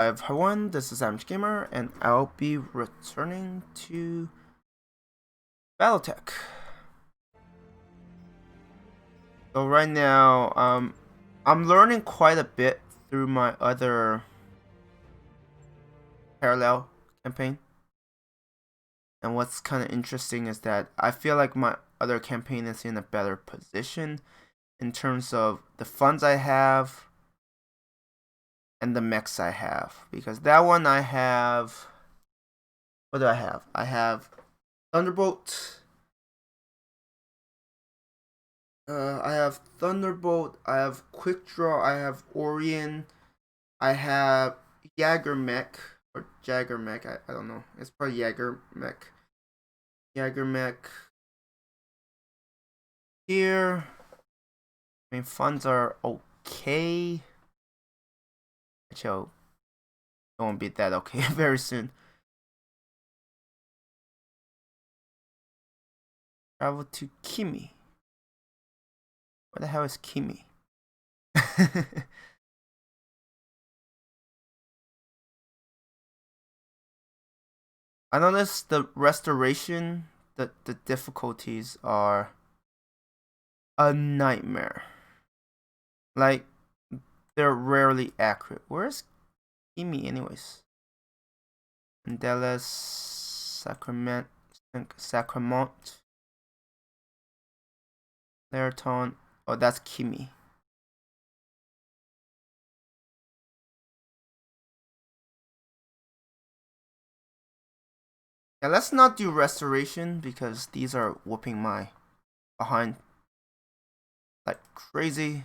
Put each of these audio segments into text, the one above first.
Everyone, this is Gamer, and I'll be returning to Battletech. So right now, I'm learning quite a bit through my other parallel campaign. And what's kind of interesting is that I feel like my other campaign is in a better position in terms of the funds I have and the mechs I have. Because that one I have... What do I have? I have Thunderbolt. I have Thunderbolt, I have Quick Draw, I have Orion, I have Jagger Mech, or Jagger Mech, I don't know. It's probably Jagger Mech. Jagger Mech. Here. I mean, funds are okay. Actually, it won't be that okay very soon. Travel to Kimi. Where the hell is Kimi? I noticed the restoration, the difficulties are a nightmare. Like, they're rarely accurate. Where's Kimi anyways? Dallas, Sacramento, Laerton. Oh, that's Kimi. Yeah, let's not do restoration because these are whooping my behind like crazy.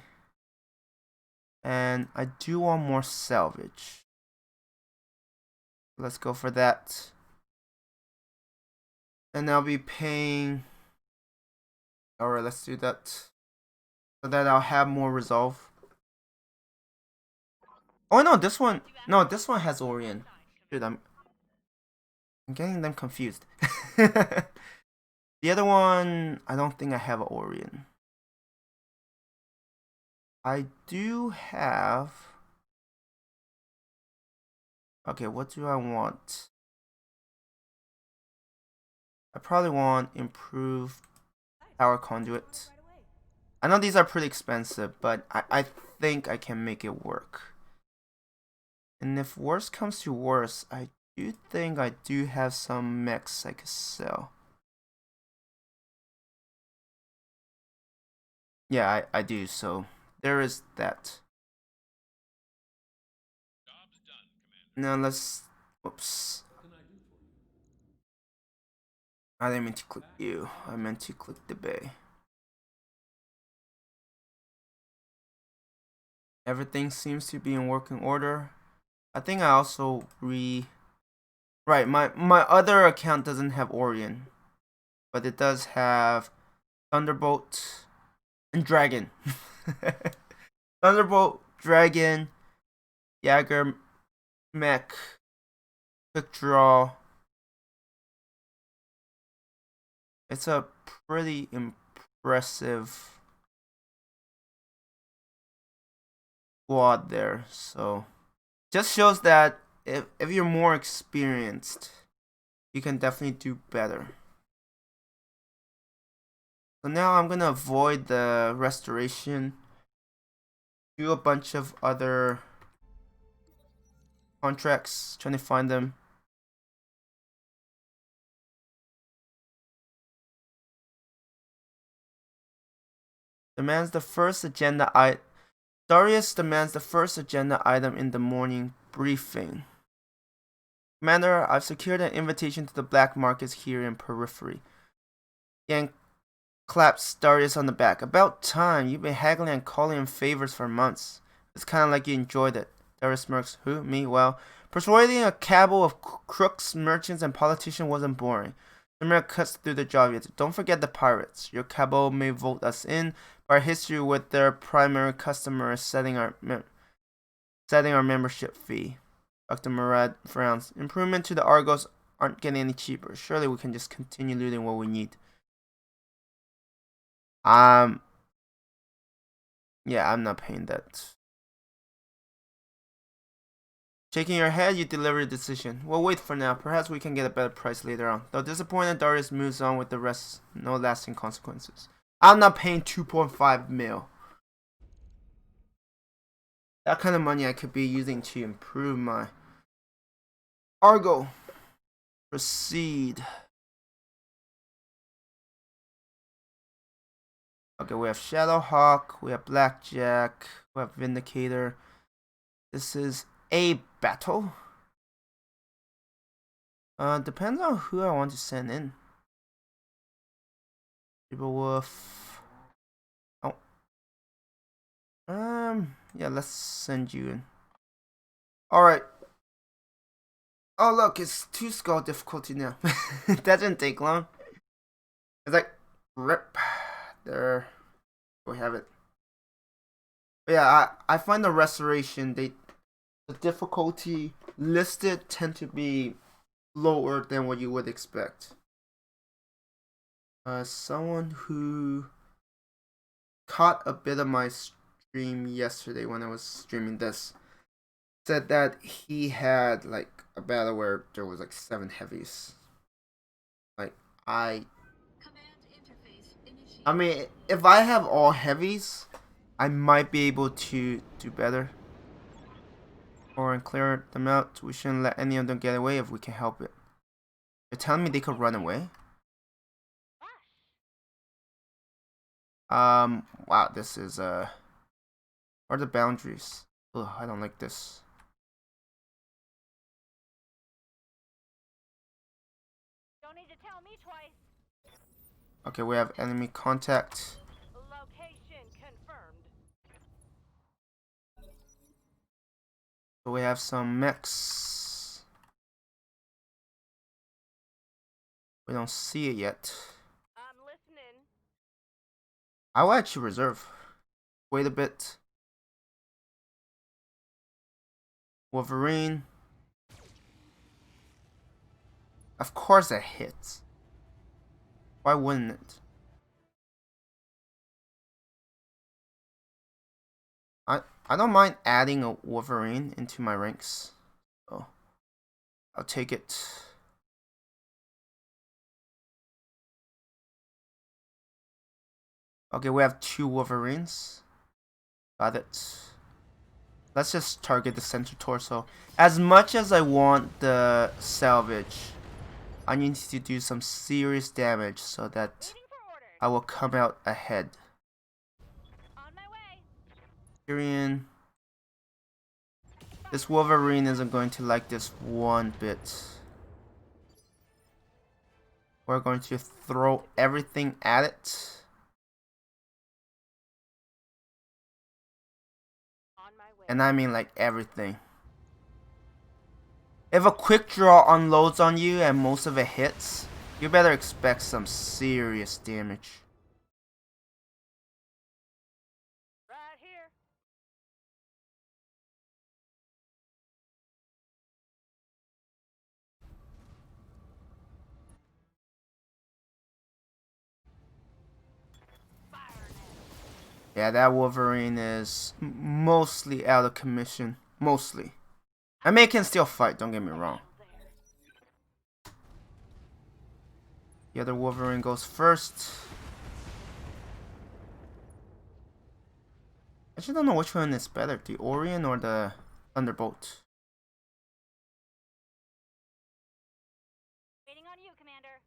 And I do want more salvage. Let's go for that. And I'll be paying... Alright, let's do that. So that I'll have more resolve. Oh no, this one... No, this one has Orion. Dude, I'm getting them confused. The other one, I don't think I have Orion. I do have... Okay, what do I want? I probably want improved power conduit. I know these are pretty expensive, but I think I can make it work. And if worse comes to worse, I do think I do have some mechs I could sell. Yeah, I do, so there is that. Now let's... Whoops. I didn't mean to click you. I meant to click the bay. Everything seems to be in working order. I think I also Right, my other account doesn't have Orion. But it does have Thunderbolt and Dragon. Thunderbolt, Dragon, Jagger, Mech, Quick Draw. It's a pretty impressive squad there. So just shows that if you're more experienced, you can definitely do better. So now I'm gonna avoid the restoration, do a bunch of other contracts, trying to find them. Demands the first agenda item. Darius demands the first agenda item in the morning briefing. Commander, I've secured an invitation to the black markets here in Periphery. Yang claps Darius on the back. About time. You've been haggling and calling in favors for months. It's kind of like you enjoyed it. Darius smirks. Who? Me? Well, persuading a cabal of crooks, merchants, and politicians wasn't boring. The mayor cuts through the joviality. Don't forget the pirates. Your cabal may vote us in, but our history with their primary customer is setting our membership fee. Dr. Murad frowns. Improvement to the Argos aren't getting any cheaper. Surely we can just continue looting what we need. Yeah, I'm not paying that. Shaking your head, you deliver a decision. We'll wait for now. Perhaps we can get a better price later on. Though disappointed, Darius moves on with the rest. No lasting consequences. I'm not paying 2.5 mil. That kind of money I could be using to improve my Argo. Proceed. Okay, we have Shadowhawk, we have Blackjack, we have Vindicator. This is a battle. Depends on who I want to send in. People Wolf. Oh. Yeah, let's send you in. Alright. Oh look, it's 2 skull difficulty now. That didn't take long. It's like rip. There we have it. But yeah, I find the restoration the difficulty listed tend to be lower than what you would expect. Someone who caught a bit of my stream yesterday when I was streaming this said that he had like a battle where there was like 7 heavies. Like I mean, if I have all heavies, I might be able to do better. Or clear them out. We shouldn't let any of them get away if we can help it. You're telling me they could run away? Wow, this is what are the boundaries? Ugh, I don't like this. Don't need to tell me twice. Okay, we have enemy contact. Location confirmed. So we have some mechs. We don't see it yet. I'm listening. I will actually reserve. Wait a bit. Wolverine. Of course it hits. Why wouldn't it? I don't mind adding a Wolverine into my ranks. So I'll take it. Okay, we have 2 Wolverines. Got it. Let's just target the center torso. As much as I want the salvage, I need to do some serious damage so that I will come out ahead. On my way. Tyrion. This Wolverine isn't going to like this one bit. We're going to throw everything at it. On my way. And I mean like everything. If a quick draw unloads on you and most of it hits, you better expect some serious damage. Right here. Yeah, that Wolverine is mostly out of commission. Mostly. I mean, it can still fight, don't get me wrong. The other Wolverine goes first. I actually don't know which one is better, the Orion or the Thunderbolt. Waiting on you, Commander.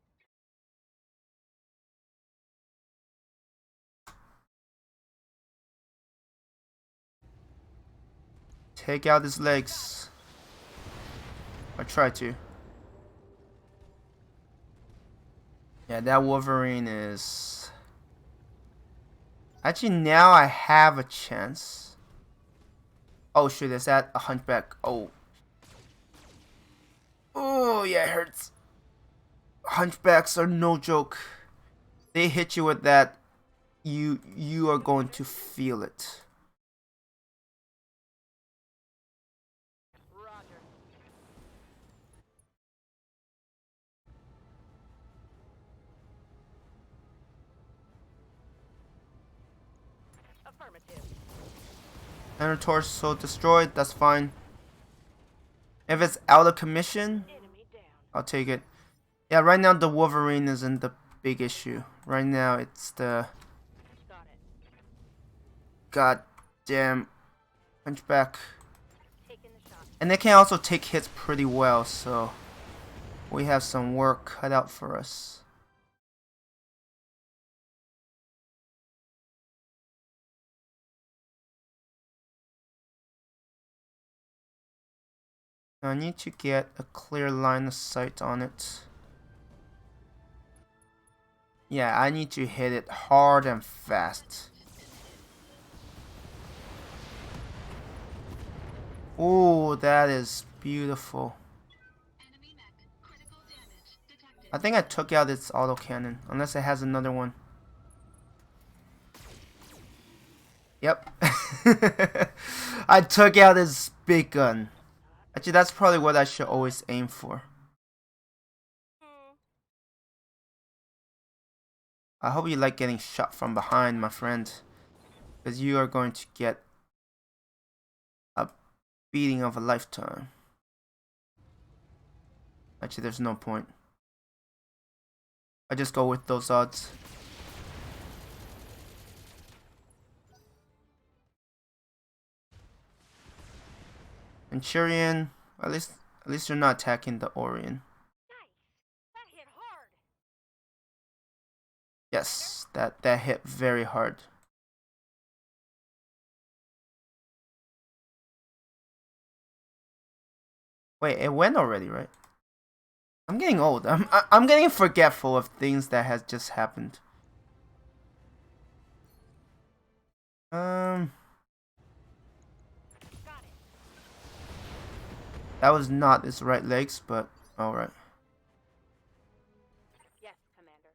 Take out his legs. I try to. Yeah, that Wolverine is... Actually, now I have a chance. Oh shit, is that a hunchback? Oh. Oh, yeah, it hurts. Hunchbacks are no joke. They hit you with that, you are going to feel it. Roger. Affirmative. And her torso destroyed, that's fine. If it's out of commission, Enemy down. I'll take it. Yeah, right now the Wolverine isn't the big issue. Right now it's the Got it. goddamn Hunchback. Taking the shot. And they can also take hits pretty well, so we have some work cut out for us. I need to get a clear line of sight on it. Yeah, I need to hit it hard and fast. Ooh, that is beautiful. I think I took out its autocannon, unless it has another one. Yep. I took out his big gun. Actually, that's probably what I should always aim for. I hope you like getting shot from behind, my friend. Because you are going to get a beating of a lifetime. Actually, there's no point. I just go with those odds. Centurion, at least you're not attacking the Orion. Nice. That hit hard. Yes, that hit very hard. Wait, it went already, right? I'm getting old. I'm getting forgetful of things that has just happened. Got it. That was not his right legs, but alright. Yes, Commander.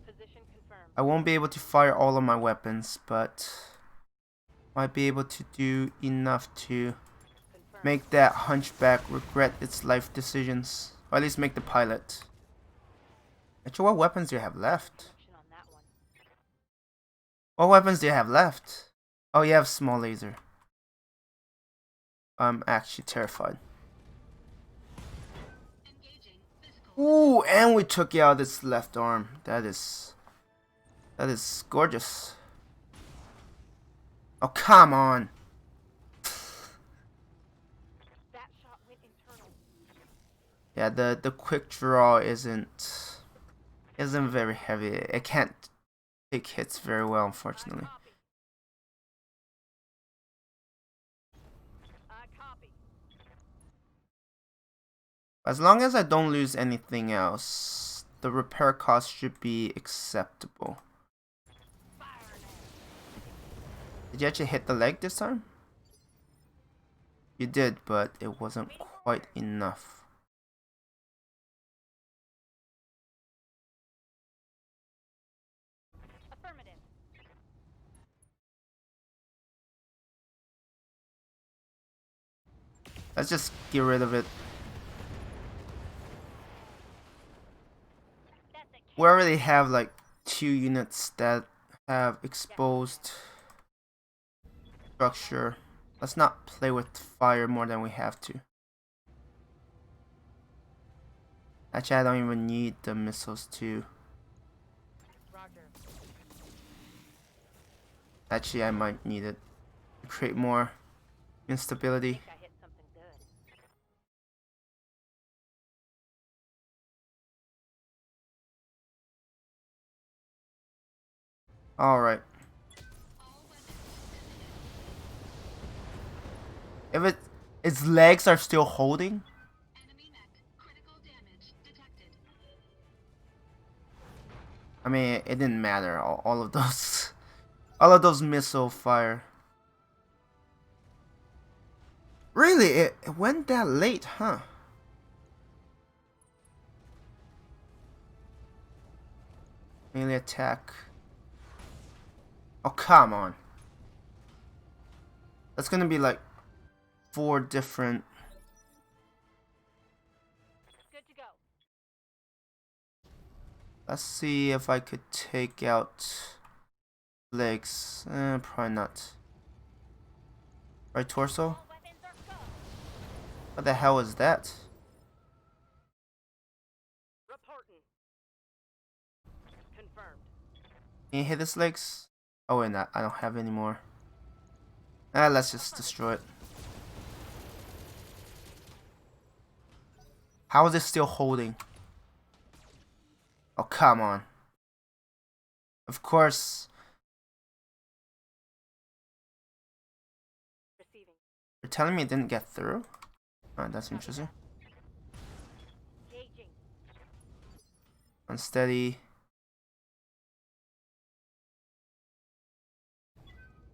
Position confirmed. I won't be able to fire all of my weapons, but might be able to do enough to Confirmed. make that hunchback regret its life decisions. Or at least make the pilot. Actually, what weapons do you have left? Action on that one. What weapons do you have left? Oh, you have small laser. I'm actually terrified. Ooh, and we took out its left arm. That is gorgeous. Oh, come on. That shot went internal. Yeah, the quick draw isn't very heavy. It can't take hits very well, unfortunately. I copy. As long as I don't lose anything else, the repair cost should be acceptable. Did you actually hit the leg this time? You did, but it wasn't quite enough. Affirmative. Let's just get rid of it. That's a We already have like 2 units that have exposed structure. Let's not play with fire more than we have to. Actually, I don't even need the missiles too. Roger. Actually, I might need it to create more I instability. think I hit something good. Alright. If its legs are still holding, I mean, it didn't matter. All of those, all of those missile fire. Really, it went that late, huh? Melee attack. Oh, come on. That's gonna be like 4 different. Good to go. Let's see if I could take out Legs. Probably not. Right torso? All weapons are go. What the hell is that? Reporting. Confirmed. Can you hit his legs? Oh wait, no, I don't have any more. Let's just destroy it. How is it still holding? Oh, come on. Of course. Receiving. You're telling me it didn't get through? Alright, that's interesting. Gauging. Unsteady.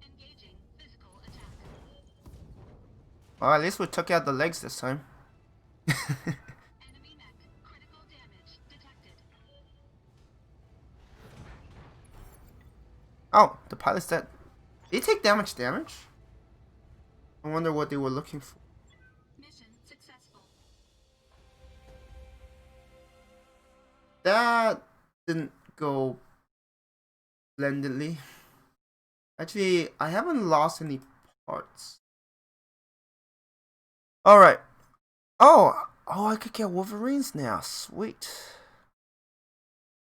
Engaging physical attack. Well, at least we took out the legs this time. Enemy mech. Critical damage detected. Oh, the pilot's dead. Did he take damage? I wonder what they were looking for. Mission successful. That didn't go splendidly. Actually, I haven't lost any parts. Alright. Oh, I could get Wolverines now. Sweet.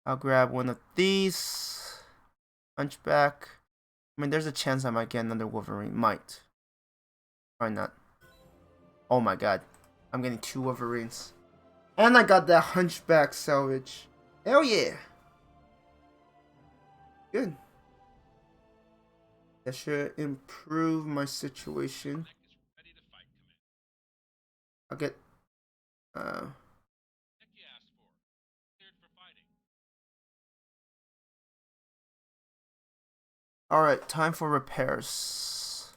I'll grab one of these. Hunchback. I mean, there's a chance I might get another Wolverine. Might. Why not? Oh my god. I'm getting 2 Wolverines. And I got that Hunchback salvage. Hell yeah. Good. That should improve my situation. I'll get alright, time for repairs.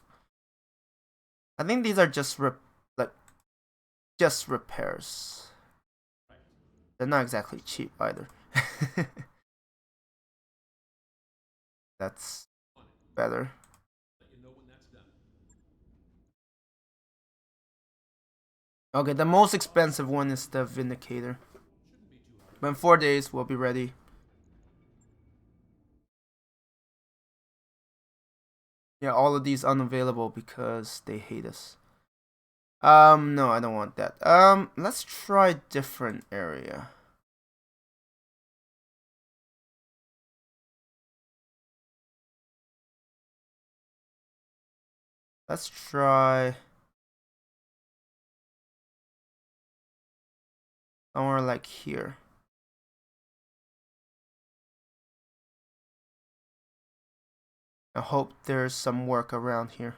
I think these are just just repairs. They're not exactly cheap either. That's better. Okay, the most expensive one is the Vindicator. But in 4 days, we'll be ready. Yeah, all of these unavailable because they hate us. No, I don't want that. Let's try a different area. Let's try somewhere like here. I hope there's some work around here.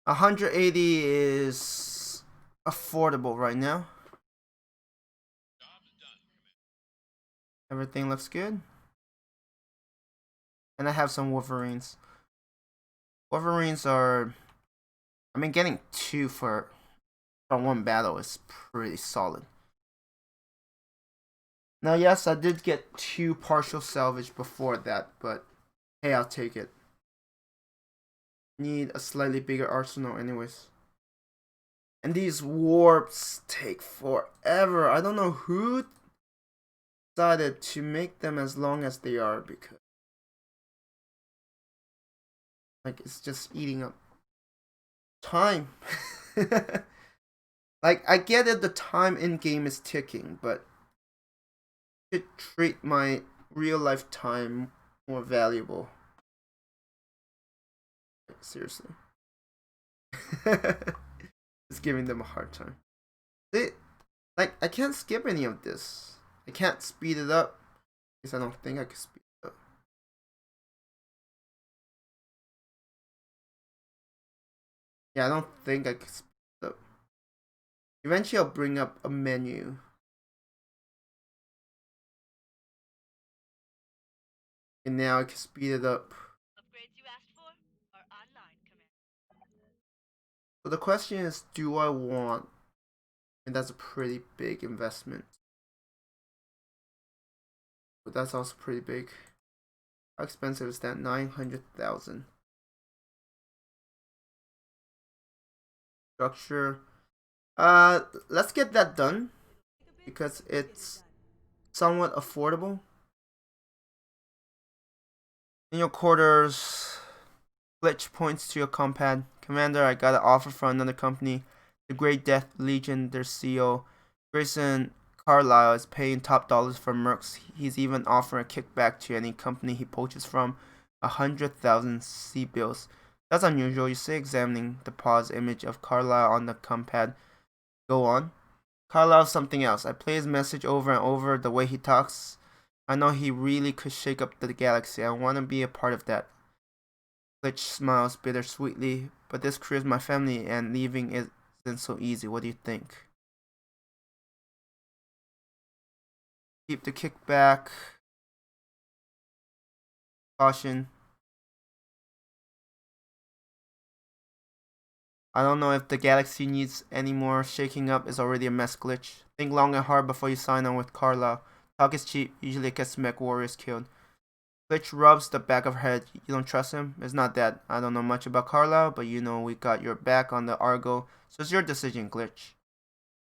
180 is affordable right now. Everything looks good. And I have some Wolverines. Wolverines are... I mean, getting 2 from 1 battle is pretty solid. Now, yes, I did get 2 partial salvage before that, but hey, I'll take it. Need a slightly bigger arsenal anyways. And these warps take forever. I don't know who decided to make them as long as they are, because like it's just eating up time. Like, I get it, the time in game is ticking, but I should treat my real life time more valuable. Like, seriously. It's giving them a hard time. Like, I can't skip any of this. I can't speed it up because I don't think I can speed it up. Yeah, I don't think I can speed it up. Eventually I'll bring up a menu. And now I can speed it up. Upgrades you asked for are online, Commander. So the question is, do I want... And that's a pretty big investment. But that's also pretty big. How expensive is that? 900,000. Structure. Let's get that done because it's somewhat affordable. In your quarters, Glitch points to your compad. Commander, I got an offer from another company. The Great Death Legion, their CEO, Grayson Carlisle, is paying top dollars for Mercs. He's even offering a kickback to any company he poaches from. 100,000 C-bills. That's unusual. You say, examining the pause image of Carlisle on the compad. Go on. Carlisle's something else. I play his message over and over, the way he talks. I know he really could shake up the galaxy. I want to be a part of that. Glitch smiles bittersweetly, but this crew is my family and leaving isn't so easy. What do you think? Keep the kickback. Caution. I don't know if the galaxy needs any more shaking up. It's already a mess, Glitch. Think long and hard before you sign on with Carlisle. Talk is cheap. Usually it gets MechWarriors killed. Glitch rubs the back of her head. You don't trust him? It's not that. I don't know much about Carlisle, but you know we got your back on the Argo, so it's your decision, Glitch.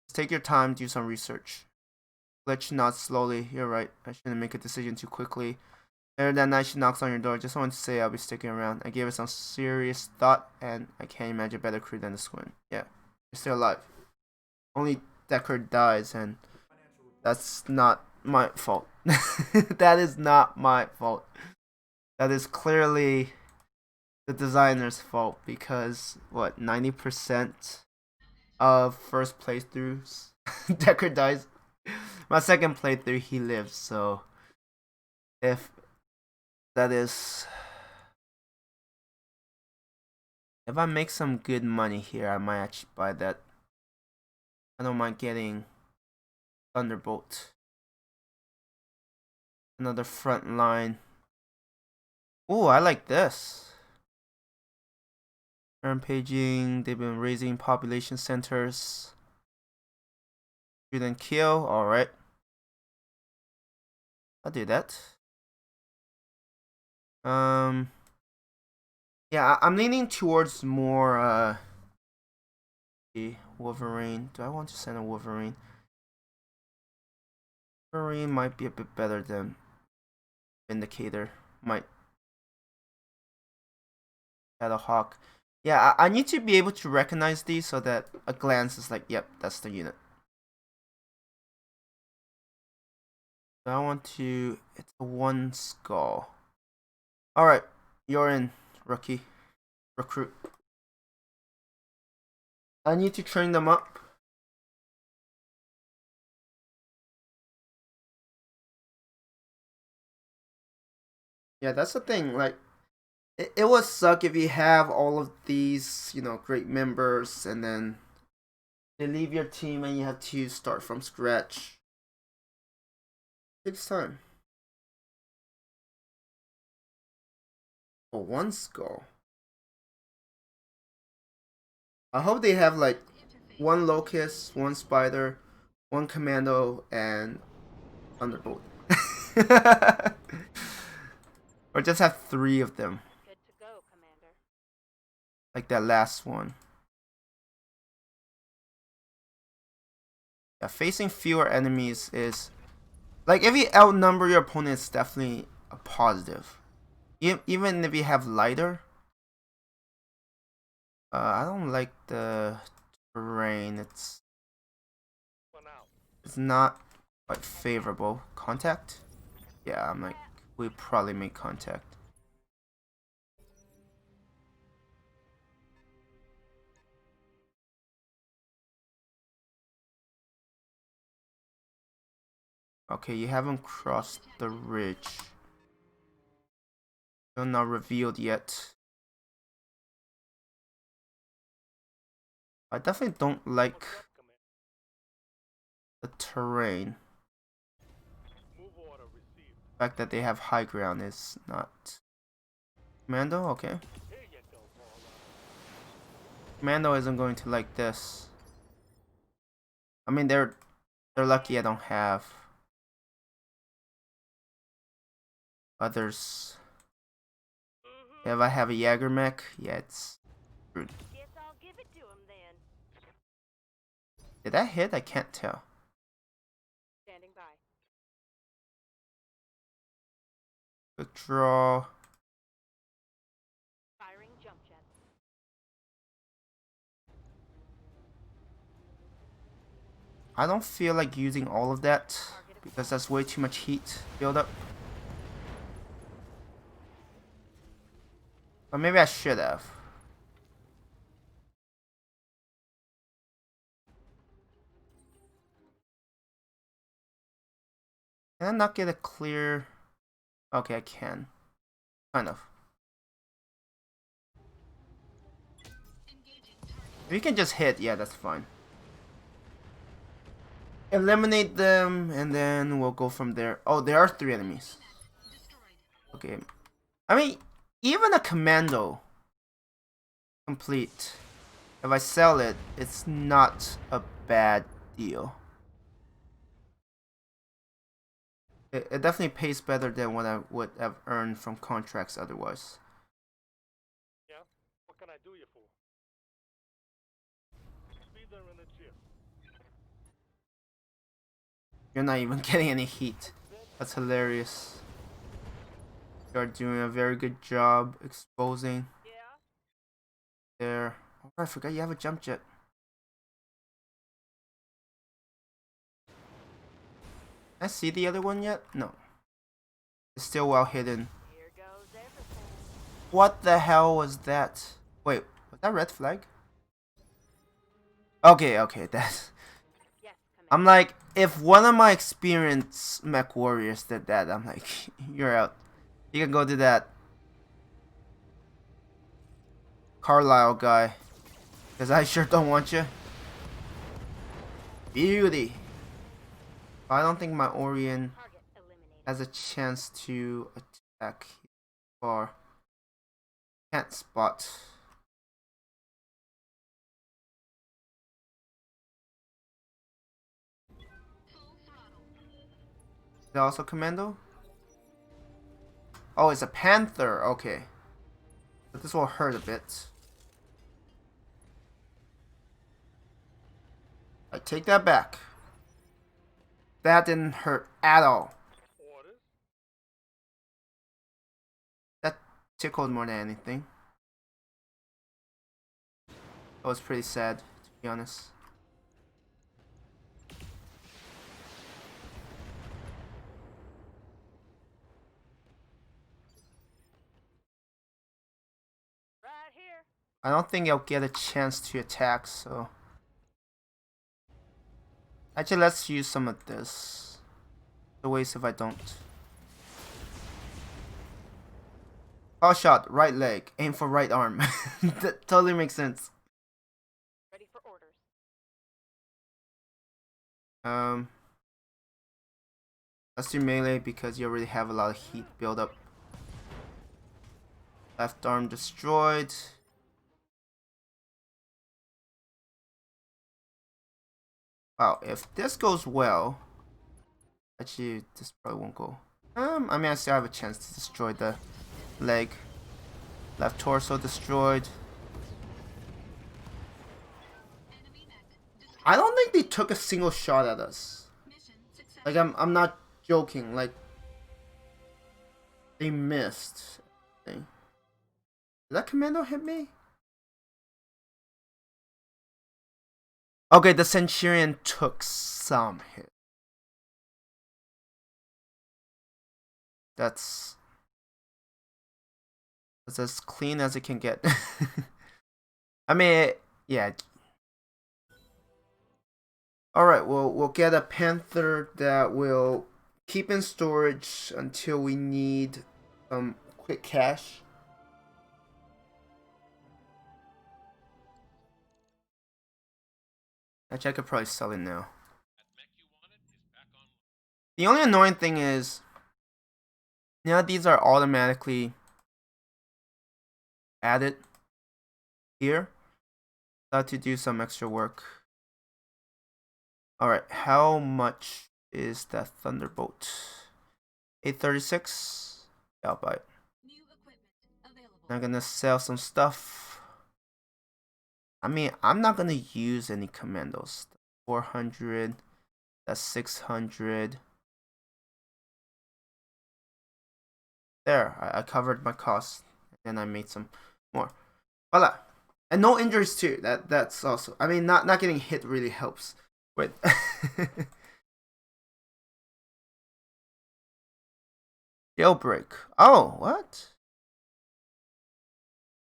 Just take your time, do some research. Glitch nods slowly. You're right. I shouldn't make a decision too quickly. Later that night, she knocks on your door. Just wanted to say I'll be sticking around. I gave it some serious thought, and I can't imagine a better crew than this one. Yeah, you're still alive. Only Decker dies, and that's not my fault. That is not my fault. That is clearly the designer's fault because, what, 90% of first playthroughs, Decker dies. My second playthrough, he lives, so if that is... If I make some good money here, I might actually buy that. I don't mind getting Thunderbolt. Another front line. Ooh, I like this. Rampaging, they've been raising population centers. Shoot and kill, alright. I'll do that. Yeah, I'm leaning towards more, Wolverine. Do I want to send a Wolverine? Wolverine might be a bit better than Vindicator. Might. Shadowhawk. Yeah, I need to be able to recognize these so that a glance is like, yep, that's the unit. So I want to... It's a 1 skull. Alright, you're in, rookie. Recruit. I need to train them up. Yeah, that's the thing, like, it would suck if you have all of these, you know, great members and then they leave your team and you have to start from scratch. It takes time. Oh, 1 skull. I hope they have like 1 locust, 1 spider, 1 commando, and thunderbolt. Or just have 3 of them. Good to go, Commander. Like that last one. Yeah, facing fewer enemies is... Like, if you outnumber your opponent, it's definitely a positive. Even if you have lighter. I don't like the terrain. It's not quite favorable. Contact? Yeah, I'm like, we probably make contact. Okay, you haven't crossed the ridge. Still not revealed yet. I definitely don't like the terrain. The fact that they have high ground is not... Commando? Okay. Commando isn't going to like this. I mean, they're lucky I don't have others. If I have a Jaeger mech, yeah, it's screwed. Guess I'll give it to him then. Did that hit? I can't tell. Standing by. Quick draw. I don't feel like using all of that because that's way too much heat build-up. Or maybe I should have. Can I not get a clear... Okay, I can. Kind of. If you can just hit, yeah, that's fine. Eliminate them, and then we'll go from there. Oh, there are 3 enemies. Okay. I mean, even a commando complete, if I sell it, it's not a bad deal. It definitely pays better than what I would have earned from contracts otherwise. Yeah? What can I do you for? Speeder in the gym. You're not even getting any heat. That's hilarious. You're doing a very good job exposing Yeah? there. Oh, I forgot you have a jump jet. Can I see the other one yet? No. It's still well hidden. Here goes everything. What the hell was that? Wait, was that red flag? Okay, that's... Yes, I'm like, if one of my experienced MechWarriors did that, I'm like, you're out. You can go do that Carlisle guy. Because I sure don't want you. Beauty. I don't think my Orion Target eliminated. has a chance to attack far. Can't spot. Full throttle. Is that also commando? Oh, it's a panther. Okay. But this will hurt a bit. I take that back. That didn't hurt at all. Orders? That tickled more than anything. That was pretty sad, to be honest. Right here. I don't think I'll get a chance to attack, so... Actually, let's use some of this. The waste if I don't. Call shot, right leg. Aim for right arm. That totally makes sense. Ready for orders. Let's do melee because you already have a lot of heat build up. Left arm destroyed. Wow, if this goes well, actually this probably won't go. I mean I still have a chance to destroy the leg. Left torso destroyed. Enemy mech destroyed. I don't think they took a single shot at us. Mission success. Like I'm not joking. Like they missed. Did that commando hit me? Okay, the Centurion took some hit. That's as clean as it can get. I mean, yeah. Alright, we'll get a Panther that will keep in storage until we need some quick cash. Actually, I could probably sell it now. The only annoying thing is, now these are automatically added here. I have to do some extra work. Alright, how much is that Thunderbolt? 836? Yeah, I'll buy it. New equipment available. I'm gonna sell some stuff. I mean, I'm not gonna use any commandos. 400, that's 600. There, I covered my costs, and I made some more. Voila, and no injuries too. That's also. I mean, not getting hit really helps with Jailbreak. Oh, what?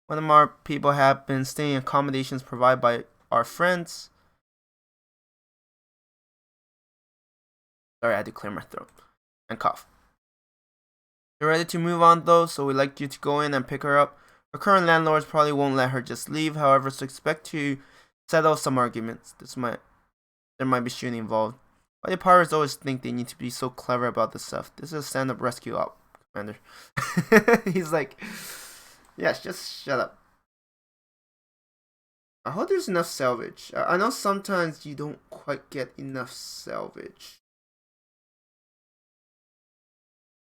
One of our people have been staying in accommodations provided by our friends. Sorry, I had to clear my throat and cough. You're ready to move on though, so we'd like you to go in and pick her up. Her current landlords probably won't let her just leave, however, so expect to settle some arguments. There might be shooting involved. Why do pirates always think they need to be so clever about this stuff? This is a stand-up rescue op, Commander. He's like, yes, just shut up. I hope there's enough salvage. I know sometimes you don't quite get enough salvage.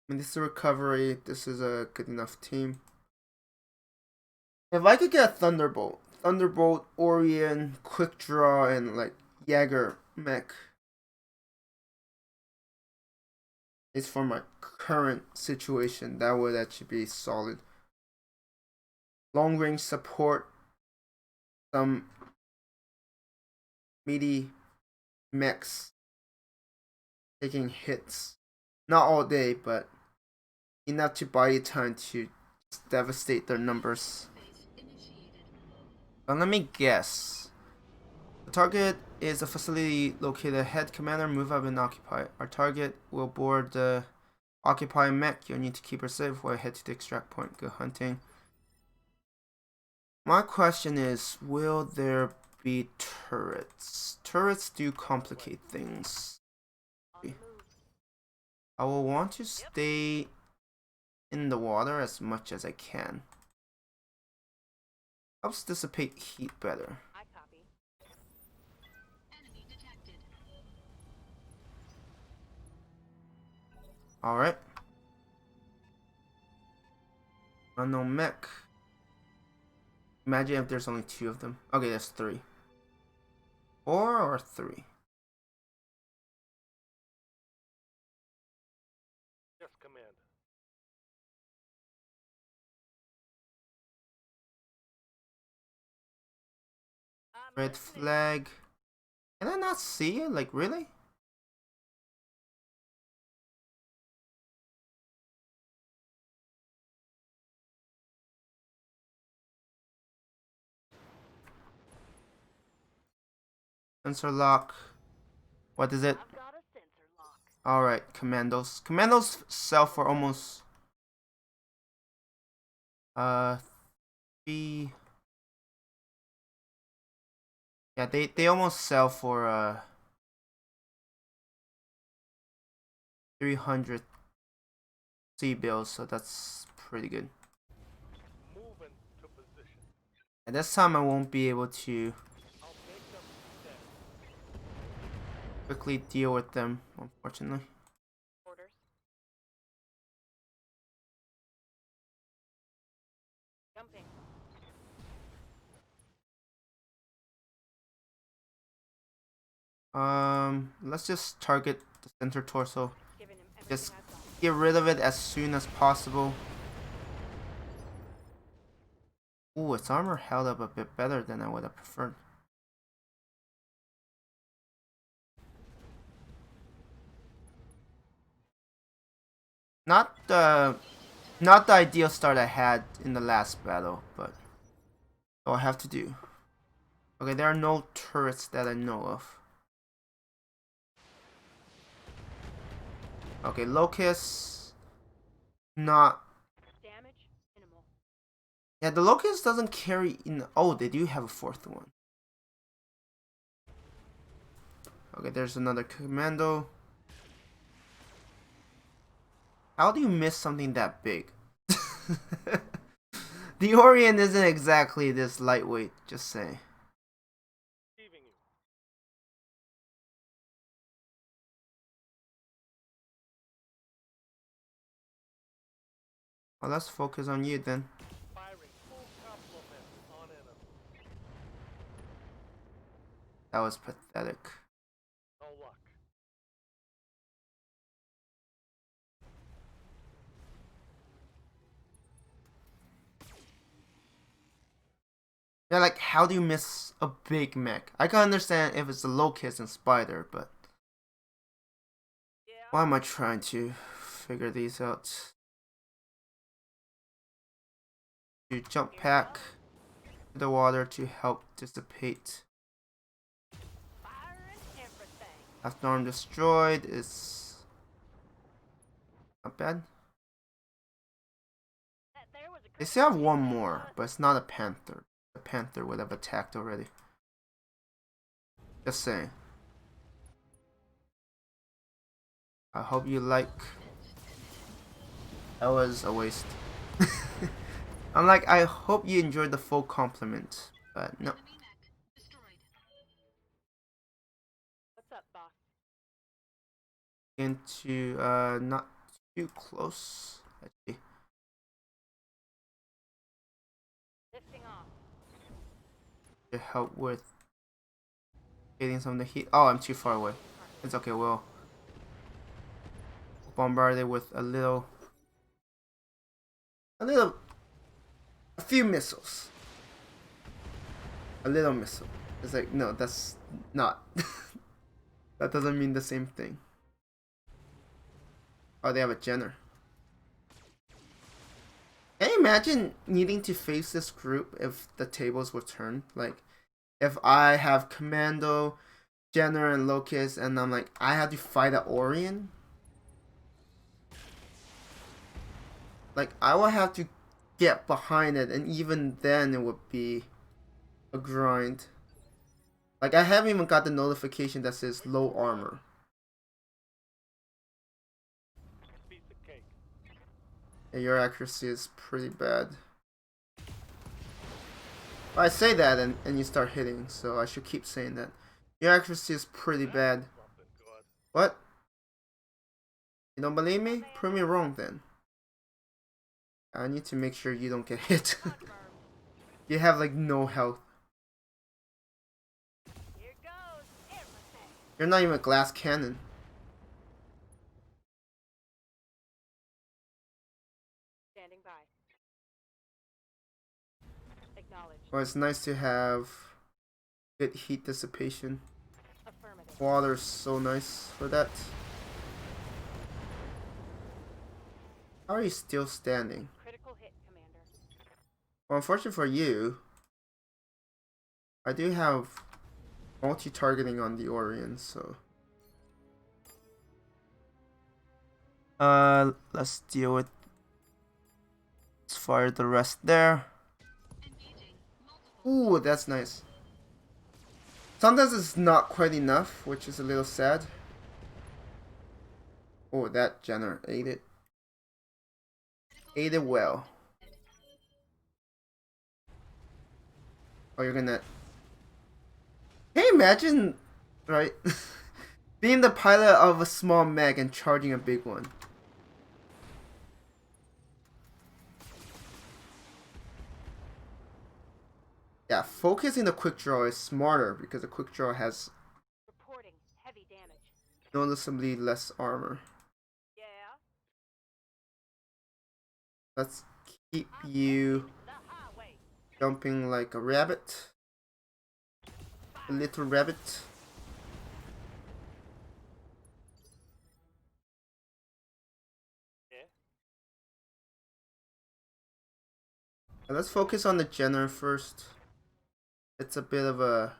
I mean, this is a recovery. This is a good enough team. If I could get a Thunderbolt, Orion, Quick Draw, and like Jaeger Mech, it's for my current situation. That would actually be solid. Long range support, some meaty mechs taking hits. Not all day, but enough to buy you time to devastate their numbers. But let me guess. The target is a facility located ahead. Commander, move up and occupy. Our target will board the occupying mech. You'll need to keep her safe while I head to the extract point. Good hunting. My question is, will there be turrets? Turrets do complicate things. I will want to stay in the water as much as I can. Helps dissipate heat better. I copy. Enemy detected. Alright. Unknown mech. Imagine if there's only 2 of them. Okay, there's 3. 4 or 3? Yes, Commander. I'm Red listening. flag. Can I not see it? Like, really? Sensor lock. What is it? I've got a sensor lock. Alright, commandos. Commandos sell for almost 3. Yeah, they almost sell for 300 C bills, so that's pretty good. Moving to position. At this time I won't be able to I'll make them dead. quickly deal with them, unfortunately. Orders. Jumping. Let's just target the center torso. Giving him Just everything I've got. get rid of it as soon as possible. Ooh, its armor held up a bit better than I would have preferred. Not the ideal start I had in the last battle, but all I have to do. Okay, there are no turrets that I know of. Okay, Locust. Not. Damage minimal. Yeah, the Locust doesn't carry in. Oh, they do have a 4th one. Okay, there's another commando. How do you miss something that big? The Orient isn't exactly this lightweight, just say. Receiving you. Well, let's focus on you then. Firing full complement on enemy. That was pathetic. No luck. Yeah, like, how do you miss a big mech? I can understand if it's the Locust and Spider, but Why am I trying to figure these out? To jump pack to the water to help dissipate. Fire and everything. After arm destroyed is not bad. That there was a They still have critical one hit that more, but it's not a panther. The panther would have attacked already. Just saying. I hope you like. That was a waste. I'm like, I hope you enjoyed the full compliment, but no. Enemy mech destroyed. What's up, boss? Into not too close. Actually, Lifting off. to help with getting some of the heat. Oh, I'm too far away. It's okay. We'll bombard it with a few missiles. A little missile. It's like, no, that's not. That doesn't mean the same thing. Oh, they have a Jenner. Can you imagine needing to face this group if the tables were turned? Like, if I have Commando, Jenner, and Locust, and I'm like, I have to fight an Orion? Like, I would have to get behind it, and even then it would be a grind. Like, I haven't even got the notification that says low armor. Piece of cake. And your accuracy is pretty bad. I say that and you start hitting, so I should keep saying that. Your accuracy is pretty bad. Something good. What? You don't believe me? Prove me wrong then. I need to make sure you don't get hit. Confirmed. You have like no health. Here goes everything. You're not even a glass cannon. Standing by. Acknowledged. Well, it's nice to have good heat dissipation. Affirmative. Water's so nice for that. How are you still standing? Critical hit, Commander. Well, unfortunately for you, I do have multi-targeting on the Orion, so... let's deal with... Let's fire the rest there. Engaging multiple. Ooh, that's nice. Sometimes it's not quite enough, which is a little sad. Oh, that Jenner ate it. Ate it well. Oh, you're gonna... Can you imagine, right? Being the pilot of a small mech and charging a big one. Yeah, focusing the quick draw is smarter because the quick draw has Reporting heavy damage. noticeably less armor. Yeah. Let's keep you The highway. jumping like a rabbit. A little rabbit. Yeah. And let's focus on the Jenner first. It's a bit of a...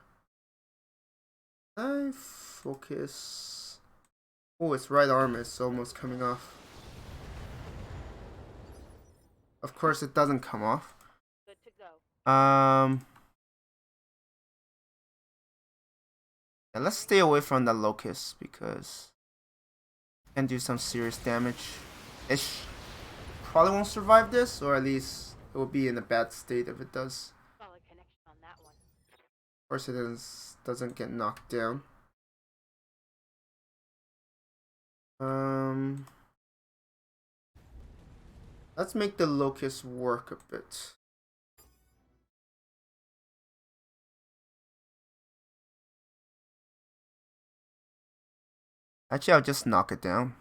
I focus... Oh, its right arm is almost coming off. Of course it doesn't come off. Good to go. Yeah, let's stay away from the Locust because it can do some serious damage. Probably won't survive this, or at least it will be in a bad state if it does. Solid connection on that one. Of course it doesn't get knocked down. Let's make the Locust work a bit. Actually, I'll just knock it down.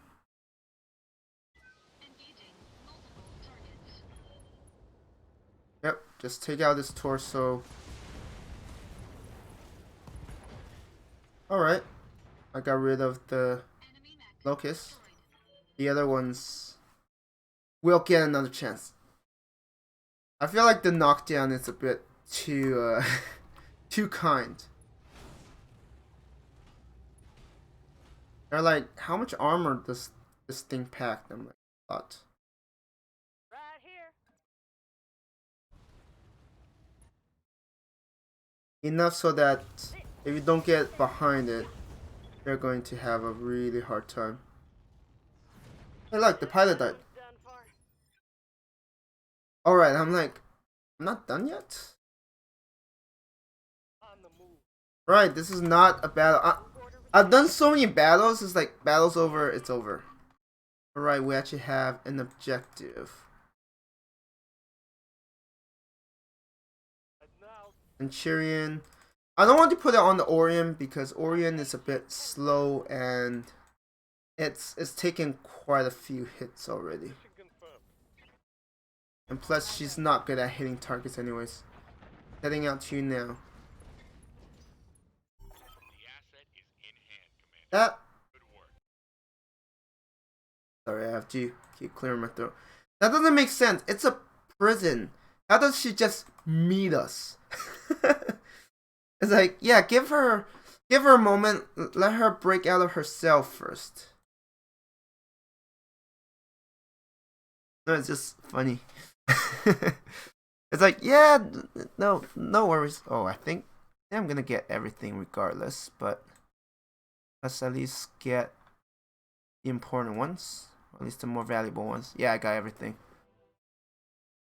Engaging multiple targets. Yep, just take out his torso. Alright. I got rid of the Enemy mech Locust. destroyed. the other ones will get another chance. I feel like the knockdown is a bit too too kind. They're like, how much armor does this thing pack? I'm like, a lot. Right here. Enough so that if you don't get behind it, you're going to have a really hard time. Hey look, the pilot died. Done for. Alright, I'm like, I'm not done yet? On the move. Right, this is not a battle. I've done so many battles, it's like, battle's over, it's over. Alright, we actually have an objective. And now, Centurion. I don't want to put it on the Orion because Orion is a bit slow and it's taken quite a few hits already. mission confirmed. And plus, she's not good at hitting targets anyways. Heading out to you now. That. Sorry, I have to keep clearing my throat. That doesn't make sense. It's a prison. How does she just meet us? It's like, yeah, give her a moment. Let her break out of herself first. No, it's just funny. It's like, yeah, no worries. Oh, I think I'm gonna get everything regardless, but let's at least get the important ones, or at least the more valuable ones. Yeah, I got everything.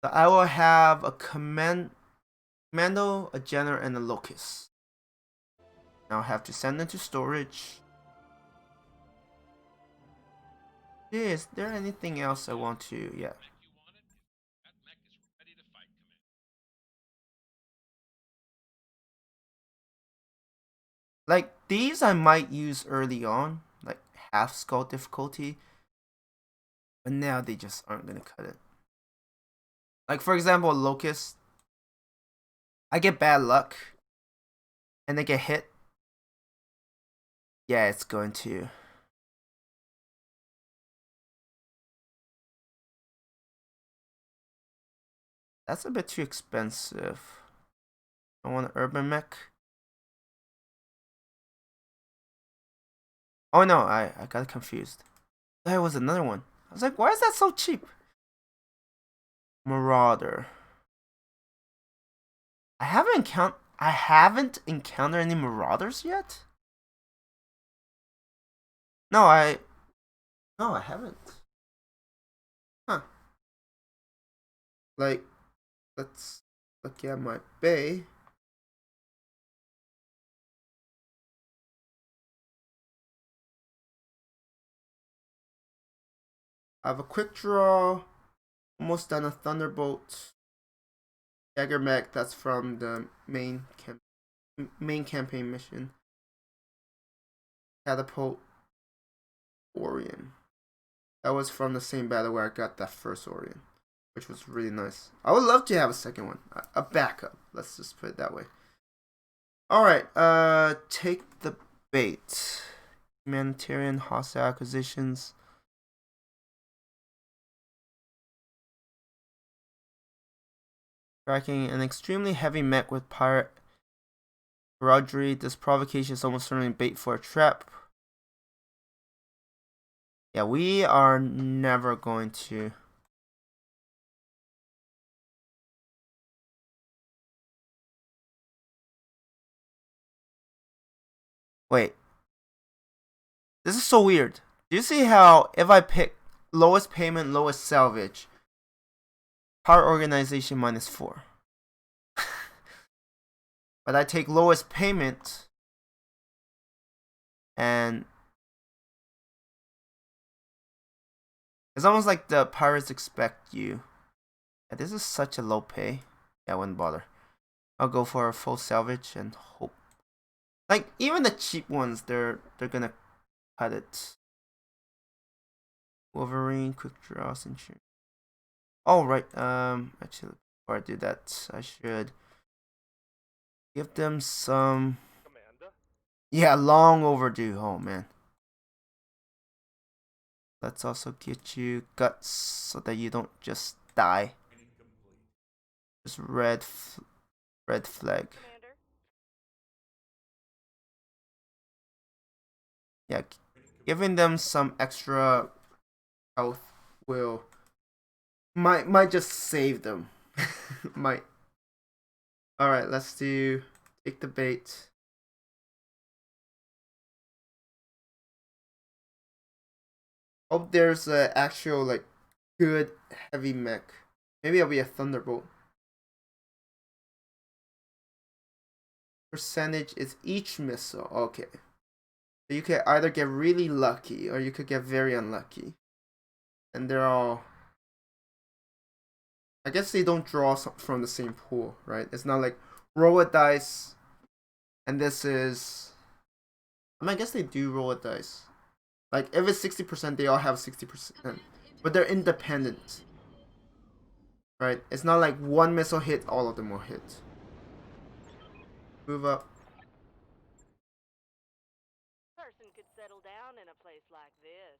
So I will have a commando, a general, and a locust. Now I have to send them to storage. Is there anything else I want to? Yeah. Like these I might use early on, like half skull difficulty. But now they just aren't gonna cut it. Like for example, Locust. I get bad luck. And they get hit. Yeah, it's going to. That's a bit too expensive. I want an urban mech. Oh no, I got confused. There was another one. I was like, why is that so cheap? Marauder. I haven't encountered any marauders yet. No, I haven't. Huh. Like, let's look at my bay. I have a quick draw. Almost done a Thunderbolt. Dagger Mech, that's from the main campaign mission. Catapult Orion. That was from the same battle where I got that first Orion, which was really nice. I would love to have a second one, a backup. Let's just put it that way. All right, take the bait. Humanitarian hostile acquisitions. Tracking an extremely heavy mech with pirate heraldry. This provocation is almost certainly bait for a trap. Yeah, we are never going to. Wait. This is so weird. Do you see how if I pick lowest payment, lowest salvage, power organization -4. But I take lowest payment and it's almost like the pirates expect you. Yeah, this is such a low pay. Yeah, I wouldn't bother. I'll go for a full salvage and hope. Like even the cheap ones, they're gonna cut it. Wolverine, quick draw, century. Oh right. Actually, before I do that, I should give them some. Commander. Yeah, long overdue. Oh man. Let's also get you guts so that you don't just die. Just red flag. Commander. Yeah, giving them some extra health will might just save them. Might. All right, let's do take the bait. Hope there's a actual like good heavy mech. Maybe it'll be a thunderbolt. Percentage is each missile. Okay. So you could either get really lucky or you could get very unlucky. And they're all. I guess they don't draw from the same pool, right? It's not like roll a dice and this is. I mean, I guess they do roll a dice. Like if it's 60%, they all have 60%. But they're independent. Right? It's not like one missile hit, all of them will hit. Move up. Person could settle down in a place like this.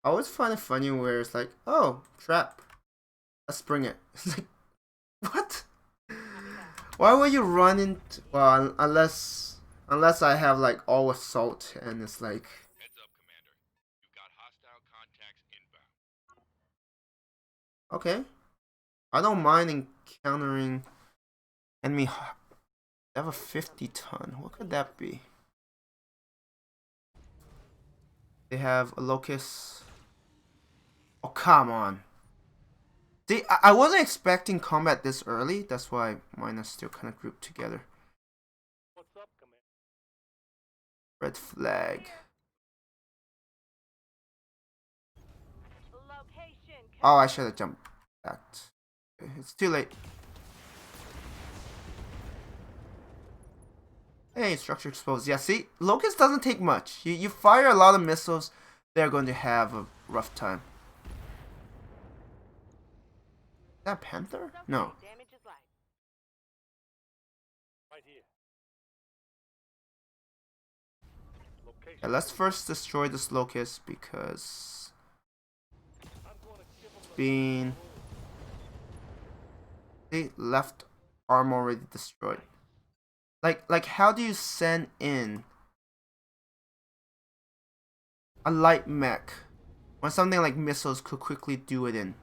I always find it funny where it's like, oh, trap. Let's bring it. It's like, what? Why would you run into... Well, unless I have like all assault and it's like... Heads up, Commander. You've got hostile contacts inbound. Okay. I don't mind encountering enemy... They have a 50-ton. What could that be? They have a locust. Oh, come on. See, I wasn't expecting combat this early. That's why mine are still kind of grouped together. What's up, Commander? Red flag. Location. Oh, I should have jumped back. Okay, it's too late. Hey, structure exposed. Yeah, see, Locust doesn't take much. You fire a lot of missiles, they're going to have a rough time. Is that Panther? No. Damage is light. Right here. Location. Yeah, let's first destroy this Locust because I'm gonna give 'em the being the left arm already destroyed. Like how do you send in a light mech when something like missiles could quickly do it in?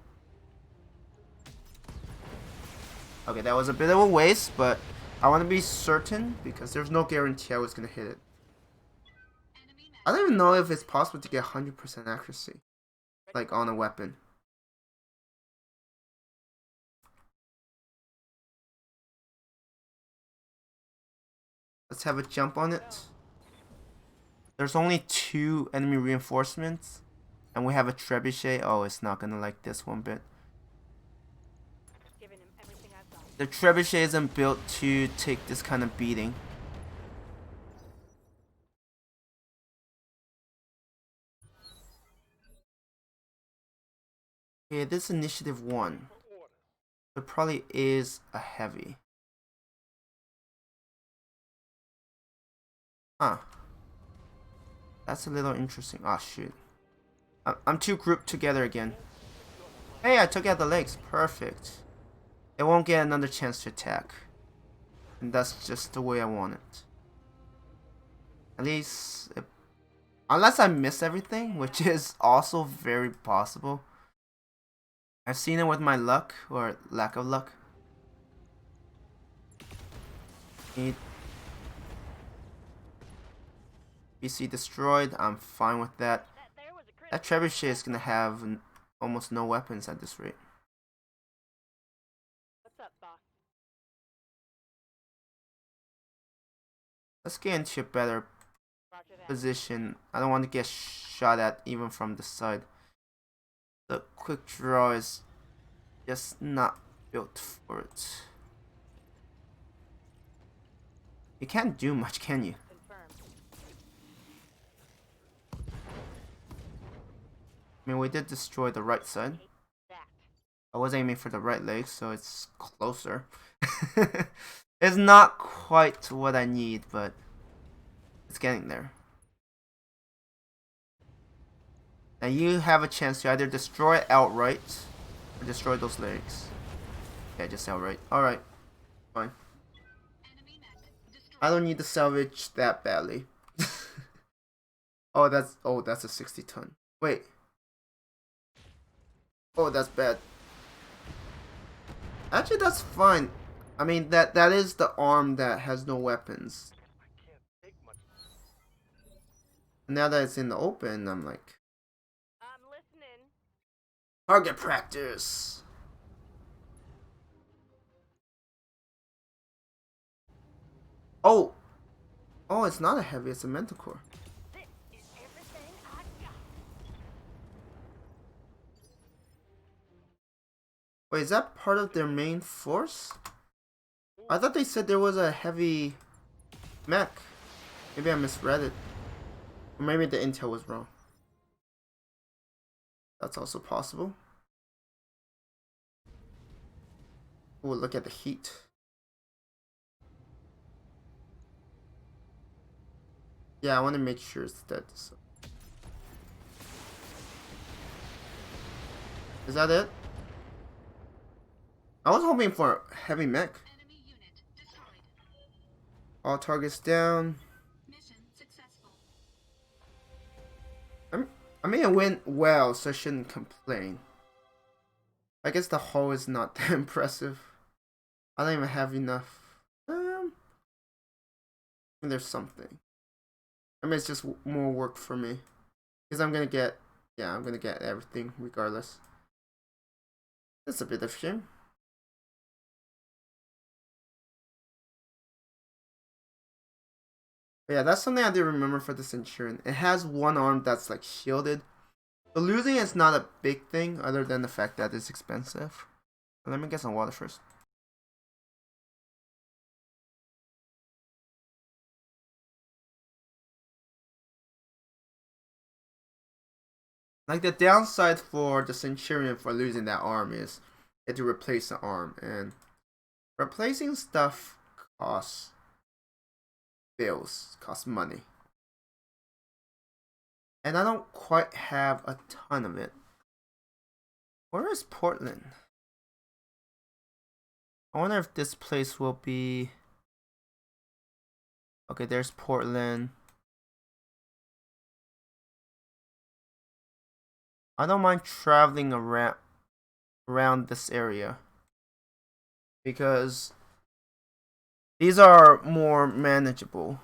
Okay, that was a bit of a waste, but I want to be certain because there's no guarantee I was going to hit it. I don't even know if it's possible to get 100% accuracy, like on a weapon. Let's have a jump on it. There's only 2 enemy reinforcements, and we have a trebuchet. Oh, it's not going to like this one bit. Giving him everything I've got. The trebuchet isn't built to take this kind of beating. Okay, this is initiative 1. for orders. There probably is a heavy. Huh. That's a little interesting. Oh, shoot. I'm too grouped together again. Hey, I took out the legs. Perfect. It won't get another chance to attack. And that's just the way I want it. At least... unless I miss everything, which is also very possible. I've seen it with my luck, or lack of luck. PC destroyed, I'm fine with that. That trebuchet is gonna have almost no weapons at this rate. What's up, boss? Let's get into a better Roger that. position. I don't want to get shot at even from the side. The quick draw is just not built for it. You can't do much, can you? Confirmed. I mean, we did destroy the right side. That. I was aiming for the right leg, so it's closer. It's not quite what I need, but it's getting there. And you have a chance to either destroy it outright or destroy those legs. Yeah, just outright. Alright. Fine. Enemy mech destroyed. I don't need to salvage that badly. Oh, that's a 60 ton. Wait. Oh, that's bad. Actually, that's fine. I mean, that is the arm that has no weapons. I can't take much. Now that it's in the open, I'm like, I'm listening. target practice. Oh, it's not a heavy. It's a mental core. This is everything I got. Wait, is that part of their main force? I thought they said there was a heavy mech. Maybe I misread it. Or maybe the intel was wrong. That's also possible. Oh, look at the heat. Yeah, I want to make sure it's dead. So. Is that it? I was hoping for heavy mech. Enemy unit destroyed. All targets down. Mission successful. I mean, it went well, so I shouldn't complain. I guess the hull is not that impressive. I don't even have enough. There's something. I mean, it's just more work for me. Because I'm gonna get everything regardless. That's a bit of shame. But yeah, that's something I do remember for the Centurion. It has one arm that's like shielded. So losing it's not a big thing other than the fact that it's expensive. But let me get some water first. Like the downside for the Centurion for losing that arm is you have to replace the arm, and replacing stuff costs bills, costs money. And I don't quite have a ton of it. Where is Portland? I wonder if this place will be... Okay, there's Portland. I don't mind traveling around this area. Because these are more manageable.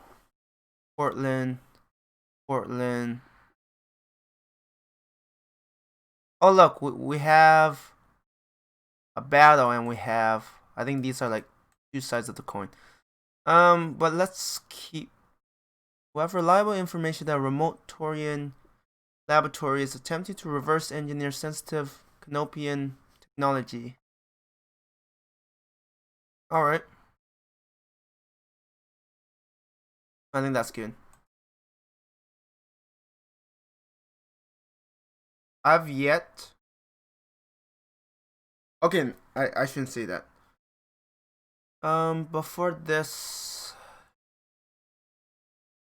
Portland. Oh look, we have a battle and we have... I think these are like two sides of the coin. But let's keep... We have reliable information that remote Taurian laboratory is attempting to reverse engineer sensitive Canopian technology. Alright. I think that's good. I've yet... Okay, I shouldn't say that. Before this...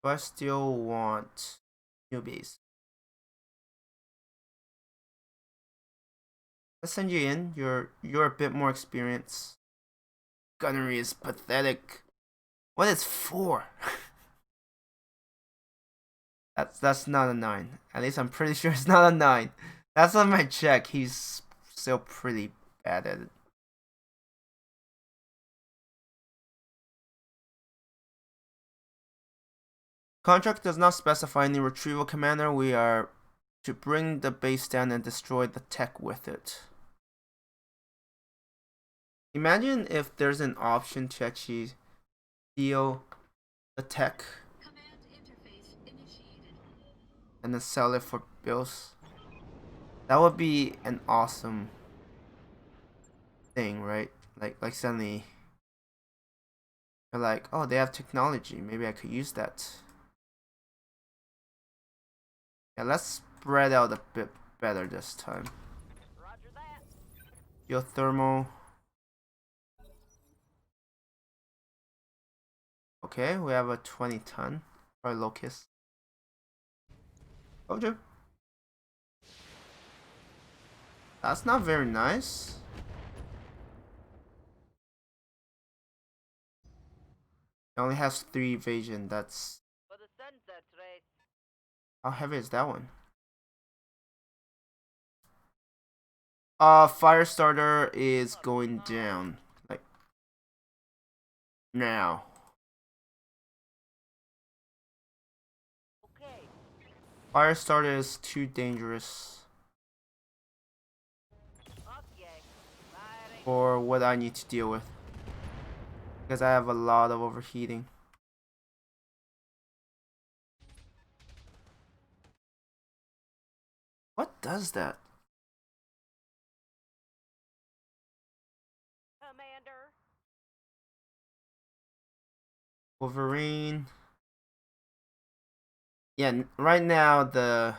Do I still want newbies? Let's send you in. You're a bit more experienced. Gunnery is pathetic. What is 4? That's not a 9. At least I'm pretty sure it's not a 9. That's on my check. He's still pretty bad at it. Contract does not specify any retrieval commander. We are to bring the base down and destroy the tech with it. Imagine if there's an option to actually steal the tech Command interface initiated. and then sell it for bills. That would be an awesome thing, right? Like suddenly you're like, oh, they have technology. Maybe I could use that. Yeah, let's spread out a bit better this time. Roger that. Geothermal. Okay, we have a 20 ton for Locust. Told you. That's not very nice. It only has 3 evasion. That's... For the sunset race. How heavy is that one? Fire starter is going down. Like, now. Okay. Fire starter is too dangerous Okay. Firing. for what I need to deal with. Because I have a lot of overheating. What does that? Commander. Wolverine. Yeah, right now the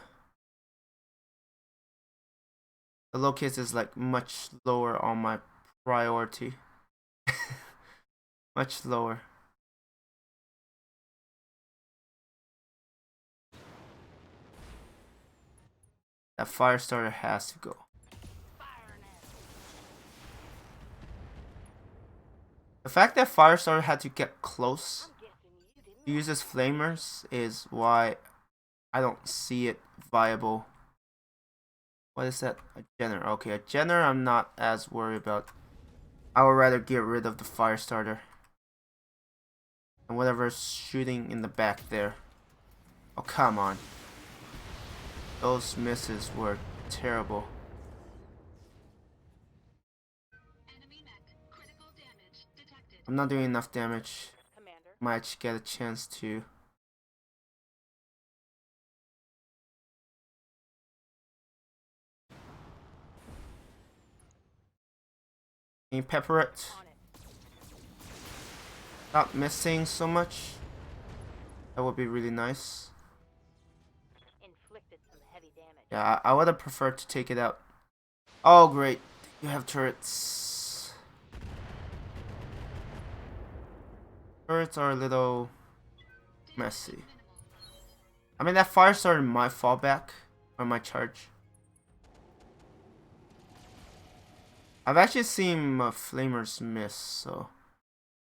locust is like much lower on my priority. Much lower. That fire starter has to go. Firing it. The fact that fire starter had to get close I'm guessing you didn't. to use his flamers is why I don't see it viable. What is that? A Jenner. Okay, a Jenner I'm not as worried about. I would rather get rid of the fire starter. And whatever's shooting in the back there. Oh, come on. Those misses were terrible. Enemy mech. Critical damage detected. I'm not doing enough damage. Commander. Might get a chance to. Can you pepper it? On it. Not missing so much. That would be really nice. Inflicted some heavy damage. Yeah, I would have preferred to take it out. Oh, great. You have turrets. Turrets are a little messy. I mean, that fire started my fallback or my charge. I've actually seen flamers miss, so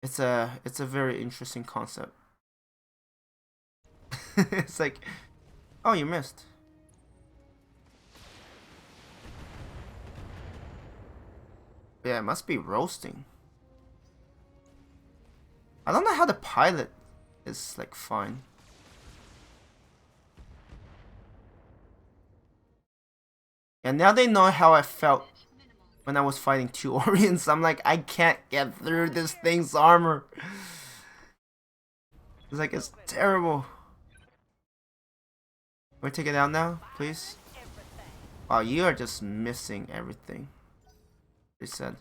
it's a very interesting concept. It's like, oh, you missed. Yeah, it must be roasting. I don't know how the pilot is like fine. And now they know how I felt when I was fighting 2 Orients. I'm like, I can't get through this thing's armor. It's like, it's terrible. Can we take it out now, please? Everything. Oh, you are just missing everything. They said.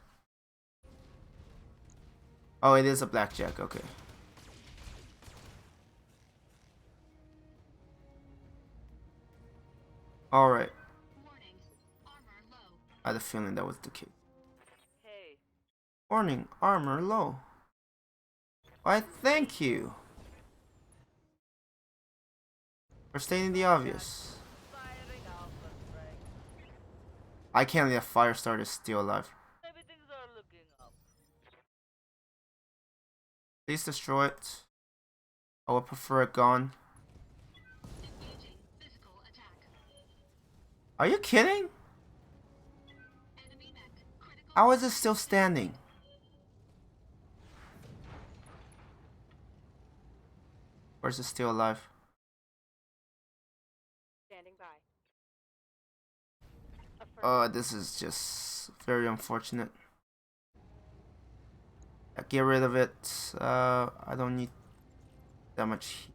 Oh, it is a blackjack. Okay. All right. Warning. Armor low. I had a feeling that was the case. Hey. Warning, armor low. Why, thank you for stating the obvious. Firing off the string. I can't let fire starter still alive. Maybe things are looking up. Please destroy it. I would prefer it gone. Engaging physical attack. Are you kidding? Enemy mech. Critical. How is it still standing? Or is it still alive? Standing by. Oh, this is just very unfortunate. Get rid of it. I don't need that much heat.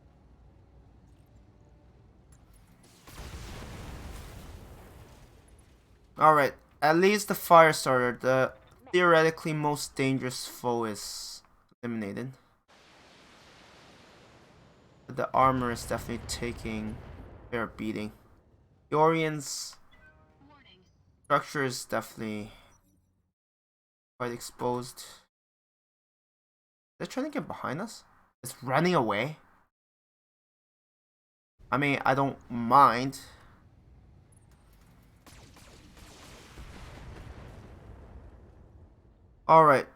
Alright, at least the fire starter, the theoretically most dangerous foe, is eliminated. The armor is definitely taking a fair beating. The Orient's Warning. structure is definitely quite exposed. They're trying to get behind us? It's running away? I mean, I don't mind. Alright.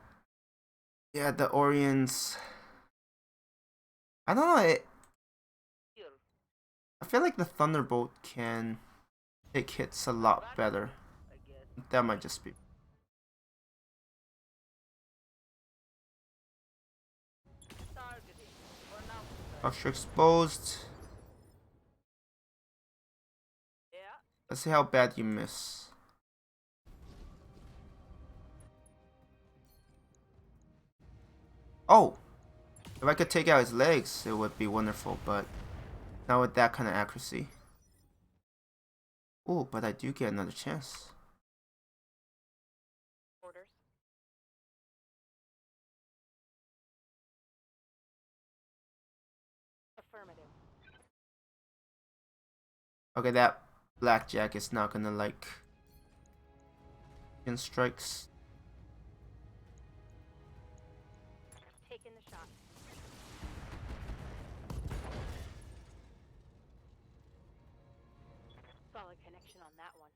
Yeah, the Orions. I don't know. I feel like the Thunderbolt can take hits a lot better. That might just be. Structure exposed. Let's see how bad you miss. Oh! If I could take out his legs, it would be wonderful, but not with that kind of accuracy. Oh, but I do get another chance. Orders. Affirmative. Okay, that blackjack is not gonna like in strikes. Taking the shot. Solid connection on that one.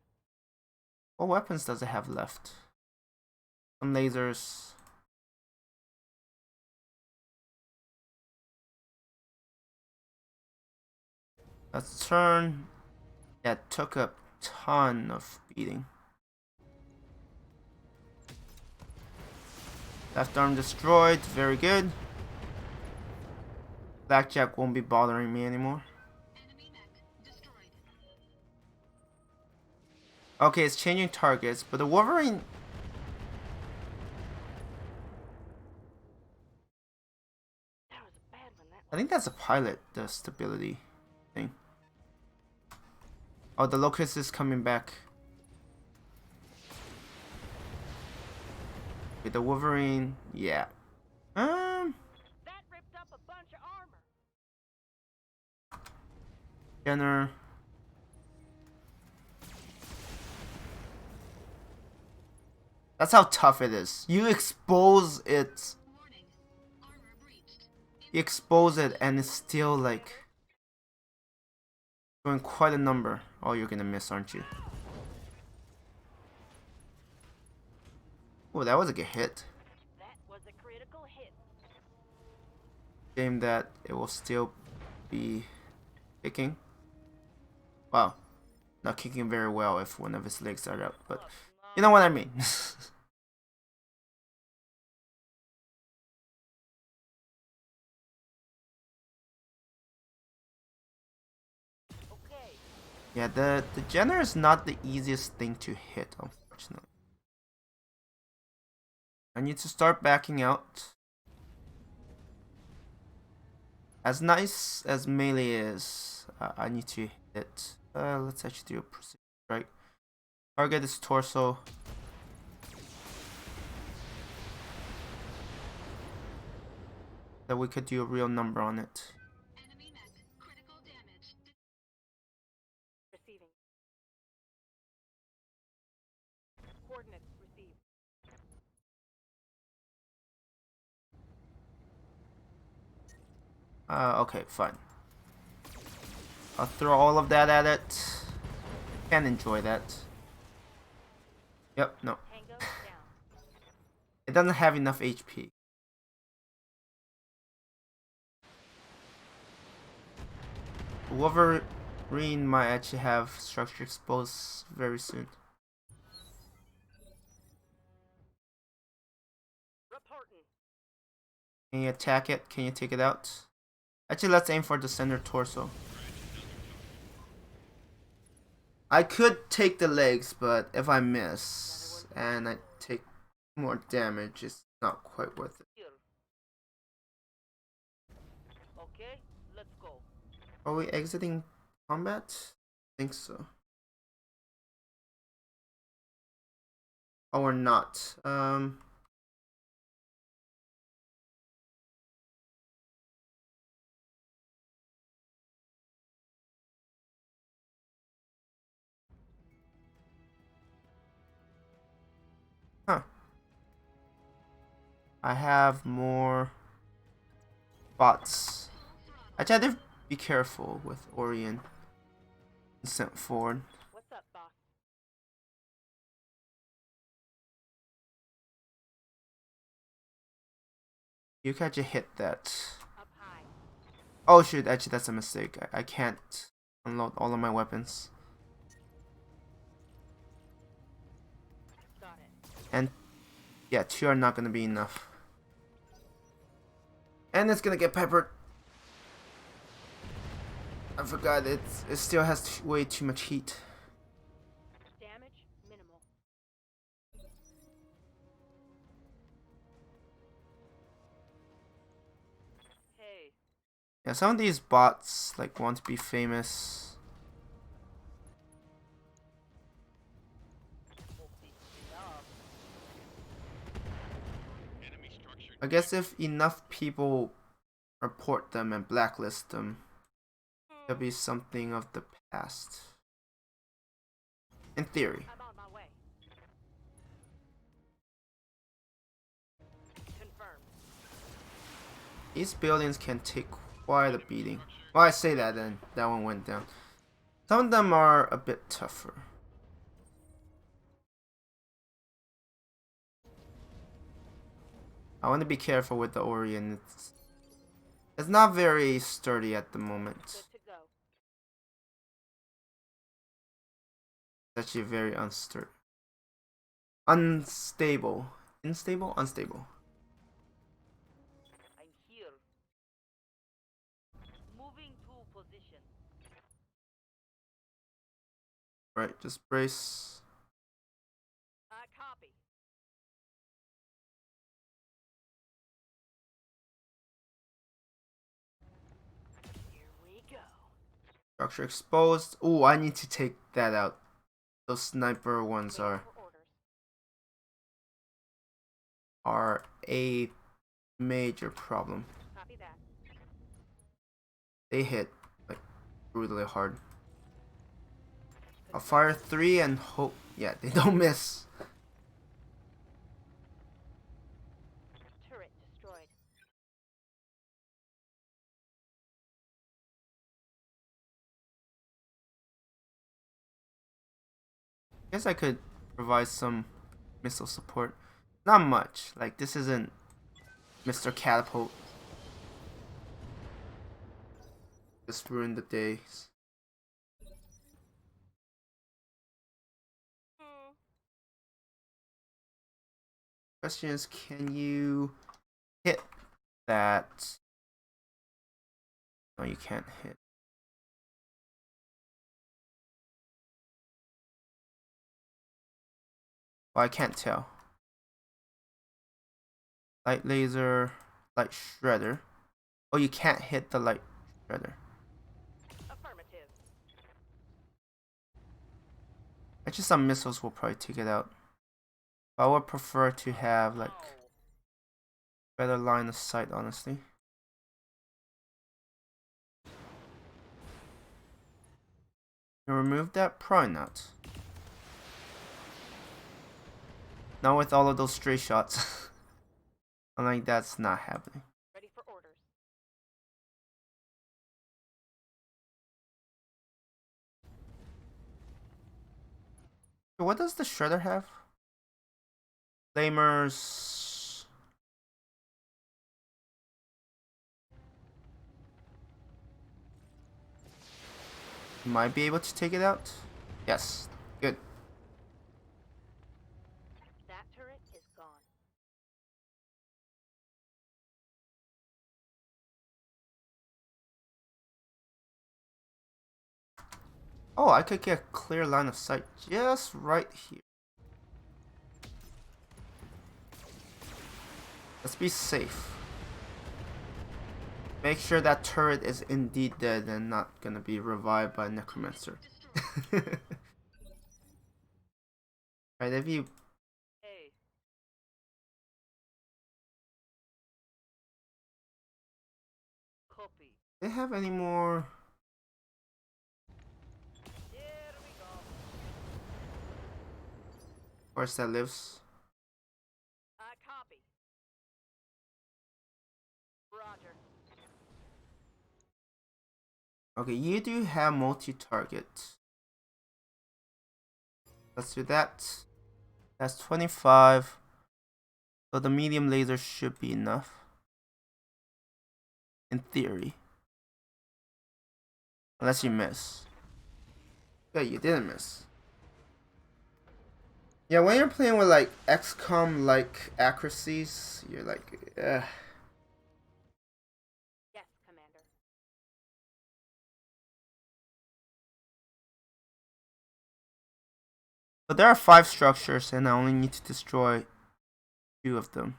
What weapons does it have left? Some lasers. Let's turn. That took a ton of beating. Left arm destroyed. Very good. Blackjack won't be bothering me anymore. Enemy mech destroyed. Okay, it's changing targets, but the Wolverine. That was a bad one. That I think that's a pilot, the stability thing. Oh, the Locust is coming back. Okay, the Wolverine, yeah. That ripped up a bunch of armor. Jenner. That's how tough it is. You expose it. Warning. Armor breached. You expose it and it's still like doing quite a number. Oh, you're gonna miss, aren't you? Oh, that was a good hit. That was a critical hit. Game that it will still be kicking. Wow. Not kicking very well if one of his legs are up, but you know what I mean. Okay. Yeah, the Jenner is not the easiest thing to hit, unfortunately. I need to start backing out. As nice as melee is, I need to hit. Let's actually do a precision strike. Target is torso. That we could do a real number on it. Enemy mech critical damage. Receiving. Coordinates received. Okay, fine. I'll throw all of that at it. Can enjoy that. Yep, no. Tango down. It doesn't have enough HP. Wolverine might actually have structure exposed very soon. Reporting. Can you attack it? Can you take it out? Actually, let's aim for the center torso. I could take the legs, but if I miss and I take more damage, it's not quite worth it. Here. Okay, let's go. Are we exiting combat? I think so. Oh, we're not. Huh. I have more bots. Actually, I did be careful with Orion. Sent forward. What's up, boss? You can actually hit that. Up high. Oh shoot, actually that's a mistake. I can't unload all of my weapons. Got it. And yeah, 2 are not gonna be enough. And it's gonna get peppered. I forgot it still has way too much heat. Damage minimal. Hey. Yeah, some of these bots like want to be famous. Enemy structure I guess if enough people report them and blacklist them, there'll be something of the past. In theory. I'm on my way. Confirmed. These buildings can take quite a beating. Well, I say that and that one went down. Some of them are a bit tougher. I want to be careful with the Orion. It's not very sturdy at the moment. Good to go. It's actually very unstable. Unstable? Unstable. I'm here. Moving to position. Right, just brace. I copy. Here we go. Structure exposed. Ooh, I need to take that out. Those sniper ones Waiting for orders. are a major problem. Copy that. They hit like brutally hard. I'll fire 3 and hope, yeah, they don't miss. Turret destroyed. Guess I could provide some missile support. Not much. Like this isn't Mr. Catapult. Just ruin the days. Question is, can you hit that? No, you can't hit. Well, I can't tell. Light laser, light shredder. Oh, you can't hit the light shredder. Affirmative. Actually, some missiles will probably take it out. I would prefer to have like better line of sight, honestly. You remove that? Probably not. Not with all of those stray shots. I'm like, that's not happening. Ready for orders. So what does the shredder have? Flamers. Might be able to take it out. Yes. Good. That turret is gone. Oh, I could get a clear line of sight just right here. Let's be safe. Make sure that turret is indeed dead and not gonna be revived by Necromancer. Right, if you... Hey. Copy. They have any more... Here we go. Force that lives? I copy. Roger. Okay, you do have multi-target. Let's do that. That's 25. So the medium laser should be enough. in theory. Unless you miss. Yeah, you didn't miss. Yeah, when you're playing with like XCOM like accuracies, you're like, ugh. Yes, Commander. But there are 5 structures and I only need to destroy 2 of them.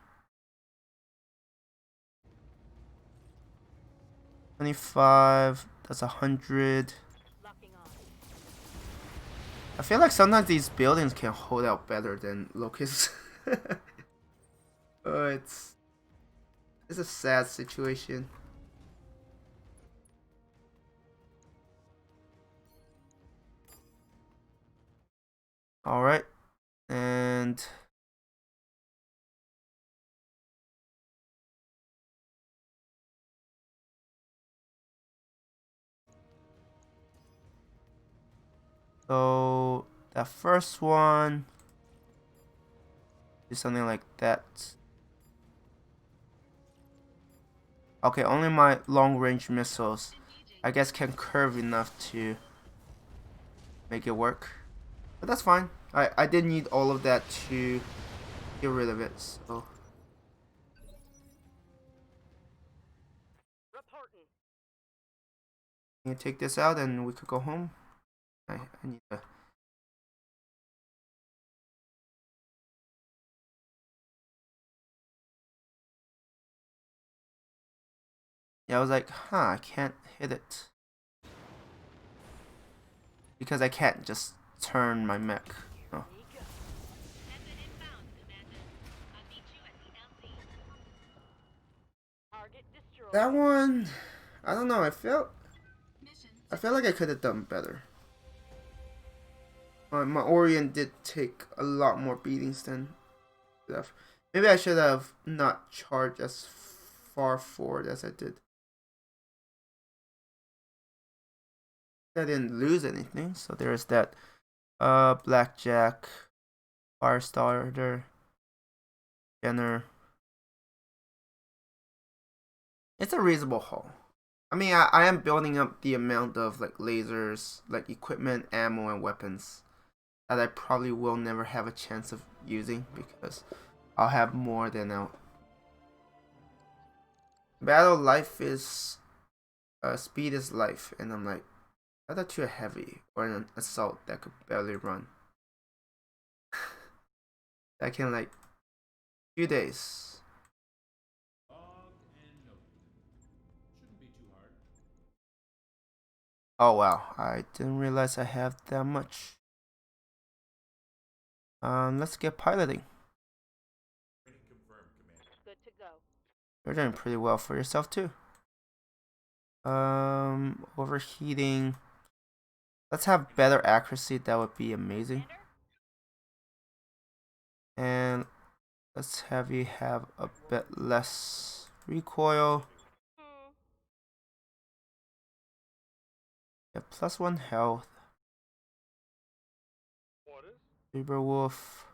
25, that's 100. Locking on. I feel like sometimes these buildings can hold out better than locusts. Oh, it's a sad situation. All right, and so that first one is something like that. Okay, only my long-range missiles, I guess, can curve enough to make it work. But that's fine. I did need all of that to get rid of it, so. Reporting. Can you take this out and we could go home? I need to. Yeah, I was like, huh, I can't hit it. Because I can't just turn my mech. Oh. We go. Method inbound, Commander. I'll meet you at the LZ. Target destroyed. That one, I don't know, Mission I felt like I could have done better. My Orion did take a lot more beatings than stuff. Maybe I should have not charged as far forward as I did. I didn't lose anything, so there's that. Blackjack, Firestarter, Jenner. It's a reasonable haul. I mean, I am building up the amount of like lasers, like equipment, ammo, and weapons that I probably will never have a chance of using because I'll have more than now. Battle life is speed is life, and I'm like, either too heavy or an assault that could barely run. That can like 2 days. Oh wow, I didn't realize I have that much. Let's get piloting. Good to go. You're doing pretty well for yourself too. Overheating. Let's have better accuracy. That would be amazing. Commander? And let's have you have a bit less recoil. Hmm. Yeah, +1 health. Orders? Saber Wolf.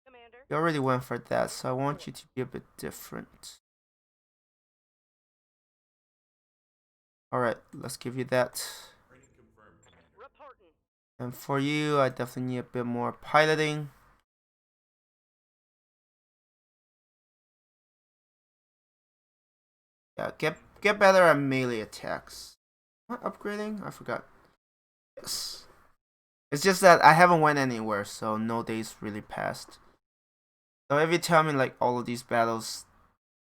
Commander? You already went for that, so I want you to be a bit different. Alright, let's give you that. Reporting. And for you, I definitely need a bit more piloting. Yeah, get better at melee attacks. Am I upgrading? I forgot. Yes. It's just that I haven't went anywhere, so no days really passed. So if you tell me like all of these battles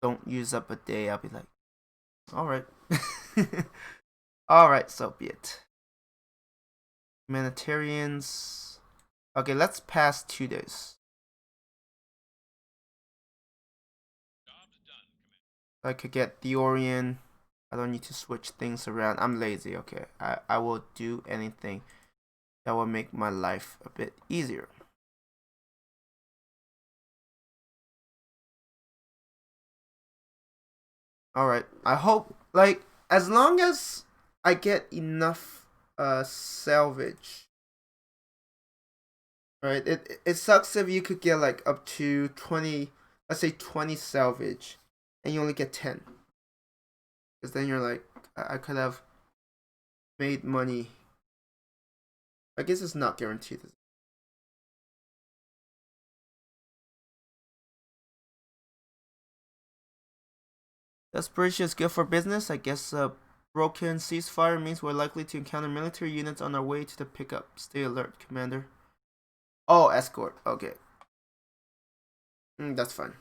don't use up a day, I'll be like, alright. Alright, so be it. Humanitarians. Okay, let's pass 2 days. I could get the Orion. I don't need to switch things around. I'm lazy, okay. I will do anything that will make my life a bit easier. Alright, I hope, like, as long as I get enough salvage. Right, it sucks if you could get like up to 20, let's say 20 salvage, and you only get 10. Because then you're like, I could have made money. I guess it's not guaranteed. Desperation is good for business. I guess a broken ceasefire means we're likely to encounter military units on our way to the pickup. Stay alert, Commander. Oh, escort. Okay. That's fine.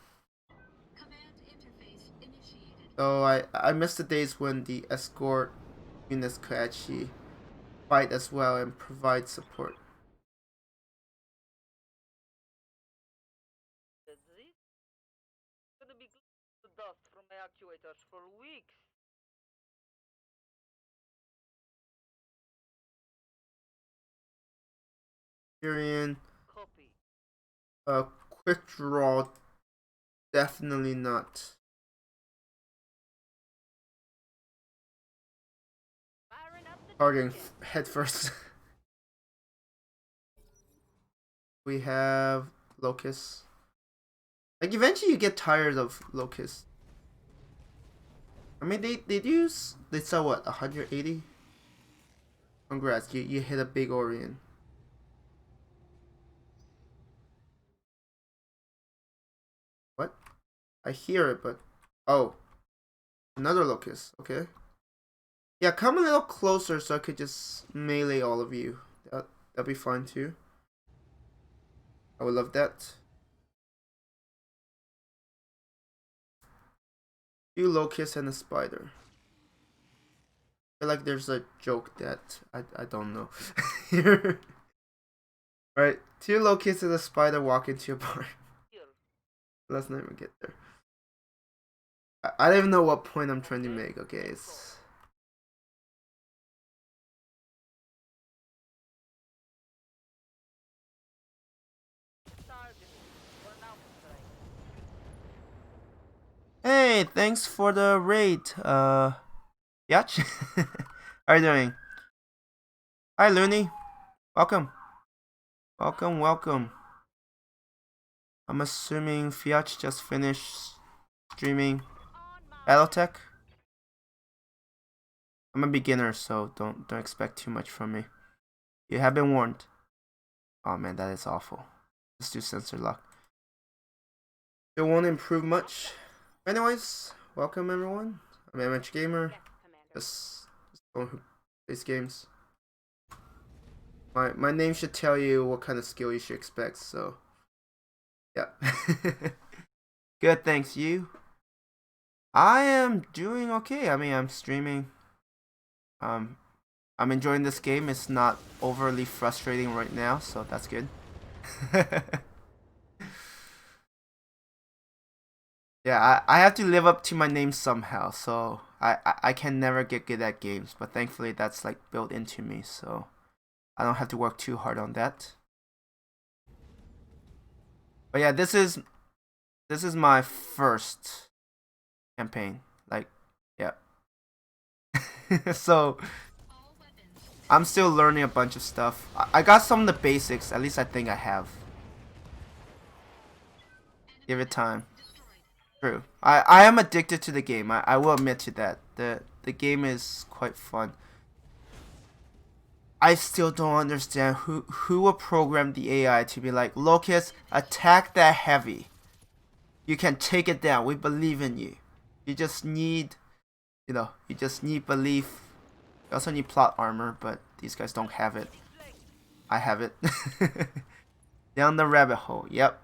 So I miss the days when the escort units could actually fight as well and provide support. This gonna be the dust from my actuators for weeks. Syrian, Copy. quick draw, definitely not. Firing up the Targeting target. head first. We have Locust. Like eventually you get tired of Locust. I mean they sell what, 180? Congrats, you hit a big Orion. What? I hear it, but oh, another Locust. Okay. Yeah, come a little closer so I could just melee all of you. That'd be fine too. I would love that. 2 locusts and a spider. I feel like there's a joke that I don't know. Right, 2 locusts and a spider walk into a bar. Here. Let's not even get there. I don't even know what point I'm trying to make. Okay, it's Target. For now, strike. hey, thanks for the raid. Yach. How are you doing? Hi, Looney. Welcome. Welcome, welcome. I'm assuming Fiat just finished streaming Battletech. I'm a beginner, so don't expect too much from me. You have been warned. Oh man, that is awful. Let's do sensor lock. It won't improve much. Anyways, welcome everyone. I'm MH Gamer. Yes, Commander. Just someone who plays games. My name should tell you what kind of skill you should expect, so yeah. Good, thanks. You? I am doing okay. I mean, I'm streaming. I'm enjoying this game. It's not overly frustrating right now, so that's good. Yeah, I have to live up to my name somehow, so I can never get good at games, but thankfully that's like built into me, so I don't have to work too hard on that. But yeah, this is my first campaign. Like, yeah. So I'm still learning a bunch of stuff. I got some of the basics, at least I think I have. Give it time. True. I am addicted to the game. I will admit to that. The game is quite fun. I still don't understand who will program the AI to be like, Locust, attack that heavy. You can take it down. We believe in you. You just need, you just need belief. You also need plot armor, but these guys don't have it. I have it. Down the rabbit hole. Yep.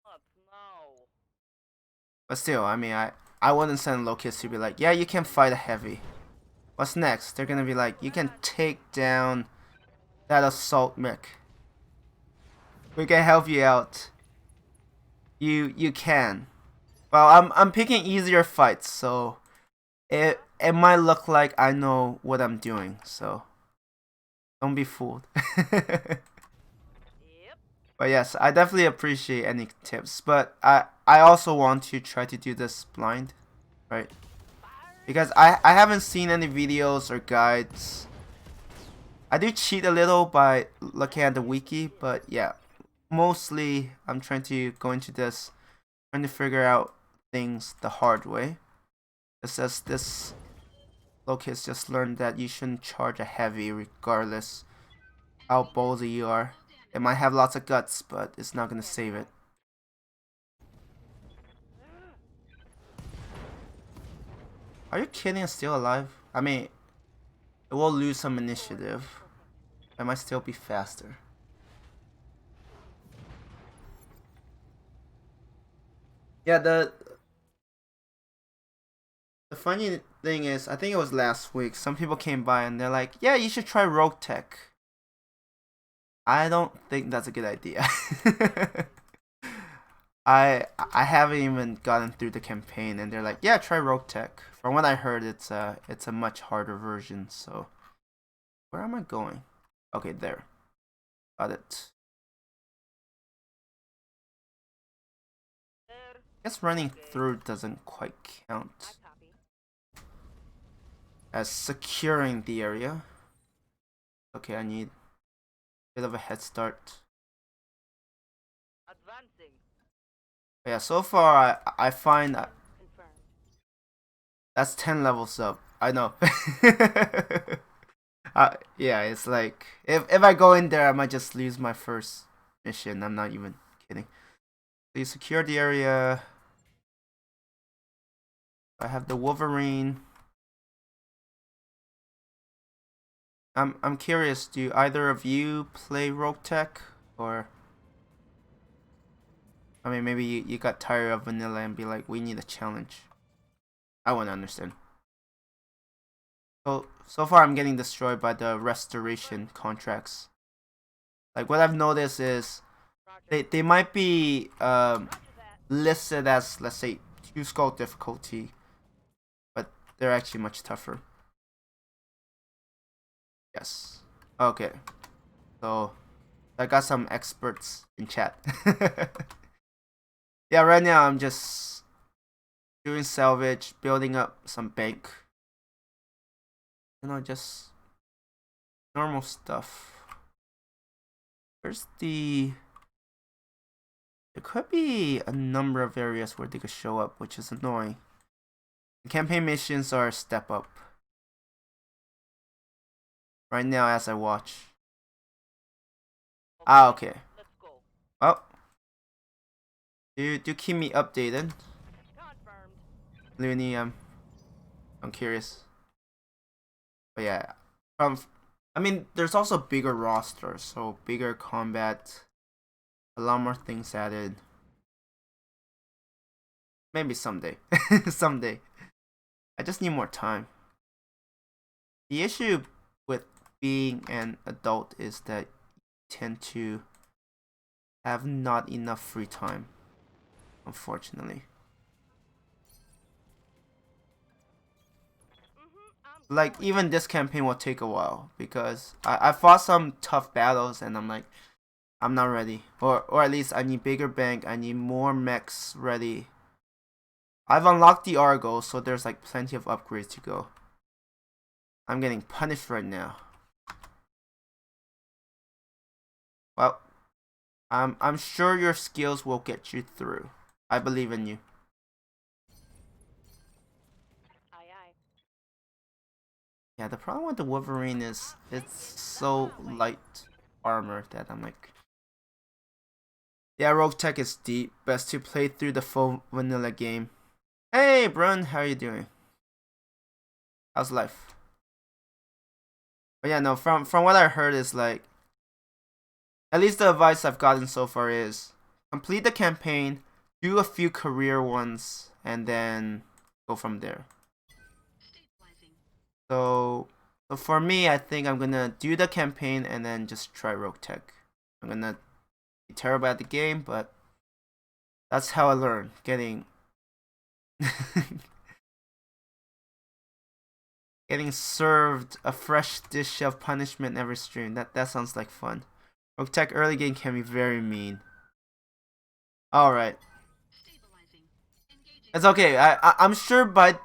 Not now. But still, I mean, I wouldn't send Locust to be like, yeah, you can fight a heavy. What's next? They're gonna be like, you can take down that assault mech. We can help you out. You can. Well, I'm picking easier fights, so it might look like I know what I'm doing, so don't be fooled. Yep. But yes, I definitely appreciate any tips, but I also want to try to do this blind, right? Because I haven't seen any videos or guides. I do cheat a little by looking at the wiki, but yeah, mostly I'm trying to go into this trying to figure out things the hard way. It says this locust just learned that you shouldn't charge a heavy regardless how ballsy you are. It might have lots of guts, but it's not gonna save it. Are you kidding? It's still alive? I mean, it will lose some initiative. It might still be faster. Yeah, the funny thing is, I think it was last week, some people came by and they're like, yeah, you should try ROTK. I don't think that's a good idea. I haven't even gotten through the campaign and they're like, yeah, try ROTK. From what I heard, it's a much harder version, so where am I going? Okay, there. Got it. There. I guess running through doesn't quite count as securing the area. Okay, I need a bit of a head start. Advancing. Yeah, so far I find that that's 10 levels up. I know. Yeah, it's like if I go in there, I might just lose my first mission. I'm not even kidding. So you secure the area. I have the Wolverine. I'm curious. Do either of you play ROTK, or I mean maybe you got tired of vanilla and be like, we need a challenge. I want to understand. So far I'm getting destroyed by the restoration contracts. Like what I've noticed is they might be listed as, let's say, 2 skull difficulty, but they're actually much tougher. Yes. Okay. So I got some experts in chat. Yeah, right now I'm just doing salvage, building up some bank. You know, just normal stuff. Where's the... There could be a number of areas where they could show up, which is annoying. The campaign missions are a step up. Right now as I watch. Ah, okay. Let's go. Well, do keep me updated. Confirmed. Looney, I'm curious. But yeah, I mean, there's also bigger rosters, so bigger combat, a lot more things added. Maybe someday. Someday. I just need more time. The issue with being an adult is that you tend to have not enough free time, unfortunately. Like, even this campaign will take a while because I fought some tough battles and I'm like, I'm not ready. Or at least I need bigger bank, I need more mechs ready. I've unlocked the Argo, so there's like plenty of upgrades to go. I'm getting punished right now. Well, I'm sure your skills will get you through. I believe in you. Aye, aye. Yeah, the problem with the Wolverine is it's so light armor that I'm like, yeah, ROTK is deep. Best to play through the full vanilla game. Hey, Brun, how are you doing? How's life? But yeah, no, from what I heard is like, at least the advice I've gotten so far is complete the campaign, do a few career ones, and then go from there. So for me, I think I'm gonna do the campaign and then just try ROTK. I'm gonna be terrible at the game, but that's how I learn. Getting getting served a fresh dish of punishment every stream. That sounds like fun. ROTK early game can be very mean. Alright. It's okay. I'm sure by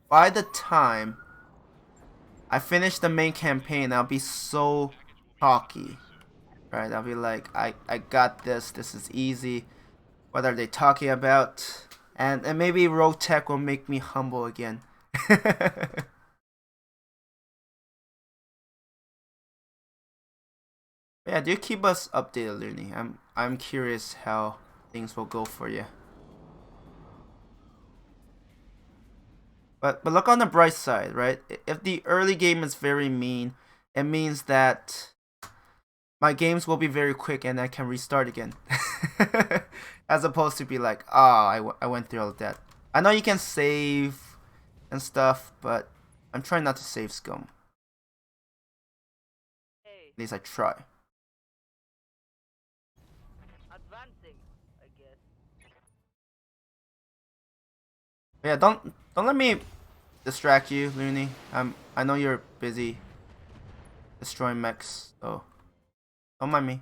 the time I finish the main campaign, I'll be so cocky. Right? I'll be like, I got this. This is easy. What are they talking about? And maybe ROTK will make me humble again. Yeah, do keep us updated, Looney. I'm curious how things will go for you. But look on the bright side, right? If the early game is very mean, it means that my games will be very quick and I can restart again. As opposed to be like, I went through all of that. I know you can save and stuff, but I'm trying not to save scum. Hey, At least I try. advancing, I guess. But yeah, don't let me distract you, Looney. I know you're busy destroying mechs, so don't mind me.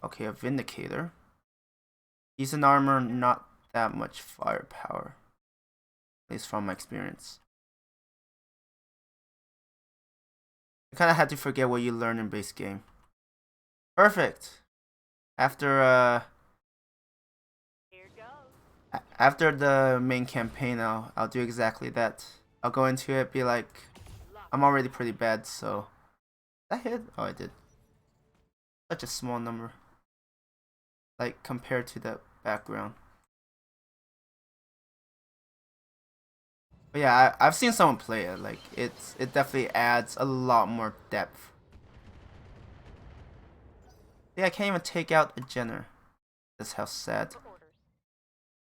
Okay, a Vindicator. Decent armor, not that much firepower. At least from my experience. I kinda had to forget what you learned in base game. Perfect. After Here goes. after the main campaign, I'll do exactly that. I'll go into it, be like, I'm already pretty bad, so that hit? Oh, I did. Such a small number. Like compared to the background. But yeah, I've seen someone play it. Like it definitely adds a lot more depth. Yeah, I can't even take out a Jenner. That's how sad.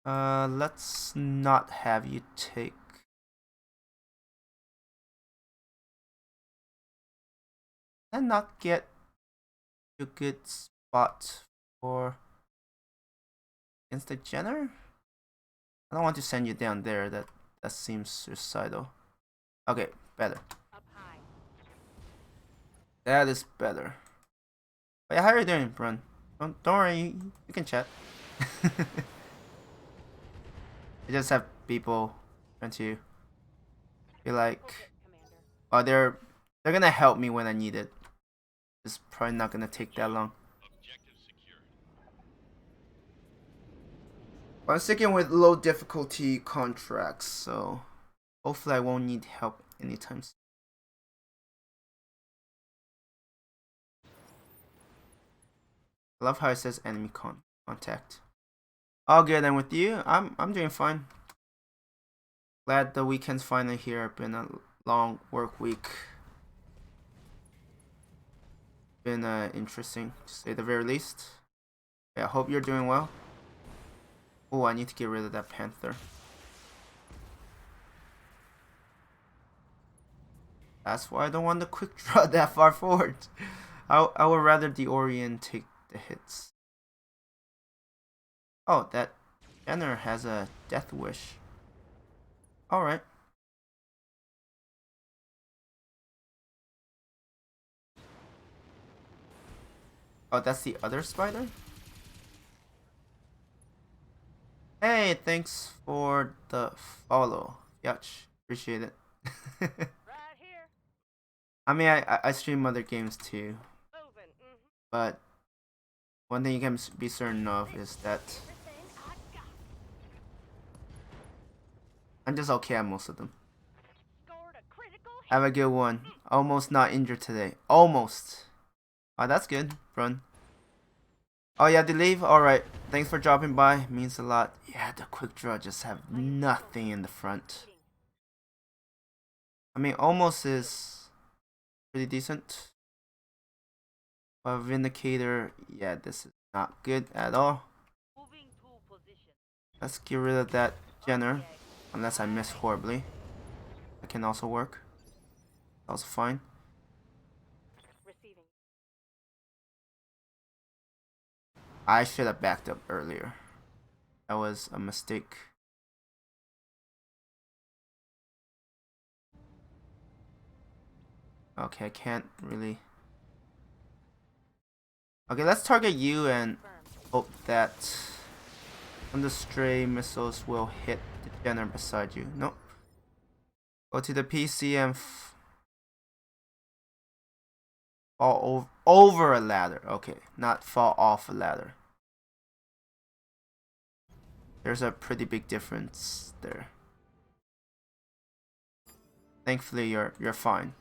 Let's not have you take. Can I not get a good spot for instant Jenner? I don't want to send you down there. That seems suicidal. Okay, better. Up high. That is better. But yeah, how are you doing, Brun? Don't worry, you can chat. I just have people trying to be like, Commander. oh, they're gonna help me when I need it. It's probably not gonna take that long. Objective secured. I'm sticking with low difficulty contracts, so hopefully I won't need help anytime soon. I love how it says enemy contact. All good, and with you, I'm doing fine. Glad the weekend's finally here. Been a long work week. Been interesting, to say the very least. Yeah, I hope you're doing well. Oh, I need to get rid of that panther. That's why I don't want the quick draw that far forward. I would rather the Orient take the hits. Oh, that Jenner has a death wish. Alright. Oh, that's the other spider? Hey, thanks for the follow. Yach, appreciate it. Right here. I mean, I stream other games too, Moving. but one thing you can be certain of is that Everything I got. I'm just okay at most of them. Scored a critical hit. Have a good one. Almost not injured today. Almost. Oh, that's good, Brun. Oh, you have to leave? Alright. Thanks for dropping by. Means a lot. Yeah, the quick draw just have nothing in the front. I mean, almost is pretty decent. But Vindicator, yeah, this is not good at all. Moving to position. Let's get rid of that Jenner. Unless I miss horribly. That can also work. Also fine. Receiving. I should have backed up earlier. That was a mistake. Okay, I can't really. Okay, let's target you and hope that when the stray missiles will hit the Jenner beside you. Nope. Go to the PC and fall over a ladder. Okay, not fall off a ladder. There's a pretty big difference there. Thankfully, you're fine.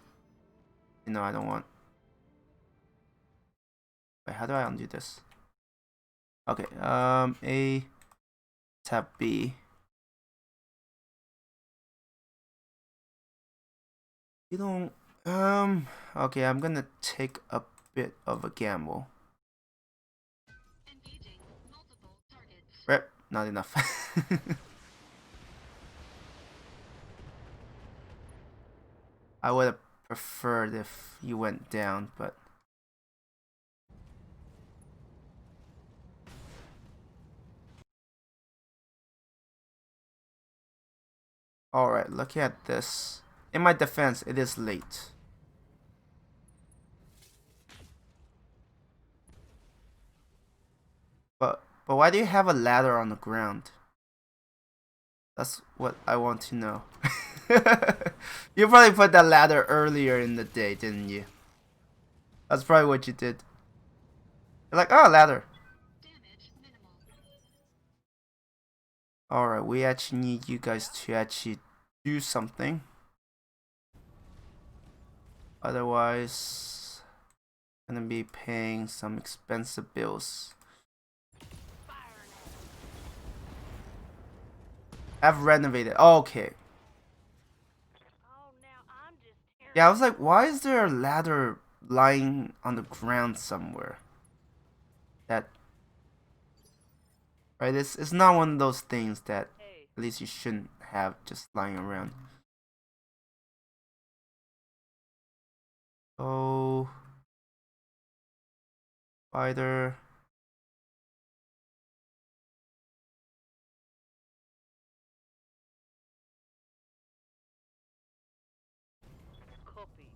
You know, I don't want. Wait, how do I undo this? Okay, A, tab B. You don't, okay, I'm gonna take a bit of a gamble. Rep, not enough. I would have preferred if you went down, but alright, looking at this. In my defense, it is late. But why do you have a ladder on the ground? That's what I want to know. You probably put that ladder earlier in the day, didn't you? That's probably what you did. You're like, oh, ladder. Alright, we actually need you guys to actually do something. Otherwise, I'm gonna be paying some expensive bills. I've renovated. Oh, okay. Oh, now I'm just terrified. Yeah, I was like, why is there a ladder lying on the ground somewhere? That, right? It's not one of those things that Hey, at least you shouldn't have just lying around. Oh, spider. copy.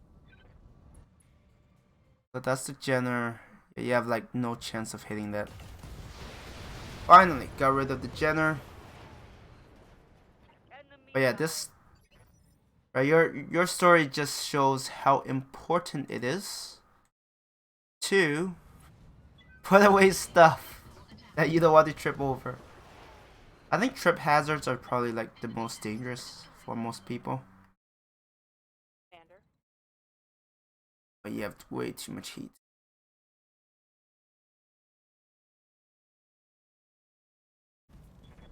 But that's the Jenner. You have like no chance of hitting that. Finally, got rid of the Jenner. Enemy But yeah, down. this, right, your story just shows how important it is to put away stuff that you don't want to trip over. I think trip hazards are probably like the most dangerous for most people. Commander. But you have way too much heat.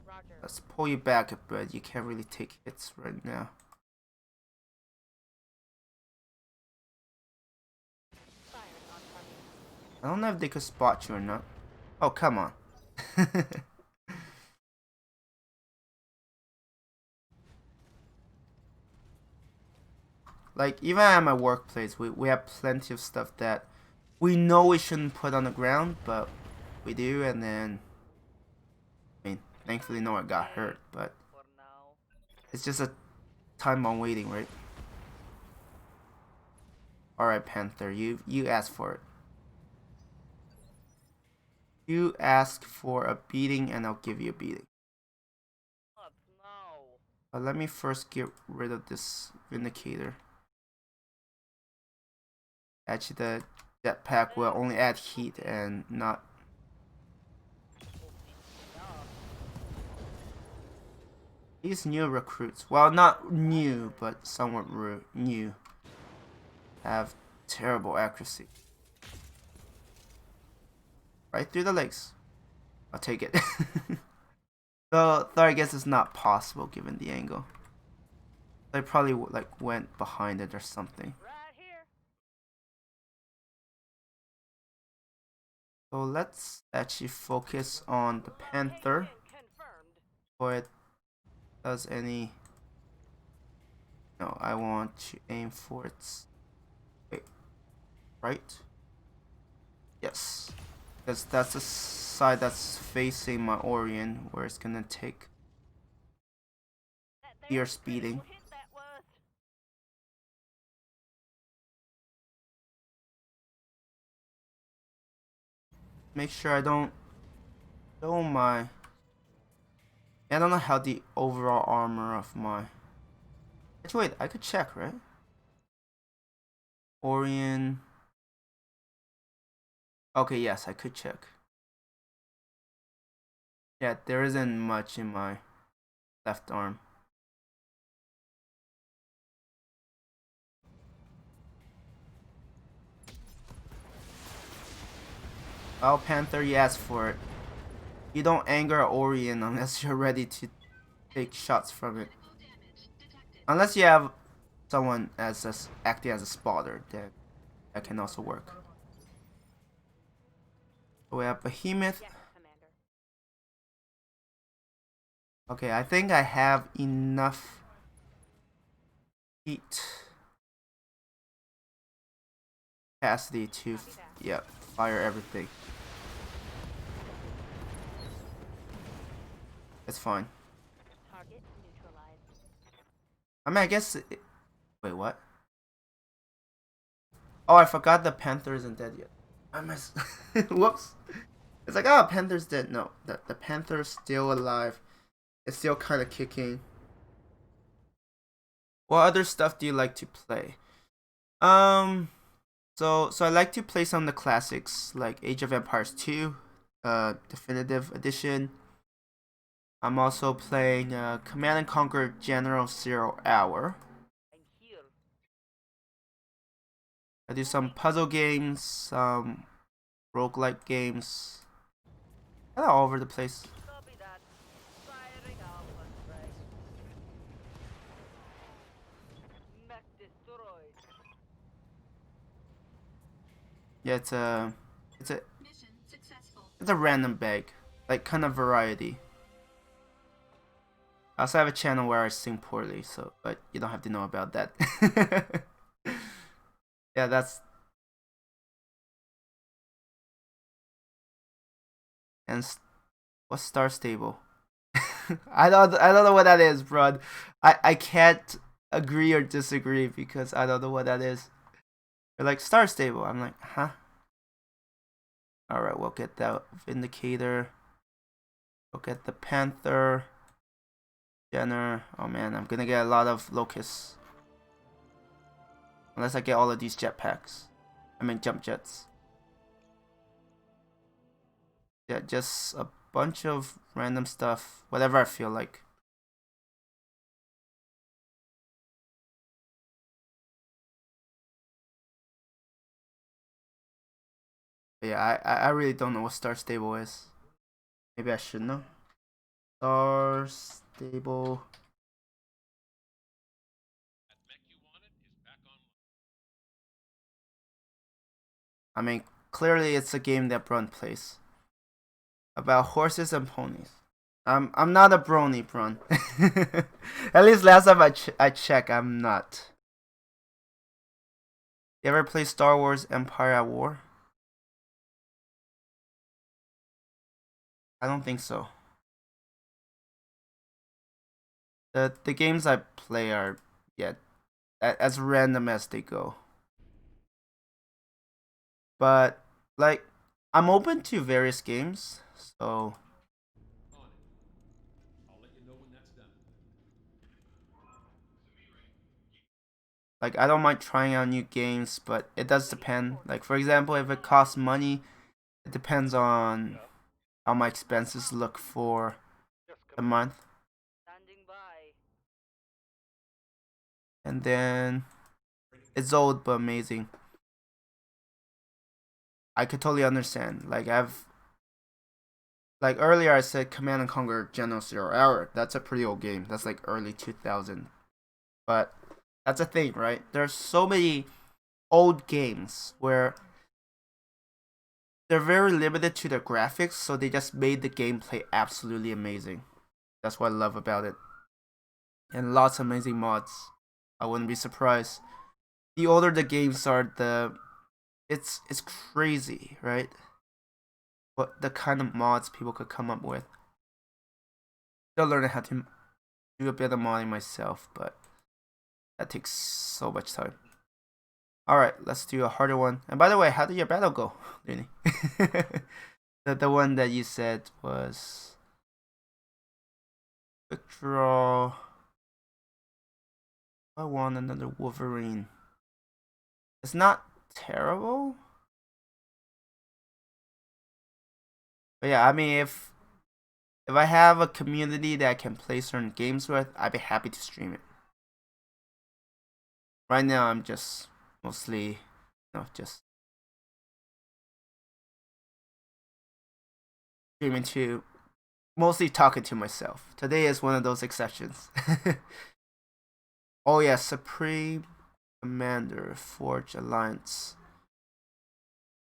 Roger. Let's pull you back a bit. You can't really take hits right now. Firing on target. I don't know if they could spot you or not. Oh, come on. Like, even at my workplace, we have plenty of stuff that we know we shouldn't put on the ground, but we do, and then, I mean, thankfully no one got hurt, but For now. it's just a time on waiting, right? Alright, Panther, you asked for it. You ask for a beating, and I'll give you a beating. Not now. But let me first get rid of this Vindicator. Actually, the jetpack will only add heat and not. These new recruits, well, not new, but somewhat new, have terrible accuracy. Right through the legs. I'll take it. Though I guess it's not possible given the angle. They probably like went behind it or something. Right here. So let's actually focus on the Panther. Location confirmed. Before it does any. No, I want to aim for its. Wait, right? Yes. Because that's the side that's facing my Orion, where it's gonna take That your there speeding. critical hit that was. Make sure I don't my. I don't know how the overall armor of my. Actually, wait, I could check, right? Orion. Okay, yes, I could check. Yeah, there isn't much in my left arm. Oh, Panther, you asked for it. You don't anger Orion unless you're ready to take shots from it. Unless you have someone acting as a spotter, then that can also work. So we have Behemoth. Yes, Commander. Okay, I think I have enough heat capacity to fire everything. It's fine. Target neutralized. I mean, I guess. Wait, what? Oh, I forgot the Panther isn't dead yet. I missed. Whoops. It's like, oh, Panther's dead. No, the Panther's still alive. It's still kind of kicking. What other stuff do you like to play? So I like to play some of the classics like Age of Empires 2, Definitive Edition. I'm also playing Command and Conquer General 0 Hour. I'm here. I do some puzzle games, some roguelike games. Kind of all over the place. Copy that. Firing out on strike. Mech destroyed. Yeah, it's a random bag, like kind of variety. I also have a channel where I sing poorly, so but you don't have to know about that. Yeah, that's and what's Star Stable? I don't know what that is, bro. I can't agree or disagree because I don't know what that is. They're like Star Stable. I'm like, huh? All right, we'll get that Vindicator. We'll get the Panther. Jenner. Oh man, I'm gonna get a lot of locusts. Unless I get all of these jetpacks. I mean jump jets. Yeah, just a bunch of random stuff. Whatever I feel like. But yeah, I really don't know what Star Stable is. Maybe I should know. Star Stable. That mech you wanted is back online. I mean, clearly it's a game that Brun plays. About horses and ponies. I'm not a brony, Brun. At least last time I check, I'm not. You ever play Star Wars Empire at War? I don't think so. The games I play are as random as they go. But like I'm open to various games, so On it. I'll let you know when that's done. like I don't mind trying out new games, but it does depend. Like for example, if it costs money, it depends on how my expenses look for the month. Standing by. And then it's old but amazing. I could totally understand. Like earlier I said Command and Conquer General 0 Hour. That's a pretty old game. That's like early 2000. But that's a thing, right? There's so many old games where they're very limited to their graphics, so they just made the gameplay absolutely amazing. That's what I love about it. And lots of amazing mods. I wouldn't be surprised. The older the games are, it's crazy, right? What the kind of mods people could come up with. Still learning how to do a bit of modding myself, but that takes so much time. Alright, let's do a harder one. And by the way, how did your battle go, Looney? the one that you said was quick draw. I want another Wolverine. It's not terrible. But yeah, I mean if if I have a community that I can play certain games with, I'd be happy to stream it. Right now, I'm just mostly, just streaming to, mostly talking to myself. Today is one of those exceptions. Oh yeah, Supreme Commander, Forge Alliance.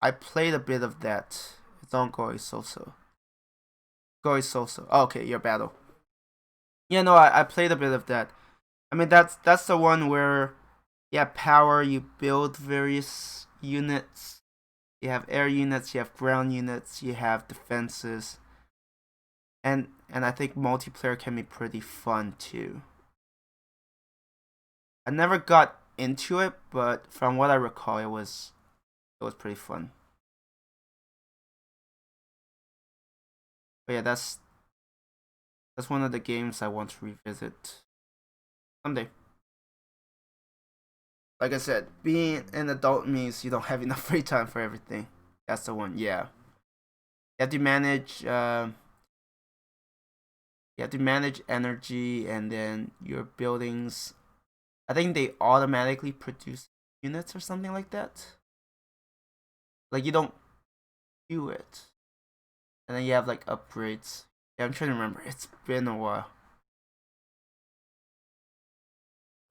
I played a bit of that. It's on Going So-so. Going So-so. Oh, okay, your battle. Yeah, no, I played a bit of that. I mean, that's the one where, yeah, power, you build various units. You have air units, you have ground units, you have defenses. And I think multiplayer can be pretty fun too. I never got into it, but from what I recall, it was pretty fun. But yeah, that's one of the games I want to revisit someday. Like I said, being an adult means you don't have enough free time for everything. That's the one, yeah. You have to manage energy, and then your buildings, I think they automatically produce units or something like that. Like you don't do it. And then you have like upgrades. Yeah, I'm trying to remember. It's been a while.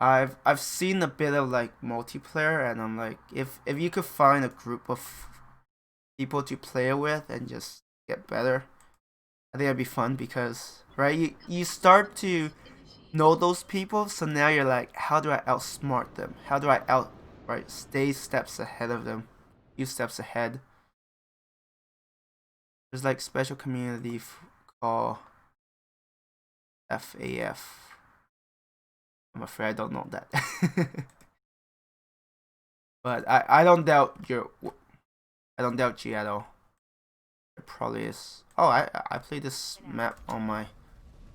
I've seen a bit of like multiplayer, and I'm like, if you could find a group of people to play with and just get better, I think it'd be fun because right, you start to know those people, so now you're like, how do I outsmart them? How do I stay steps ahead of them, few steps ahead? There's like special community called FAF. I'm afraid I don't know that. But I don't doubt you at all. It probably is. Oh, I played this map on my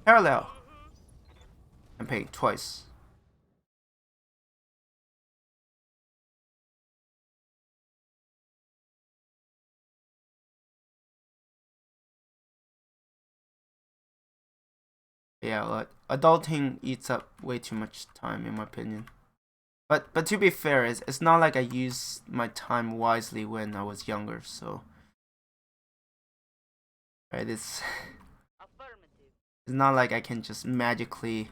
parallel campaign twice. Yeah, adulting eats up way too much time in my opinion. But to be fair, it's not like I used my time wisely when I was younger, so right, it's not like I can just magically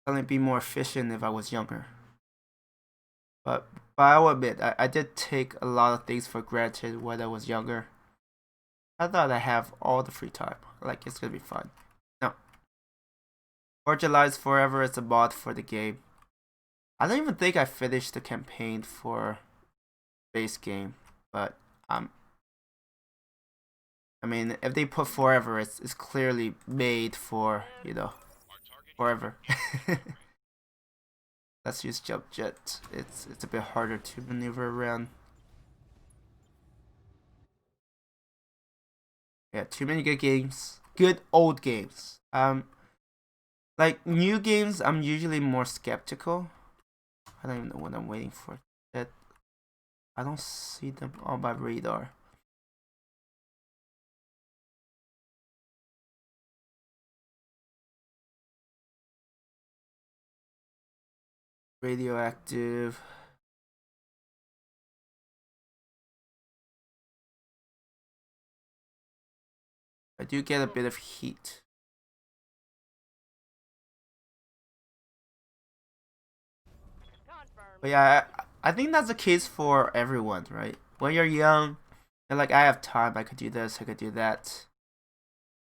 suddenly be more efficient if I was younger. But I'll admit, I did take a lot of things for granted when I was younger. I thought I have all the free time, like it's gonna be fun. No. Forge Alliance Forever is a mod for the game. I don't even think I finished the campaign for base game, but I mean, if they put forever, it's clearly made for, forever. Let's use jump jet. It's a bit harder to maneuver around. Yeah, too many good games. Good old games. Like new games, I'm usually more skeptical. I don't even know what I'm waiting for. That I don't see them on my radar. Radioactive. I do get a bit of heat. But yeah, I think that's the case for everyone, right? When you're young, you're like, I have time, I could do this, I could do that.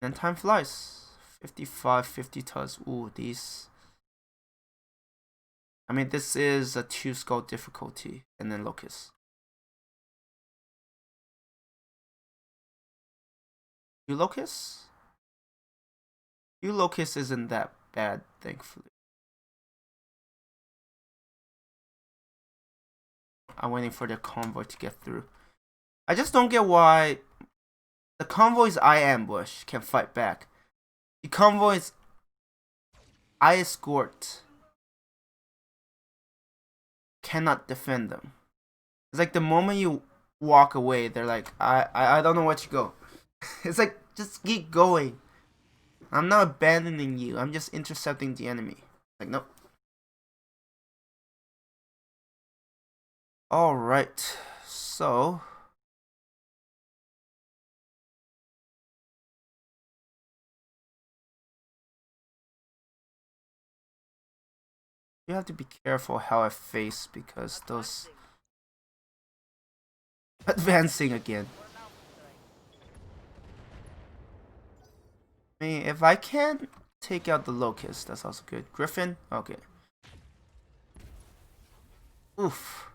And time flies. 55, 50 tons. Ooh, these. I mean, this is a 2 skull difficulty, and then Locust. 2 Locusts? 2 Locusts isn't that bad, thankfully. I'm waiting for the convoy to get through. I just don't get why the convoys I ambush can fight back. The convoys I escort cannot defend them. It's like the moment you walk away. They're like, I don't know where to go. It's like, just keep going. I'm not abandoning you. I'm just intercepting the enemy. Like, nope. Alright. So. You have to be careful how I face because those. Advancing again. I mean, if I can take out the locust, that's also good. Griffin? Okay. Oof.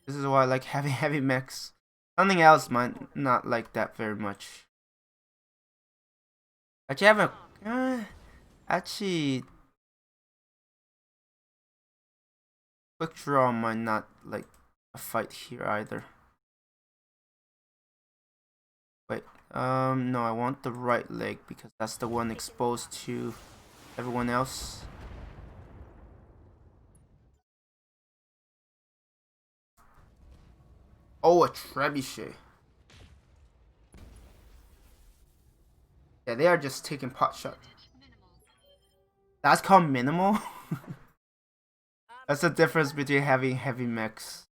This is why I like having heavy mechs. Something else might not like that very much. Actually, I have a. Actually. Quick draw might not like a fight here either. Wait. No, I want the right leg because that's the one exposed to everyone else. Oh, a trebuchet. Yeah, they are just taking pot shots. That's called minimal? That's the difference between having heavy mechs.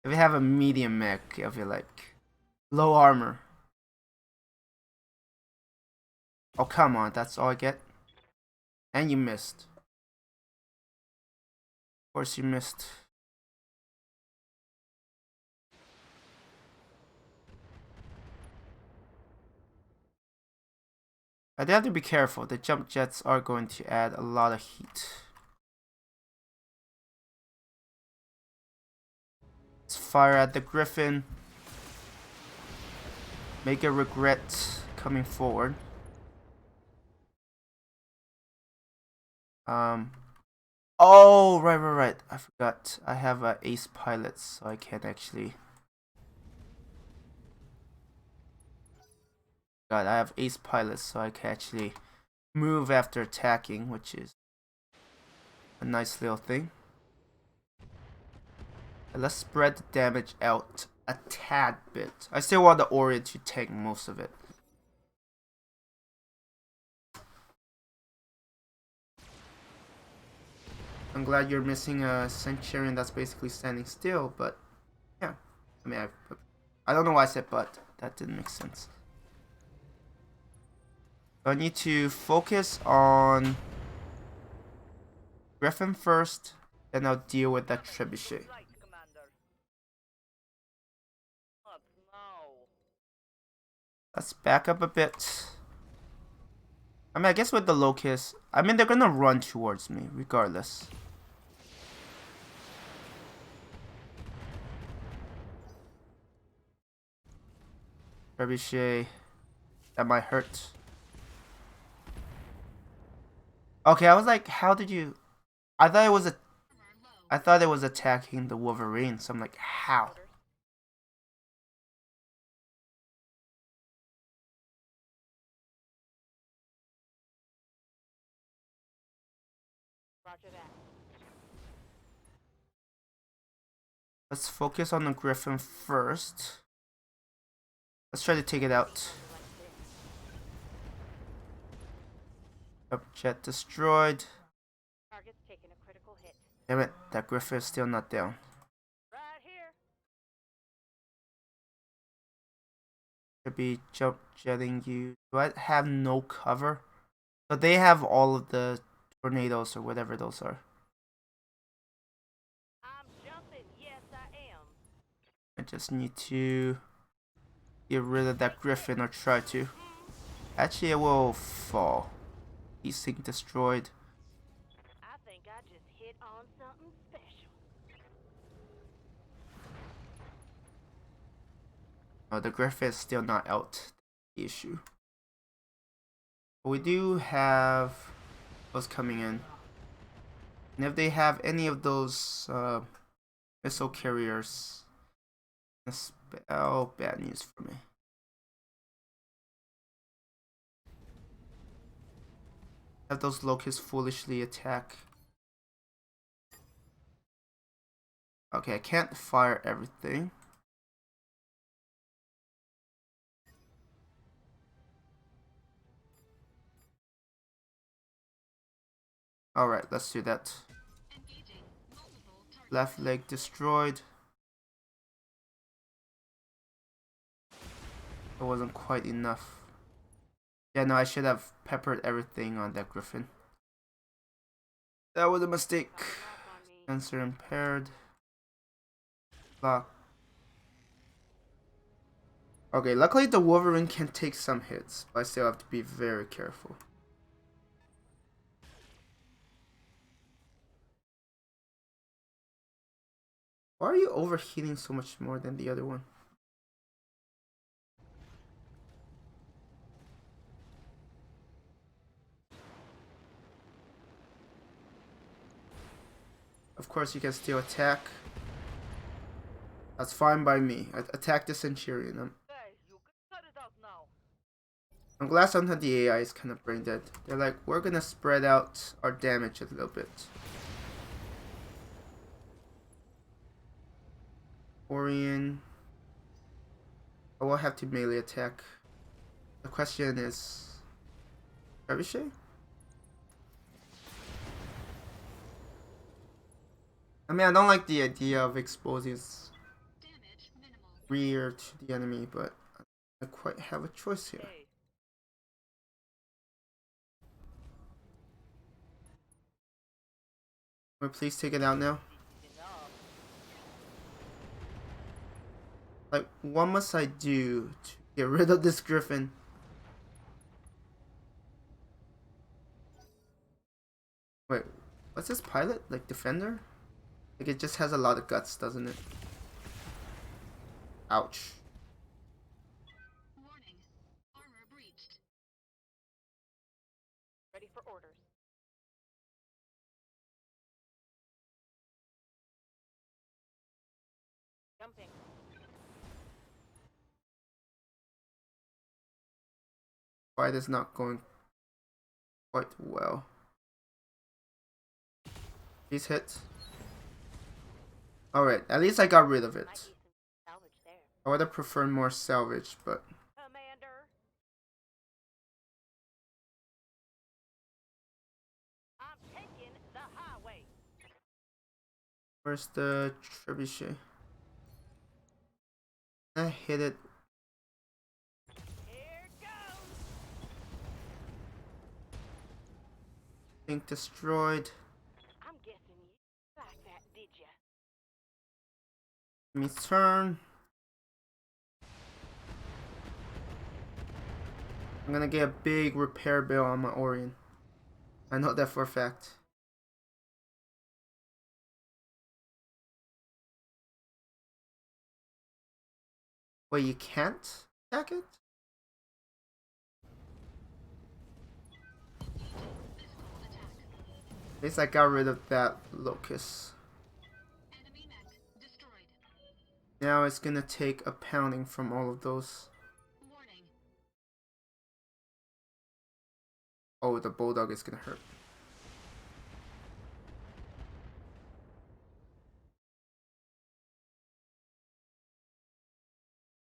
If you have a medium mech, I feel like low armor. Oh, come on, that's all I get? And you missed. Of course you missed. I do have to be careful. The jump jets are going to add a lot of heat. Let's fire at the griffin. Make it regret coming forward. Oh, right. I forgot. I have ace pilots, so I can't actually. God, I have ace pilots, so I can actually move after attacking, which is a nice little thing. And let's spread the damage out a tad bit. I still want the Orient to tank most of it. I'm glad you're missing a Centurion that's basically standing still, but yeah. I mean, I don't know why I said but. That didn't make sense. So I need to focus on Griffin first, then I'll deal with that trebuchet. Right, Commander. What now? Let's back up a bit. I mean, I guess with the locust, I mean, they're gonna run towards me regardless. Trebuchet, that might hurt. Okay, I was like, how did you? I thought it was attacking the Wolverine. So I'm like, how? Roger that. Let's focus on the Griffin first. Let's try to take it out. Jet destroyed. Target's taking a critical hit. Damn it, that Griffin is still not down. Right here. Should be jump jetting you. Do I have no cover? So they have all of the tornadoes or whatever those are. I'm jumping. Yes, I am. I just need to get rid of that Griffin or try to. Actually, it will fall. Heat destroyed. I think I just hit on something special. Oh, the Griffin is still not out. The issue. But we do have those coming in. And if they have any of those missile carriers, that's bad news for me. Have those locusts foolishly attack. Okay, I can't fire everything. Alright, let's do that. Left leg destroyed. It wasn't quite enough. Yeah, no, I should have peppered everything on that griffin. That was a mistake. Sensor impaired. Block. Okay, luckily the Wolverine can take some hits, but I still have to be very careful. Why are you overheating so much more than the other one? Of course, you can still attack. That's fine by me. Attack the Centurion. Hey, you can cut it out now. I'm glad sometimes the AI is kind of brain dead. They're like, we're gonna spread out our damage a little bit. Orion. I will have to melee attack. The question is... Trebuchet? I mean, I don't like the idea of exposing his rear to the enemy, but I don't quite have a choice here. Hey, Will you please take it out now? this is enough. Like, what must I do to get rid of this griffin? Wait, what's this pilot? Like, defender? Like, it just has a lot of guts, doesn't it? Ouch. Warning. Armor breached. Ready for orders. Jumping. Fight is not going quite well. These hits. Alright, at least I got rid of it. Might be some salvage there. I would have preferred more salvage, but Commander. I'm taking the highway. where's the trebuchet? I hit it. Here goes. Think destroyed. I'm guessing you like that, did ya? Let me turn. I'm gonna get a big repair bill on my Orion. I know that for a fact. Wait, you can't attack it? At least I got rid of that locust. Enemy mech destroyed. Now it's gonna take a pounding from all of those. Warning. Oh, the bulldog is gonna hurt.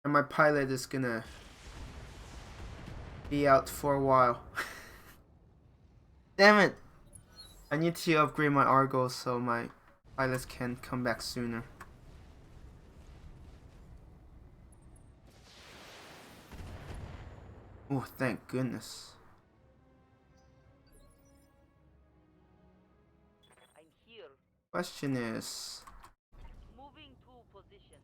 And my pilot is gonna be out for a while. Damn it! I need to upgrade my Argo so my pilots can come back sooner. Oh, thank goodness. I'm here. Question is, Moving to position.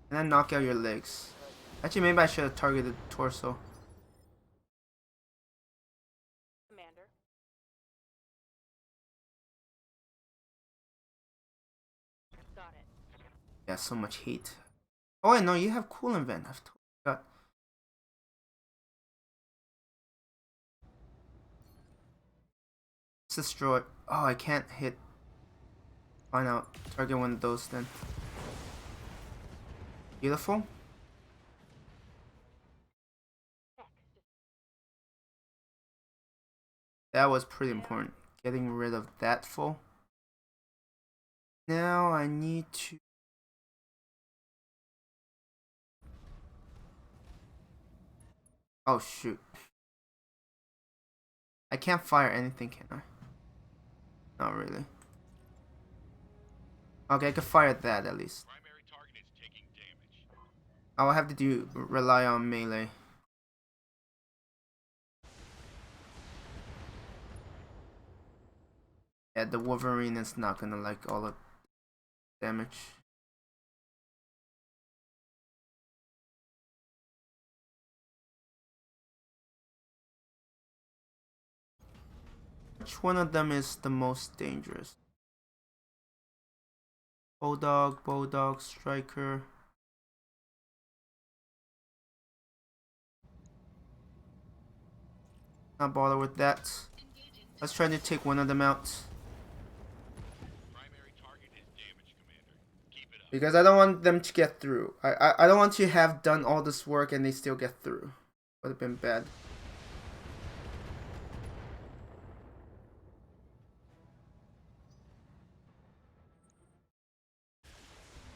can I knock out your legs? Actually, maybe I should have targeted the torso. Commander. Got it. Yeah, so much heat. Oh, I know you have coolant vent. I've totally forgot. Let's destroy. Oh, I can't hit. Find out. Target one of those then. Beautiful. Mech. That was pretty important. getting rid of that foe. Now I need to... Oh shoot. I can't fire anything, can I? Not really. Okay, I can fire that at least. Primary target is taking damage. I'll have to rely on melee. Yeah, the Wolverine is not gonna like all the damage. Which one of them is the most dangerous? Bulldog, Striker. Not bother with that. Let's try to take one of them out. Primary target is damage, Commander. Keep it up. Because I don't want them to get through. I don't want to have done all this work and they still get through. Would have been bad.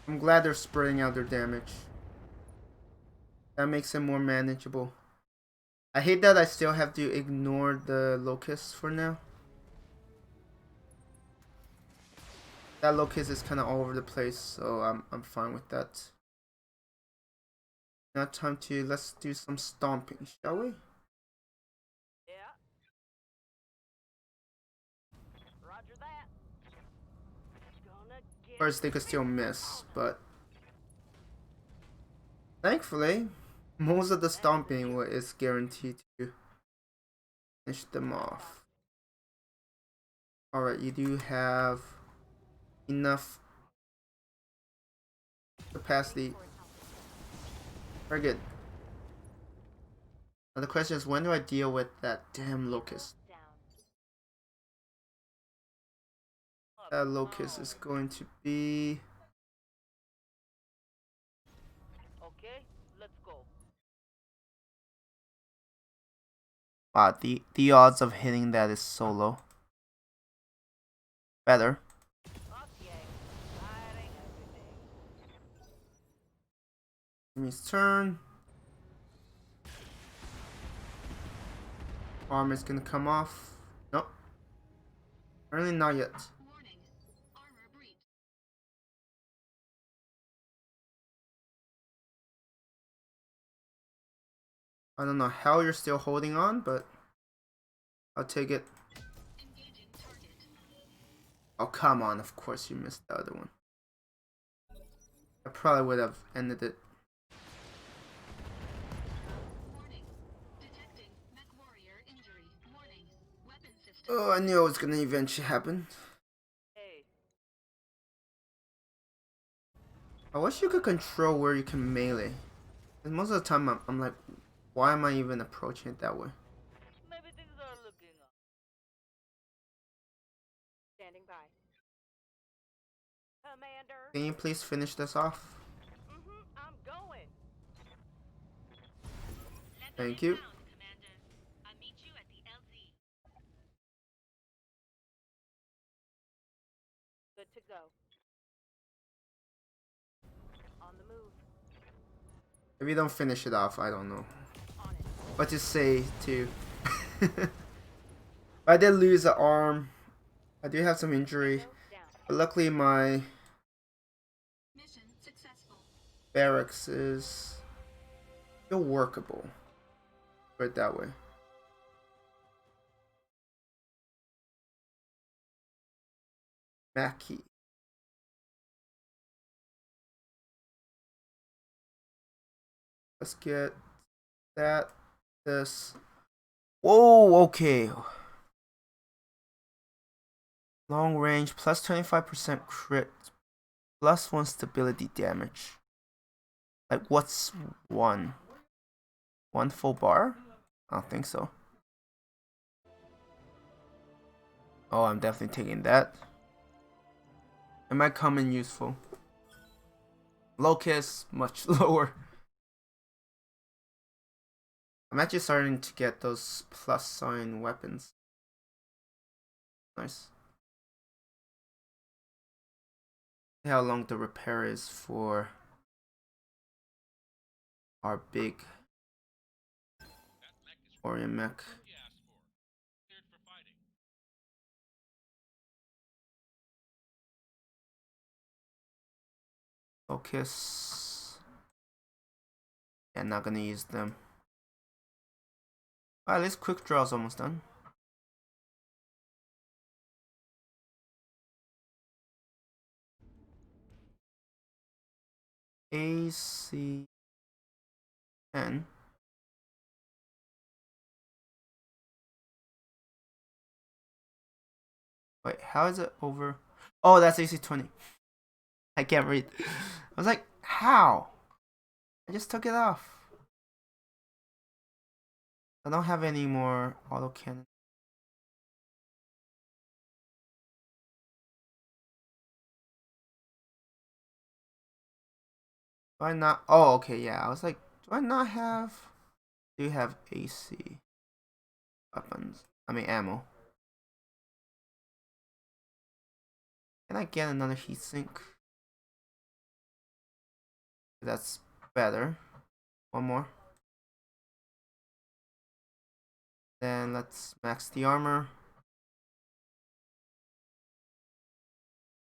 I'm glad they're spreading out their damage. That makes it more manageable. I hate that I still have to ignore the locusts for now. That locust is kind of all over the place, so I'm fine with that. Now time to let's do some stomping, shall we? Yeah. Roger that. Gonna get First, they could still miss, but thankfully, most of the stomping is guaranteed to finish them off. Alright, you do have enough capacity. Very good. Now the question is, when do I deal with that damn locust? That locust is going to be... Okay, let's go. Wow, the odds of hitting that is so low. Better. Okay, firing everything. Enemy's turn. Armor's gonna come off. Nope. Apparently not yet. Warning. Armor breach. I don't know how you're still holding on, but I'll take it. Engaging target. Oh, come on. Of course you missed the other one. I probably would have ended it. Warning. Detecting MechWarrior injury. Warning. Weapon system. Oh, I knew it was gonna eventually happen. Hey, I wish you could control where you can melee. And most of the time I'm like, why am I even approaching it that way? maybe things are looking up. Standing by. Commander. Can you please finish this off? I'm going. Thank you. Found, Commander. I'll meet you at the LZ. Good to go. On the move. If you don't finish it off, I don't know On it. what to say to. I did lose an arm. I do have some injury. Down. But luckily my Mission successful. barracks is still workable. Put it that way. Mackie. Let's get that. This. Whoa, okay. Long range, plus 25% crit, plus 1 stability damage. Like, what's one? One full bar? I don't think so. Oh, I'm definitely taking that. It might come in useful. Locust, much lower. I'm actually starting to get those plus sign weapons. Nice. See how long the repair is for our big That mech is Orion mech. you asked for. Cleared for fighting. Focus. Yeah, not gonna use them. Well, at least quick draw is almost done. AC N. Wait, how is it over? Oh, that's AC 20. I can't read. I was like, how? I just took it off. I don't have any more autocannon. Do I not? Oh, okay, yeah. I was like, do I not have? Do you have AC weapons? I mean, ammo. Can I get another heatsink? That's better. One more. Then let's max the armor.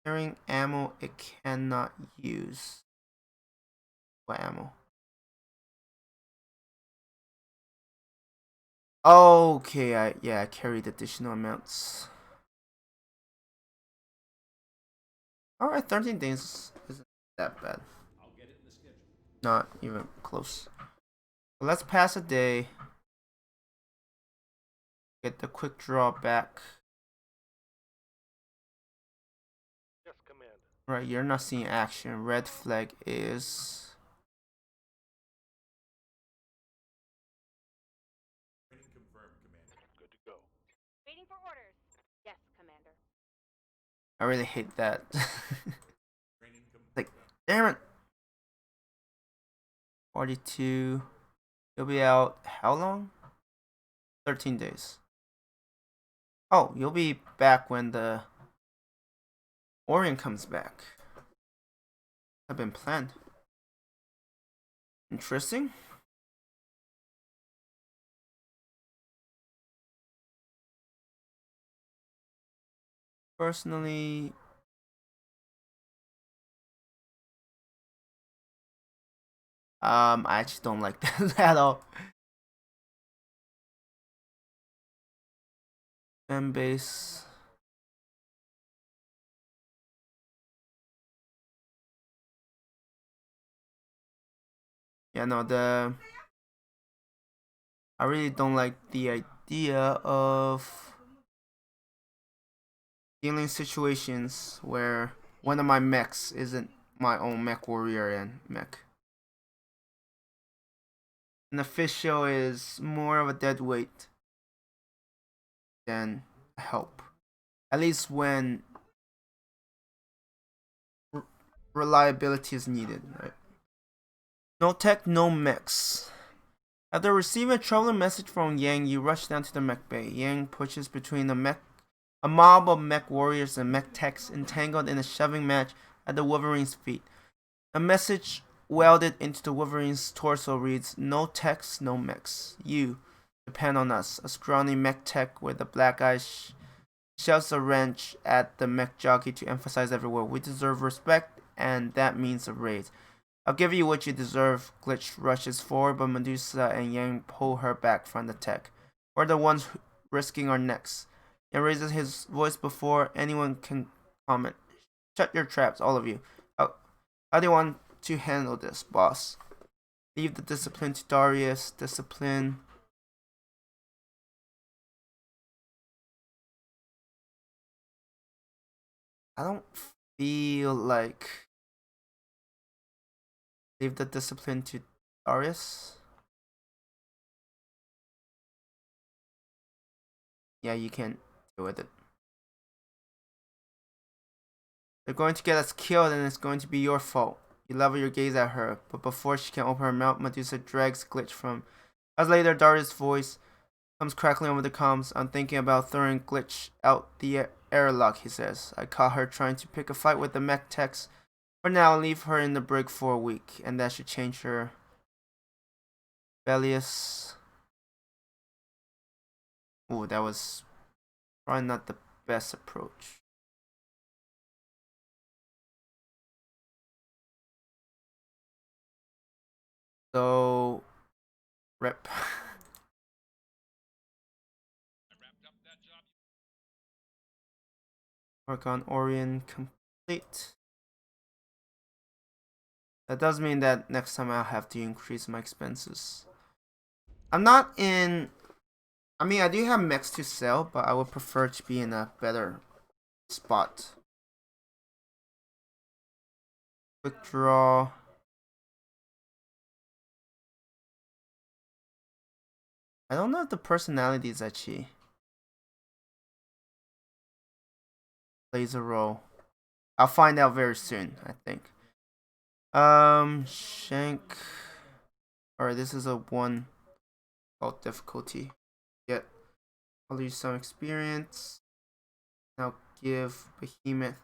Carrying ammo it cannot use. What ammo? Okay, I carried additional amounts. Alright, 13 days isn't that bad. I'll get it in the schedule. Not even close. Let's pass a day. Get the quick draw back. Yes, Commander. Right, you're not seeing action. Red flag is... Training confirmed, Commander. Good to go. Waiting for orders. Yes, Commander. I really hate that. Training complete. Like, damn it! 42. You'll be out how long? 13 days. Oh, you'll be back when the Orion comes back. Have been planned. Interesting. Personally, I actually don't like that at all. Fan base. Yeah, no, I really don't like the idea of dealing situations where one of my mechs isn't my own MechWarrior and Mech. An official is more of a dead weight than a help. At least when reliability is needed, right? No tech, no mechs. After receiving a troubling message from Yang, you rush down to the mech bay. Yang pushes between a mob of mech warriors and mech techs entangled in a shelving match at the Wolverine's feet. A message welded into the Wolverine's torso reads, "No techs, no mechs. You depend on us." A scrawny mech tech with a black eye shouts a wrench at the mech jockey to emphasize every word. "We deserve respect, and that means a raise." "I'll give you what you deserve." Glitch rushes forward, but Medusa and Yang pull her back from the tech. "We're the ones risking our necks." Yang raises his voice before anyone can comment. "Shut your traps, all of you. How do you want to handle this, boss?" "Leave the discipline to Darius." Discipline. I don't feel like leave the discipline to Darius. Yeah, you can't deal with it. "They're going to get us killed, and it's going to be your fault." You level your gaze at her, but before she can open her mouth, Medusa drags Glitch from. As later, Darius' voice comes crackling over the comms. "I'm thinking about throwing Glitch out the airlock, he says. I caught her trying to pick a fight with the mech techs. For now, I'll leave her in the brig for a week, and that should change her. Rebellious. Ooh, that was probably not the best approach. So, rep. I wrapped up that job. Work on Orion complete. That does mean that next time I'll have to increase my expenses. I'm not in... I mean, I do have mechs to sell, but I would prefer to be in a better spot. Quick draw. I don't know if the personalities actually plays a role. I'll find out very soon, I think. Shank. Alright, this is a 1 called difficulty. Yet, I'll lose some experience. Now give Behemoth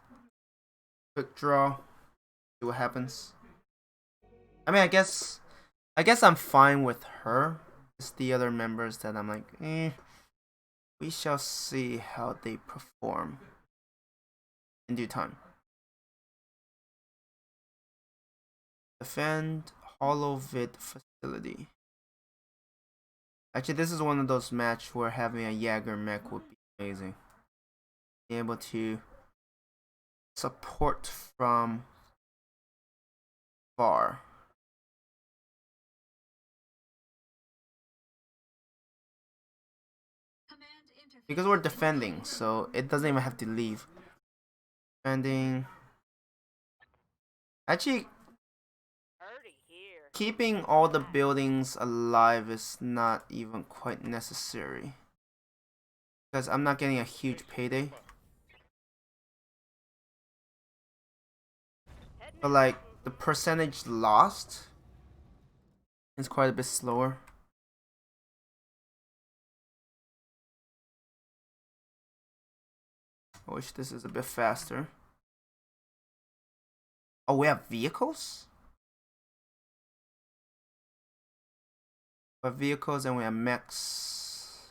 quick draw. See what happens. I mean, I guess I'm fine with her. It's the other members that I'm like, we shall see how they perform in due time. Defend Hollow Vid Facility. Actually, this is one of those matches where having a Jaeger mech would be amazing. Being able to support from far. Because we're defending, so it doesn't even have to leave. Defending. Actually, keeping all the buildings alive is not even quite necessary. Because I'm not getting a huge payday. But like, the percentage lost is quite a bit slower. I wish this is a bit faster. Oh, we have vehicles? We have vehicles and we have mechs.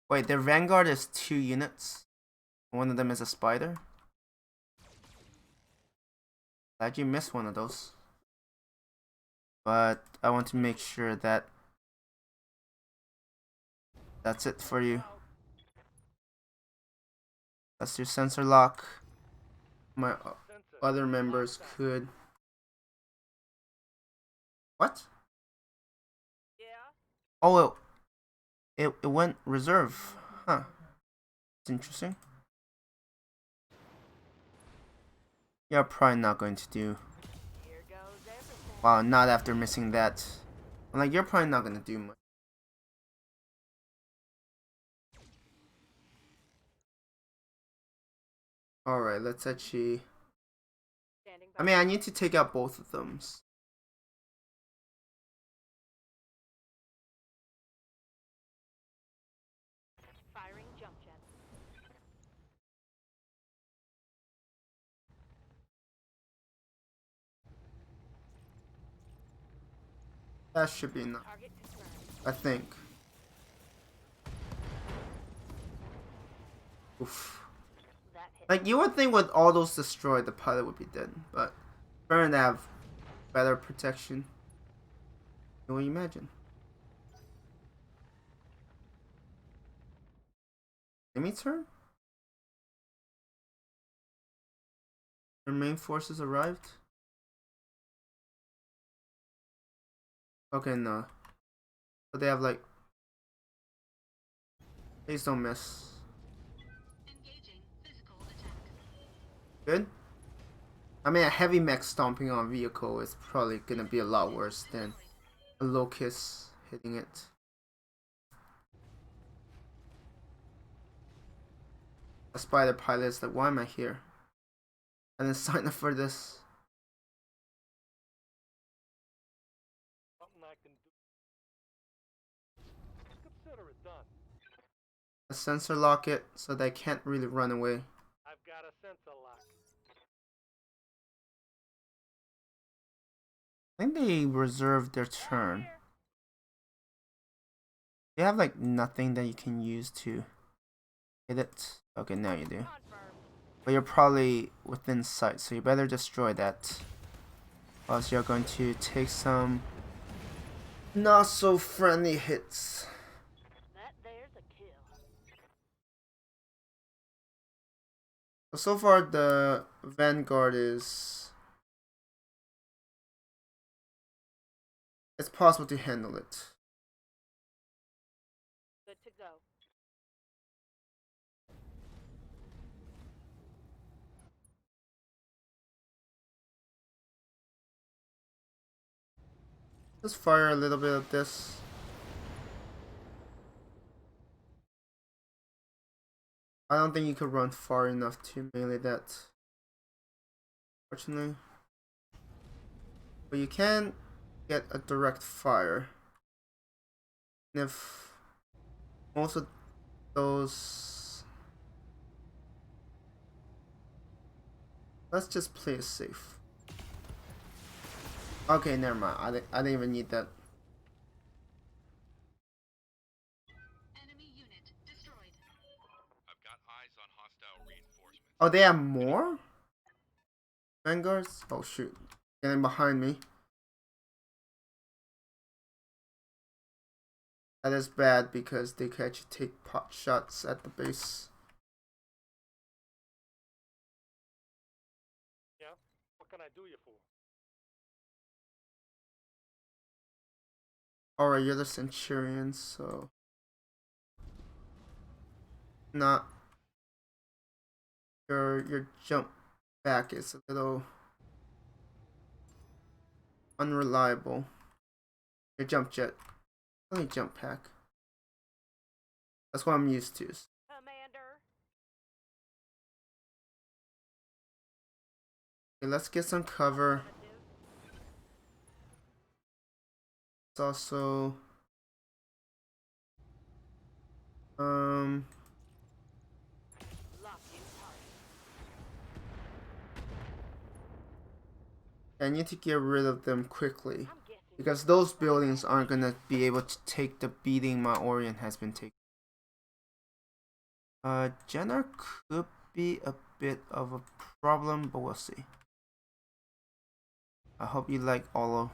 Wait, their vanguard is 2 units. One of them is a spider. Glad you missed one of those. But I want to make sure that that's it for you. That's your sensor lock. My other members could... What? Yeah? Oh, it went reserve. Huh. It's interesting. You're probably not going to do... Here goes everything. Wow, not after missing that. I'm like, you're probably not going to do much. Alright, let's actually... I mean, I need to take out both of them. Firing jump jet. That should be enough, Target confirmed. I think. Oof. That hit. Like, you would think with all those destroyed, the pilot would be dead, but trying to have better protection. What do you imagine? Enemy turn? Their main forces arrived? Okay, no. But they have like... Please don't miss. Good? I mean, a heavy mech stomping on a vehicle is probably gonna be a lot worse than a locust hitting it. A spider pilot is like, why am I here? And then sign up for this. Something I can do. Consider it done. a sensor lock it so they can't really run away. I've got a sensor lock. I think they reserved their turn. They have like nothing that you can use to hit it. Okay, now you do. Confirmed. But you're probably within sight, so you better destroy that. Or else you're going to take some not so friendly hits. That there's a kill. So far the Vanguard is... it's possible to handle it. Good to go. Just fire a little bit of this. I don't think you could run far enough to melee that, fortunately. But you can get a direct fire. And if most of those... let's just play it safe. Okay, never mind. I didn't even need that. Enemy unit destroyed. I've got eyes on hostile reinforcements. Oh, they have more? Vanguards? Oh shoot. Getting behind me. That is bad because they can actually take pot shots at the base. Yeah? What can I do you for? Alright, you're the Centurion, so... not... your jump back is a little... unreliable. Your jump jet. Only jump pack. That's what I'm used to. Commander. Okay, let's get some cover. It's also... Locked in target. I need to get rid of them quickly. I'm guessing Because those buildings aren't gonna be able to take the beating my Orient has been taking. Jenner could be a bit of a problem, but we'll see. I hope you like all of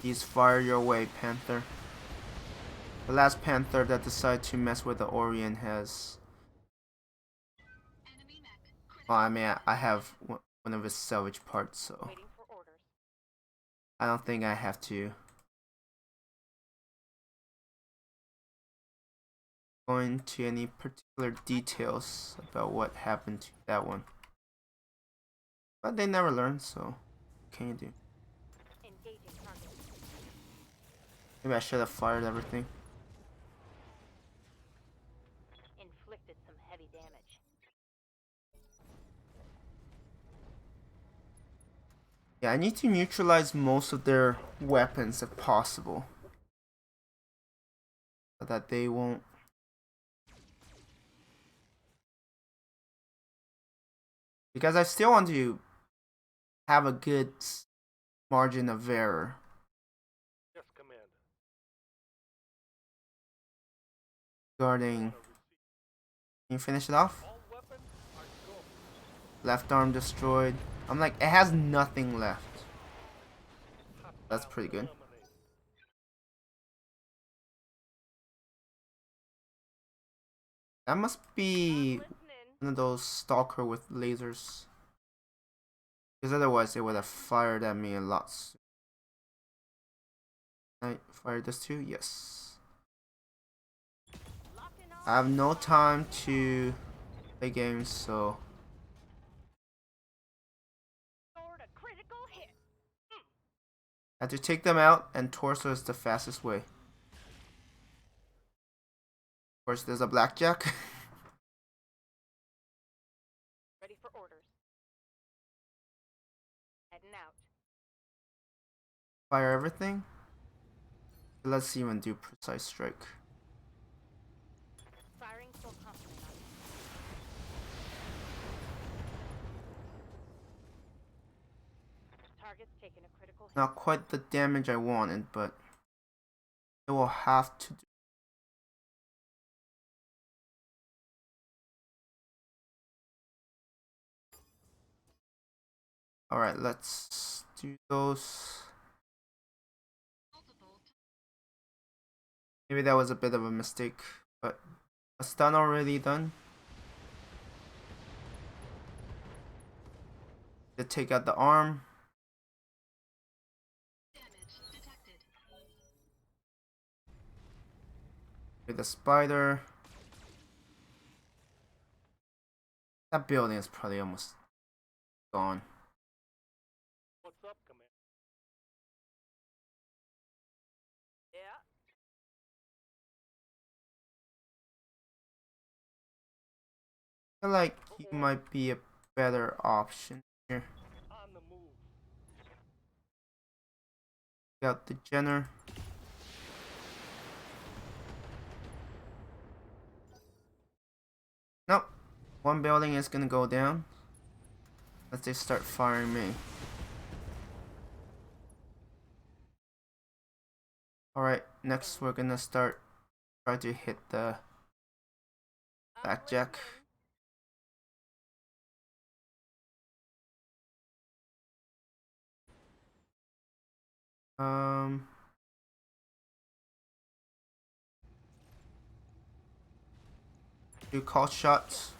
these. Fire your way, Panther. The last Panther that decided to mess with the Orient has... enemy mech. well, I mean, I have one of his salvage parts, so Waiting for orders. I don't think I have to go into any particular details about what happened to that one. But they never learn, so what can you do? Engaging target. Maybe I should have fired everything. Inflicted some heavy damage. Yeah, I need to neutralize most of their weapons if possible, so that they won't... because I still want to have a good margin of error. Yes, Commander. Regarding... can you finish it off? All weapons are go. Left arm destroyed. I'm like, it has nothing left. That's pretty good. Eliminate. That must be Listening. one of those stalker with lasers. Because otherwise they would have fired at me a lot sooner. I fired this too? Yes. Locking on. I have no time to play games, so... Scored a critical hit. I have to take them out, and torso is the fastest way. Of course, there's a blackjack. Ready for orders. Heading out. Fire everything. Let's see even do precise strike. Target's taken a critical hit. Not quite the damage I wanted, but it will have to do. Alright, let's do those. Maybe that was a bit of a mistake, but a stun already done. To take out the arm. With the spider. That building is probably almost gone. What's up, Commander? Yeah. I feel like you might be a better option here. On the move. Got the Jenner. Nope. One building is gonna go down. As they start firing me. Alright, next we're gonna start try to hit the blackjack. Do call shots.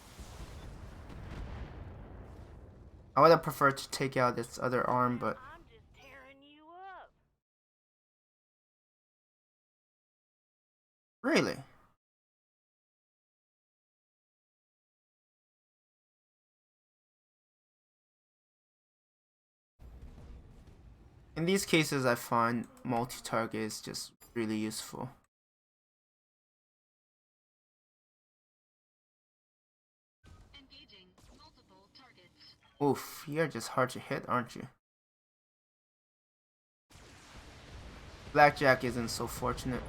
I would have preferred to take out its other arm, but I'm just tearing you up. really? In these cases, I find multi-target is just really useful. Engaging multiple targets. Oof, you're just hard to hit, aren't you? Blackjack isn't so fortunate.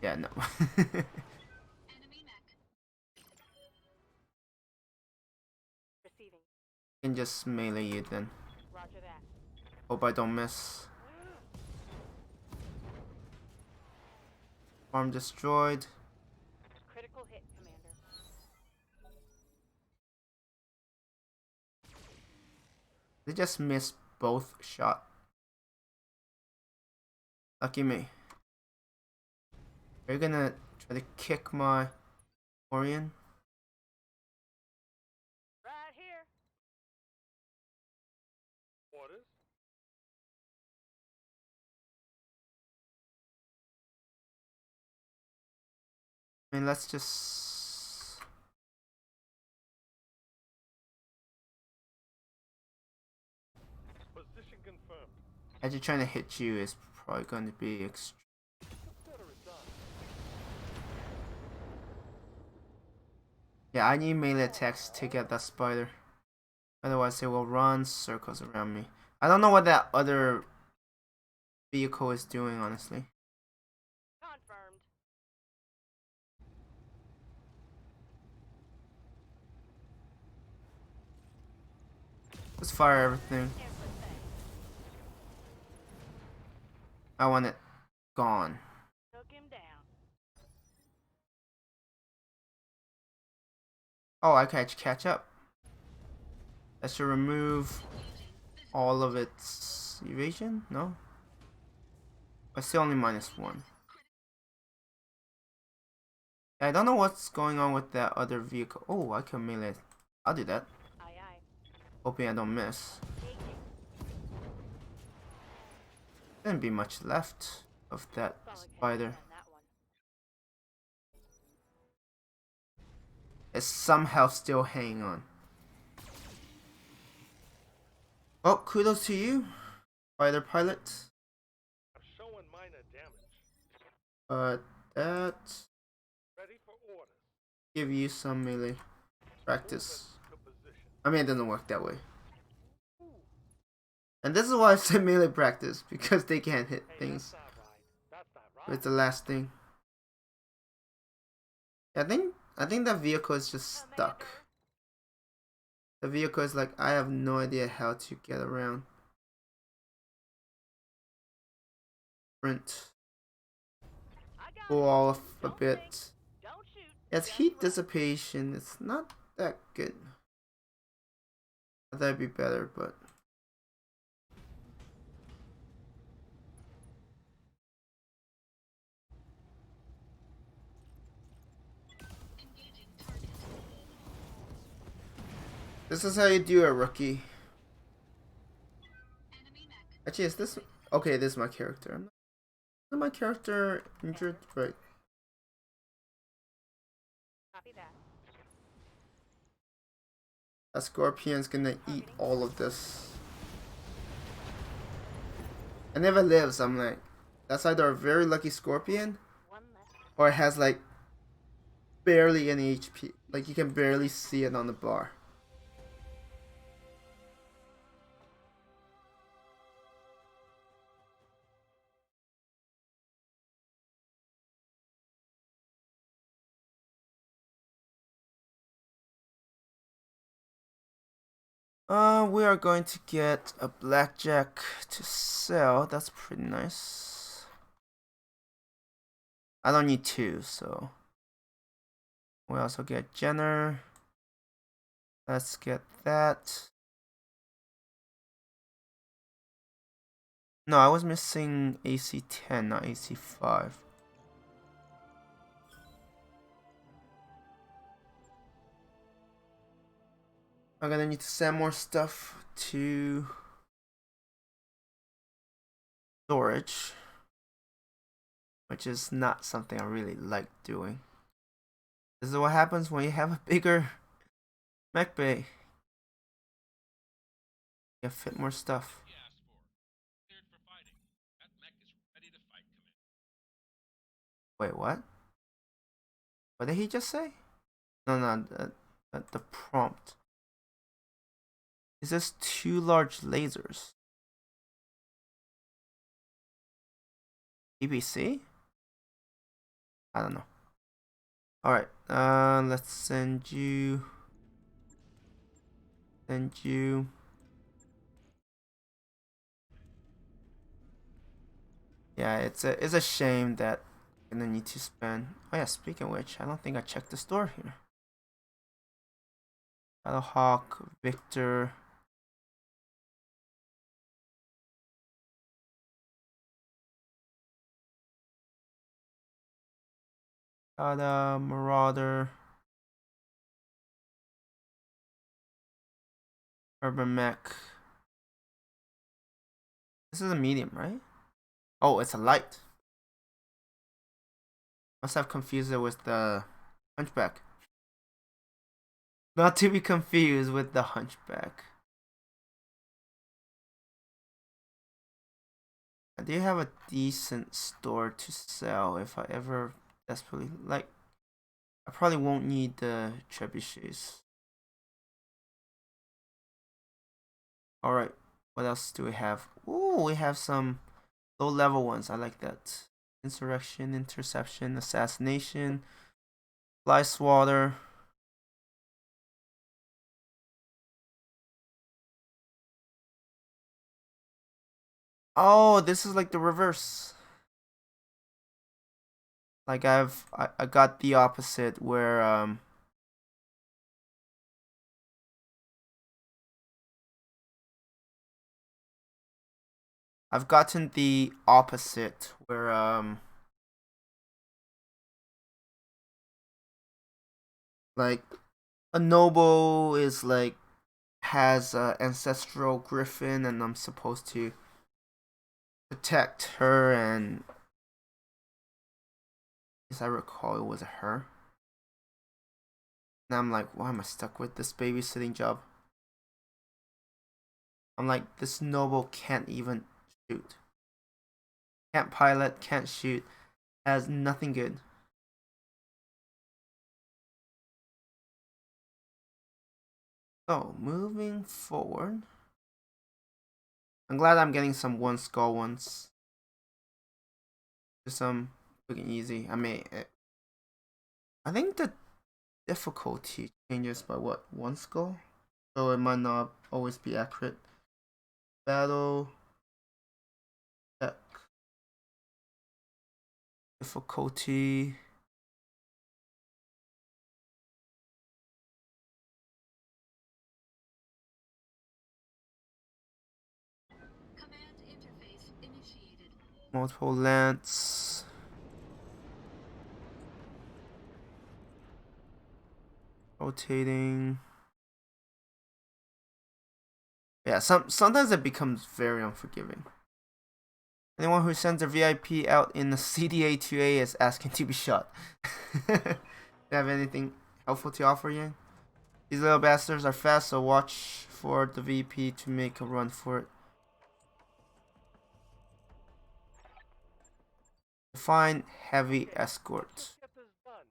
Yeah, no. Enemy mech. Receiving. Can just melee you then. Roger that. Hope I don't miss. Arm destroyed. Critical hit, Commander. They just missed both shot. Lucky me. Are you gonna try to kick my Orion? Right here. Orders? I mean, let's just... Position confirmed. Actually trying to hit you is probably going to be extreme. Consider it done. Yeah, I need melee attacks to take out that spider. Otherwise it will run circles around me. I don't know what that other vehicle is doing, honestly. Confirmed. Let's fire everything. Everything. I want it gone. Took him down. Oh, I can catch up. That should remove all of its evasion? No? I still only -1. I don't know what's going on with that other vehicle. Oh, I can melee. I'll do that. Aye aye. Hoping I don't miss. Taking. Didn't be much left of that Solid spider. connection on that one. It's somehow still hanging on. Well, kudos to you, fighter pilot. I'm showing minor damage. But that Ready for orders. give you some melee practice. Moving to position. I mean, it doesn't work that way. And this is why I say melee practice, because they can't hit Hey, things. that's not right. That's not right. It's the last thing. I think that vehicle is just stuck. The vehicle is like, I have no idea how to get around. Sprint. I got Go it. off a Don't think, bit. don't shoot. It's just heat run. dissipation. It's not that good. That'd be better, but. This is how you do it, rookie. Actually, is this... Okay, this is my character. Is my character injured? Right. Copy that. That scorpion's gonna eat all of this. And if it lives, I'm like... That's either a very lucky scorpion, One less. or it has like... barely any HP. Like, you can barely see it on the bar. We are going to get a blackjack to sell. That's pretty nice. I don't need two, so we also get Jenner. Let's get that. No, I was missing AC10, not AC5. I'm gonna need to send more stuff to storage, which is not something I really like doing. This is what happens when you have a bigger mech bay. You can fit more stuff. He asked for. Cleared for fighting. That mech is ready to fight, Commander. Wait, what? What did he just say? No, the prompt. Is this two large lasers? BBC? I don't know. Alright, let's send you. Yeah, it's a shame that I'm gonna need to spend. Oh yeah, speaking of which, I don't think I checked the store here. Battlehawk, Victor. Got a Marauder. Urban Mech. This is a medium, right? Oh, it's a light. Must have confused it with the Hunchback. Not to be confused with the Hunchback. I do have a decent store to sell if I ever desperately like. I probably won't need the trebuchets. Alright, what else do we have? Ooh, we have some low level ones. I like that. Insurrection, interception, assassination, fly swatter. Oh, this is like the reverse. Like I got the opposite where I've gotten the opposite where like a noble is like has ancestral griffin and I'm supposed to protect her, and as I recall it was her. And I'm like, why am I stuck with this babysitting job? I'm like, this noble can't even shoot. Can't pilot, can't shoot, has nothing good. So, moving forward. I'm glad I'm getting some one skull ones. Just some quick and easy. I mean, I think the difficulty changes by what? One skull? So it might not always be accurate. BattleTech. difficulty. Command interface initiated. Multiple lengths. Rotating. Yeah, sometimes it becomes very unforgiving. Anyone who sends a VIP out in the CDA2A is asking to be shot. Do you have anything helpful to offer, Yang? These little bastards are fast, so watch for the VP to make a run for it. Define heavy escort. Let's get this done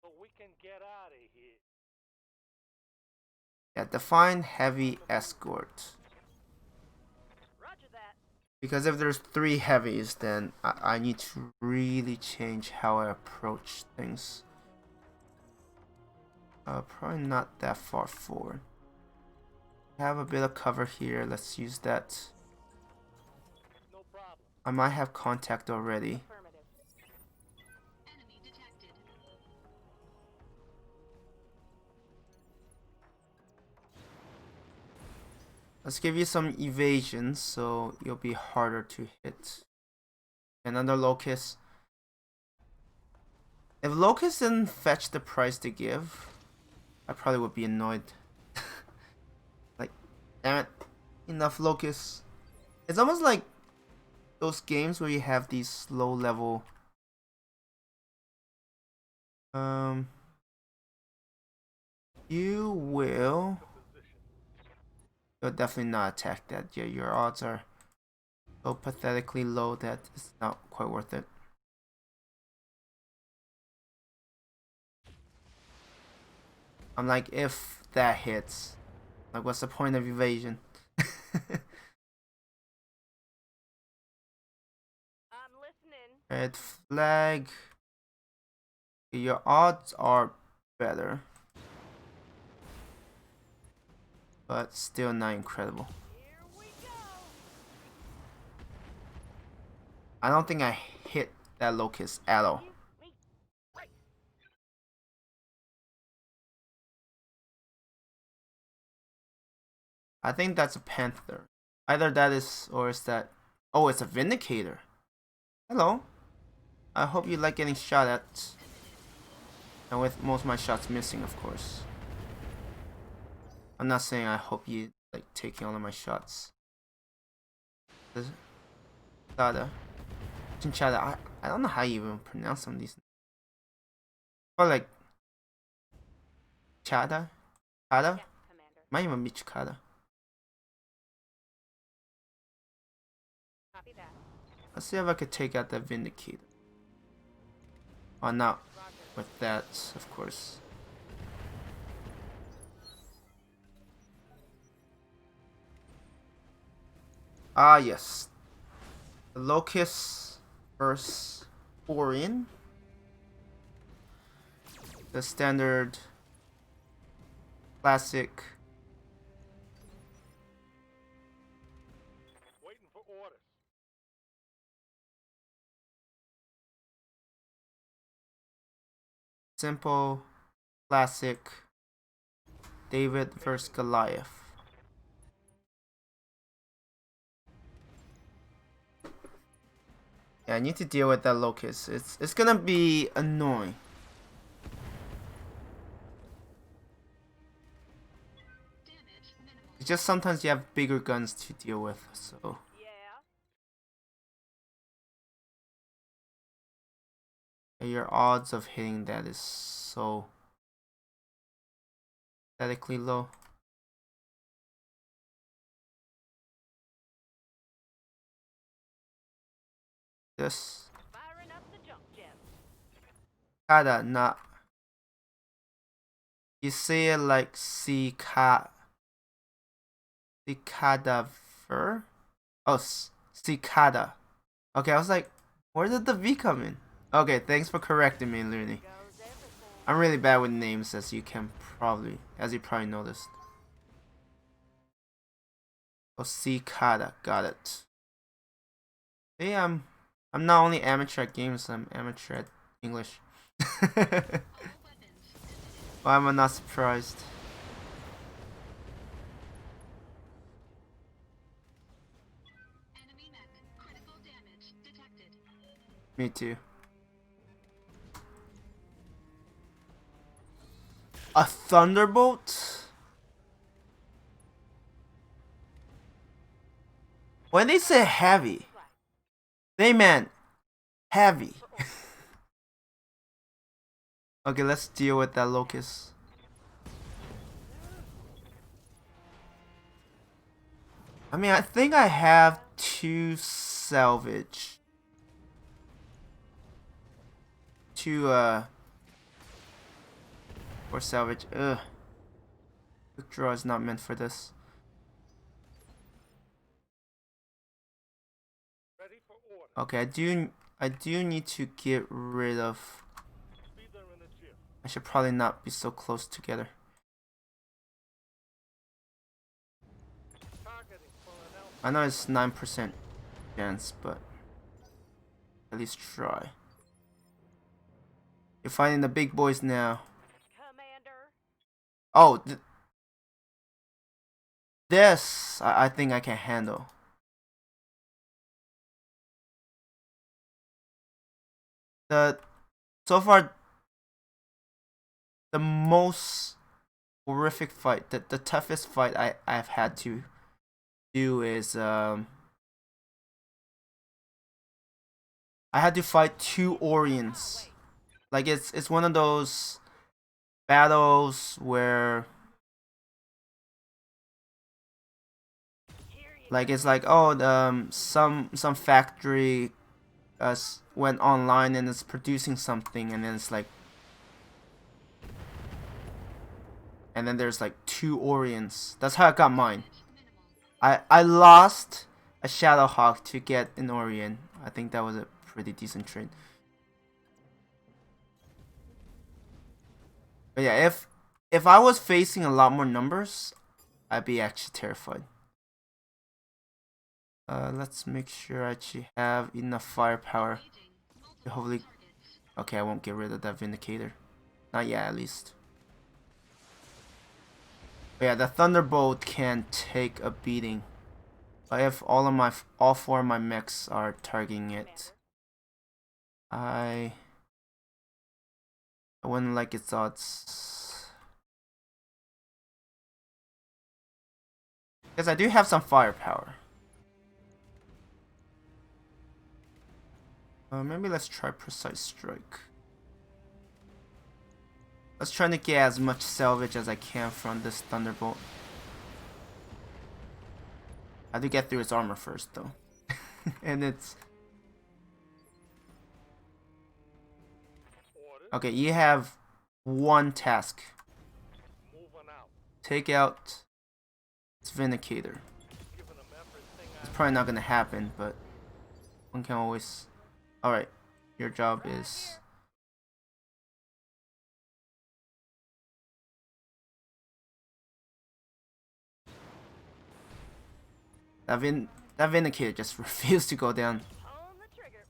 so we can get out of here. Yeah, define heavy escort. Roger that. Because if there's 3 heavies, then I need to really change how I approach things. Probably not that far forward. I have a bit of cover here. Let's use that. No problem. I might have contact already. Affirmative. Enemy detected. Let's give you some evasion so you'll be harder to hit. Another locust. If locust didn't fetch the price to give, I probably would be annoyed. Like, damn it, enough locusts. It's almost like those games where you have these low level you will you'll definitely not attack that. Yeah, your odds are so pathetically low that it's not quite worth it. I'm like, if that hits, like, what's the point of evasion? I'm listening. Red flag. Your odds are better, but still not incredible. Here we go. I don't think I hit that locust at all. Wait. Right. I think that's a panther. Either that is, or is that... Oh, it's a vindicator. Hello. I hope you like getting shot at. And with most of my shots missing, of course. I'm not saying I hope you like taking all of my shots. Chinchada. Chinchada. I don't know how you even pronounce some of these. Or like... Chada? Chada? Yes, Commander. Might even be Chikada. Copy that. Let's see if I could take out that vindicator. Oh, not Roger. with that, of course. Ah, yes. The Locust versus Orion. The standard classic. Waiting for orders. Simple, classic. David versus Goliath. Yeah, I need to deal with that locust. It's gonna be annoying. Damage minimal. It's just sometimes you have bigger guns to deal with, so. Yeah. Your odds of hitting that is so pathetically low. This Firing up the jump jet. Kada, not. You say it like cicadaver. Oh, cicada. Okay, I was like, where did the V come in? Okay, thanks for correcting me, Looney. Goes everything. I'm really bad with names, as you probably noticed. Oh, cicada, got it. See, I'm I'm not only amateur at games, I'm amateur at English. Why am I not surprised? Enemy mech. Critical damage detected. Me too. A thunderbolt? When they say heavy, they meant heavy. Okay, let's deal with that locust. I mean, I think I have 2 salvage. 2 or salvage. Ugh. Quick draw is not meant for this. Ready for order. Okay, I do need to get rid of. Be there in a jiff. I should probably not be so close together. Targeting for an alpha. I know it's 9% chance, but at least try. You're fighting the big boys now. Commander. Oh, this I think I can handle. So far the most horrific fight, the toughest fight I've had to do is I had to fight 2 Orions. Like it's one of those battles where like it's like, oh, some factory went online and it's producing something, and then it's like, and then there's like 2 Orions. That's how I got mine. I lost a Shadowhawk to get an Orion. I think that was a pretty decent trade. But yeah, if I was facing a lot more numbers, I'd be actually terrified. Let's make sure I actually have enough firepower to hopefully. Okay, I won't get rid of that Vindicator. Not yet, at least. But yeah, the Thunderbolt can take a beating. But if all 4 of my mechs are targeting it, I wouldn't like its odds. Because I do have some firepower. Maybe let's try Precise Strike. Let's try to get as much salvage as I can from this Thunderbolt. I have to get through its armor first, though. And it's... Okay, you have 1 task. Moving out. Take out its Vindicator. Giving them everything It's probably not gonna happen, but one can always... Alright, your job is... That Vindicator just refused to go down. On the trigger.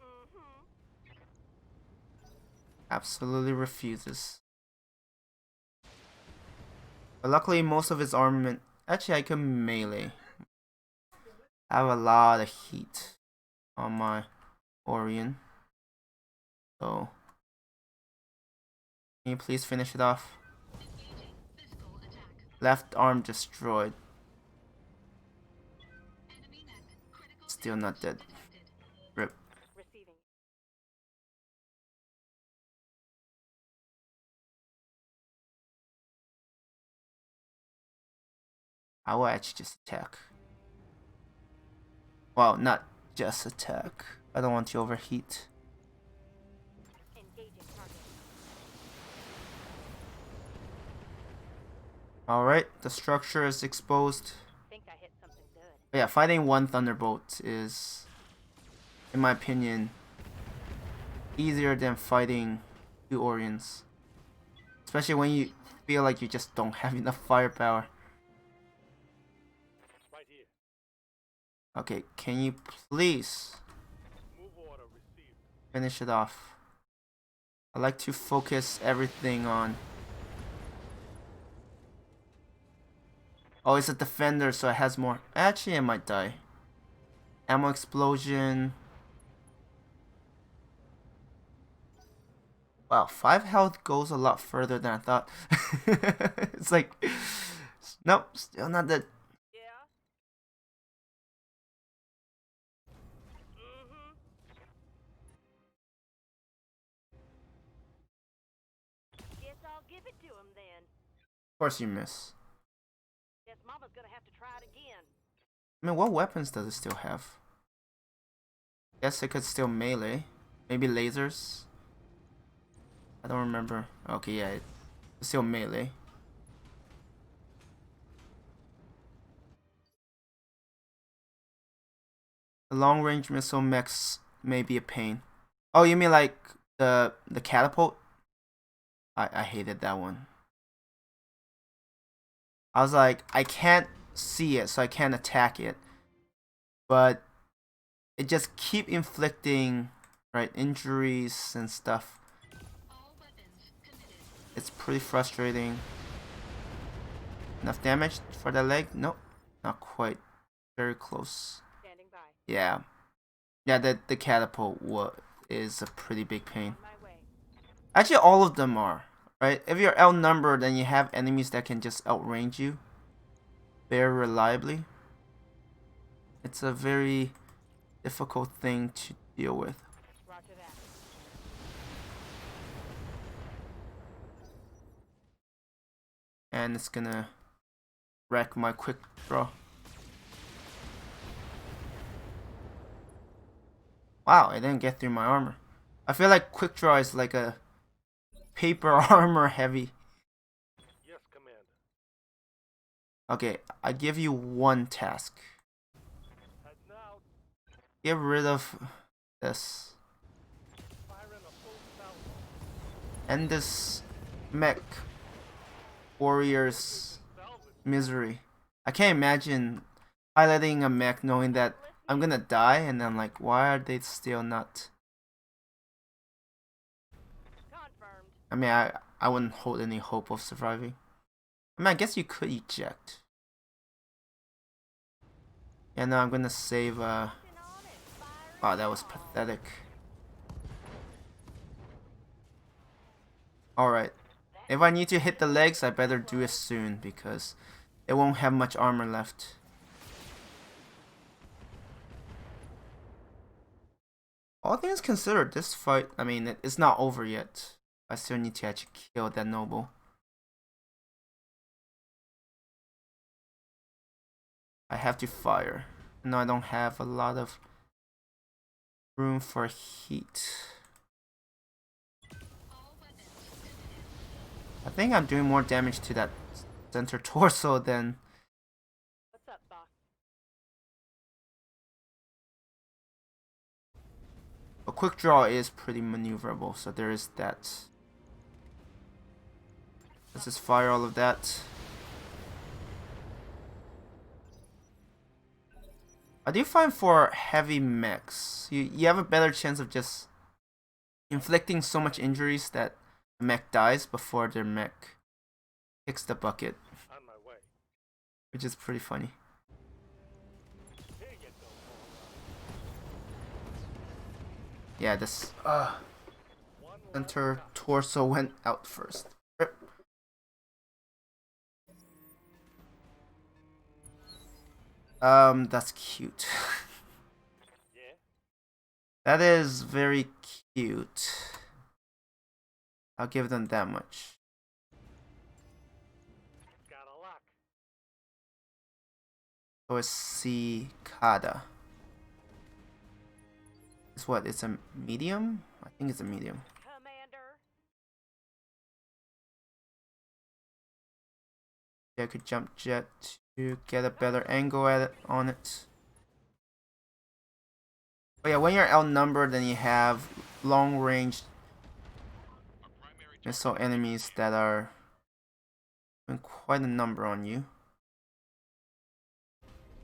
Absolutely refuses. But luckily, most of his armament... Actually, I can melee. I have a lot of heat on my Orion. So... Can you please finish it off? Left arm destroyed. Still not dead. Rip. Receiving. I will actually just attack. Well, not just attack. I don't want to overheat. Engaging target. Alright, the structure is exposed. Think I hit something good. But yeah, fighting 1 Thunderbolt is, in my opinion, easier than fighting 2 Orions. Especially when you feel like you just don't have enough firepower. right here. Okay, can you please Move order received. finish it off. I like to focus everything on. Oh, it's a defender, so it has more. Actually, I might die. Ammo explosion. Wow, 5 health goes a lot further than I thought. It's like, nope, still not dead. Yeah? Mm-hmm. Guess I'll give it to him then. Of course you miss. Guess Mama's gonna have to try it again. I mean, what weapons does it still have? Guess it could still melee. Maybe lasers? I don't remember. Okay, yeah, it's still melee. The long range missile mechs may be a pain. Oh, you mean like the catapult? I hated that one. I was like, I can't see it, so I can't attack it. But it just keep inflicting, right, injuries and stuff. It's pretty frustrating. Enough damage for the leg? Nope, not quite. Very close. Standing by. Yeah. Yeah, the catapult is a pretty big pain. On my way. Actually, all of them are, right? If you're outnumbered and you have enemies that can just outrange you very reliably, it's a very difficult thing to deal with. Roger that. And it's gonna wreck my quick draw. Wow, I didn't get through my armor. I feel like quick draw is like a paper armor heavy. Yes, Commander. Okay, I give you one task. And now, Get rid of this. firing a full salvo. End this mech warrior's Salvage. misery. I can't imagine piloting a mech knowing that I'm gonna die and then like, why are they still not? Confirmed. I mean, I wouldn't hold any hope of surviving. I mean, I guess you could eject. Yeah, no, I'm gonna save. Wow, that was pathetic. Alright. If I need to hit the legs, I better do it soon because it won't have much armor left. All things considered, this fight, I mean, it's not over yet. I still need to actually kill that noble. I have to fire. No, I don't have a lot of room for heat. I think I'm doing more damage to that center torso than... What's up, boss? A quick draw is pretty maneuverable, so there is that. Let's just fire all of that. I do find for heavy mechs, you have a better chance of just inflicting so much injuries that the mech dies before their mech kicks the bucket, On my way. which is pretty funny. Here you go. Yeah, this One center torso went out first. Rip. That's cute. Yeah. That is very cute. I'll give them that much. Got a lock. So it's Cicada. It's what? It's a medium? I think it's a medium. Commander. Yeah, I could jump jet to get a better angle at it, on it. But yeah, when you're outnumbered and you have long range missile enemies that are doing quite a number on you.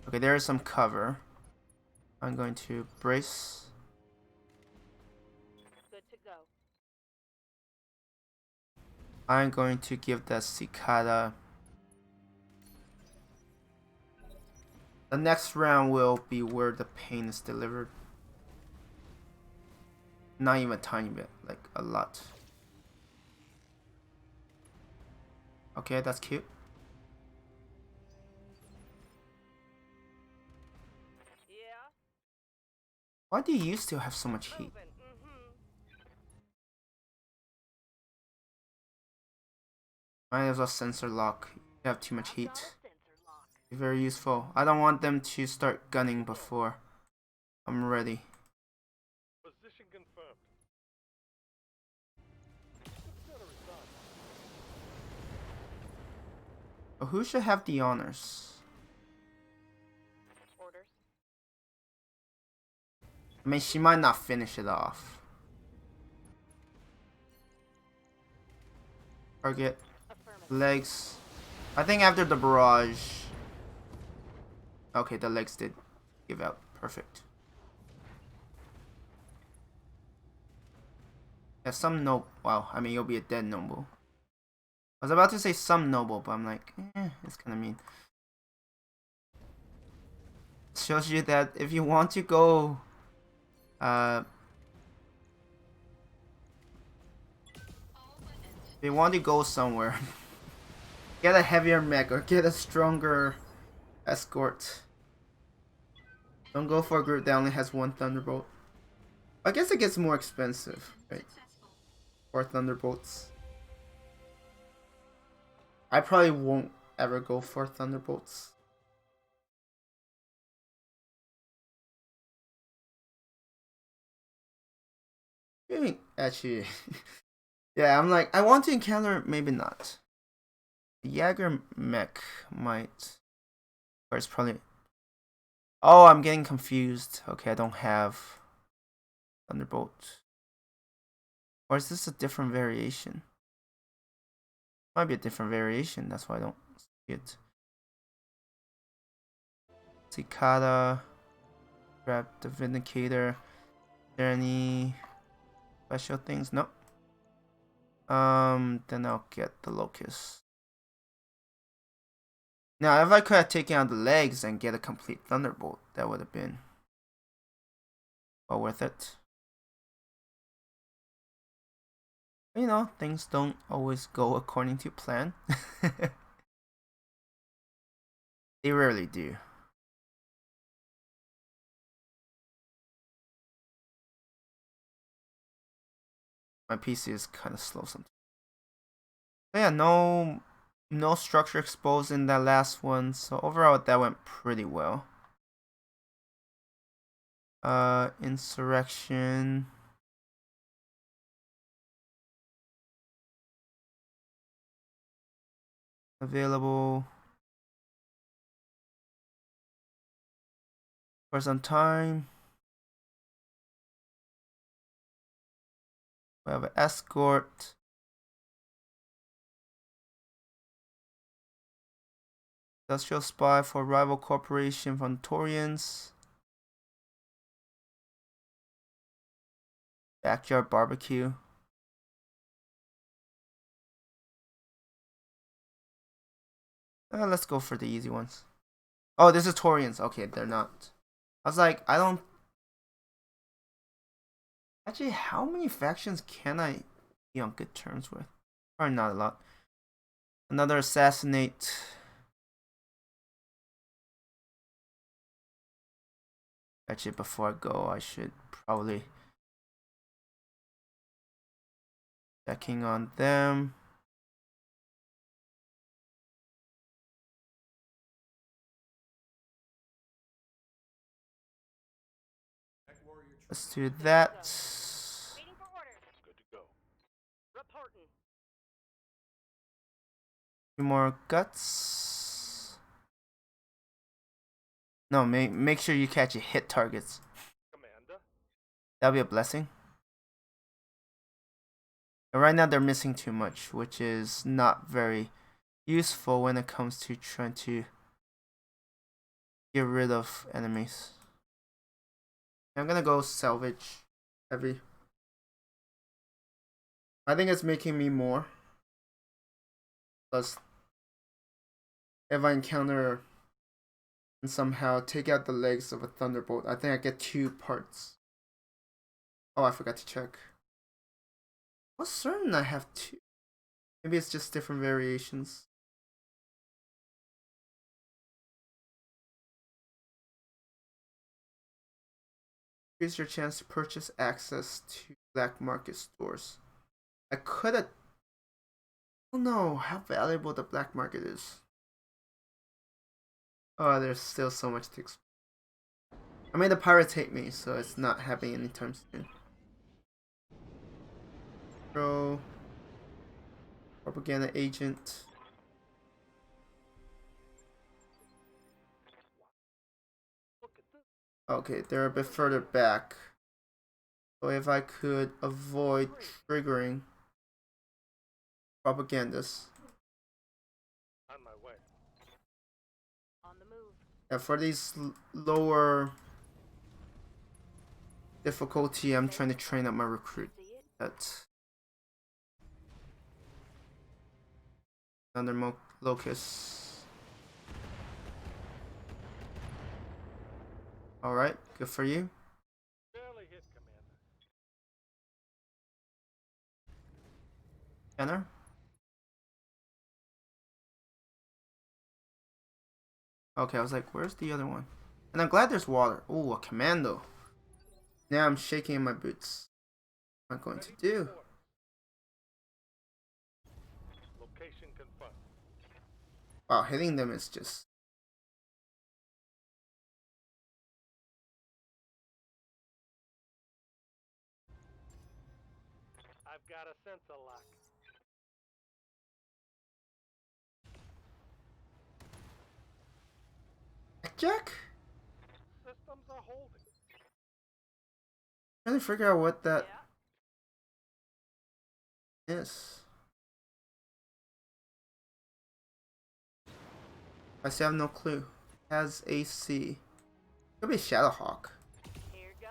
Okay, there is some cover. I'm going to brace. I'm going to give the cicada. The next round will be where the pain is delivered. Not even a tiny bit, like a lot. Okay, that's cute. Yeah? Why do you still have so much heat? Moving. Might as well sensor lock. You have too much I've got a heat. sensor lock. Very useful. I don't want them to start gunning before I'm ready. Position confirmed. Consider it done. But who should have the honors? Orders. I mean, she might not finish it off. Target. Affirmative. Legs. I think after the barrage. Okay, the legs did give out. Perfect. Yeah, some noble. Wow, I mean, you'll be a dead noble. I was about to say some noble, but I'm like, it's kind of mean. Shows you that if you want to go, if you want to go somewhere, get a heavier mech or get a stronger escort. Don't go for a group that only has one thunderbolt. I guess it gets more expensive, right? For thunderbolts. I probably won't ever go for thunderbolts. Actually, yeah, I'm like, I want to encounter, maybe not. Jaeger mech might, or it's probably. Oh, I'm getting confused. Okay, I don't have thunderbolt. Or is this a different variation? Might be a different variation. That's why I don't see it. Cicada. Grab the Vindicator. Are there any special things? Nope. Then I'll get the Locust. Now, if I could have taken out the legs and get a complete Thunderbolt, that would have been well worth it. You know, things don't always go according to plan. They rarely do. My PC is kind of slow sometimes. But yeah, no structure exposed in that last one, so overall that went pretty well. Insurrection. Available for some time. We have an escort. Industrial spy for rival corporation from Torians. Backyard barbecue. Let's go for the easy ones. Oh, this is Torians. Okay, they're not. I was like, I don't. Actually, how many factions can I be on good terms with? Probably not a lot. Another assassinate. Actually, before I go, I should probably checking on them. Let's do that. Waiting for orders. Good to go. Reporting. Two more guts. No, make sure you catch your hit targets. Commander. That'll be a blessing. And right now they're missing too much, which is not very useful when it comes to trying to get rid of enemies. I'm gonna go salvage heavy. I think it's making me more. Plus, if I encounter and somehow take out the legs of a thunderbolt, I think I get 2 parts. Oh, I forgot to check. I'm certain I have 2. Maybe it's just different variations. Increase your chance to purchase access to black market stores. I could have. I don't know how valuable the black market is. Oh, there's still so much to explore. I mean, the pirates hate me, so it's not happening anytime soon. Pro propaganda agent. Okay, they're a bit further back. So if I could avoid triggering propagandas. On my way. On the move. Yeah, for these lower difficulty, I'm trying to train up my recruit. See it? That's another locus. Alright, good for you. Barely hit, Commander. Scanner. Okay, I was like, where's the other one? And I'm glad there's water. Oh, a commando. Now I'm shaking in my boots. What am I going to do? Location confirmed. Wow, hitting them is just... I've got a sensor lock. Jack? Systems are holding. Trying to figure out what that Yeah. is. I still have no clue. Has AC. Could be Shadowhawk. Here goes.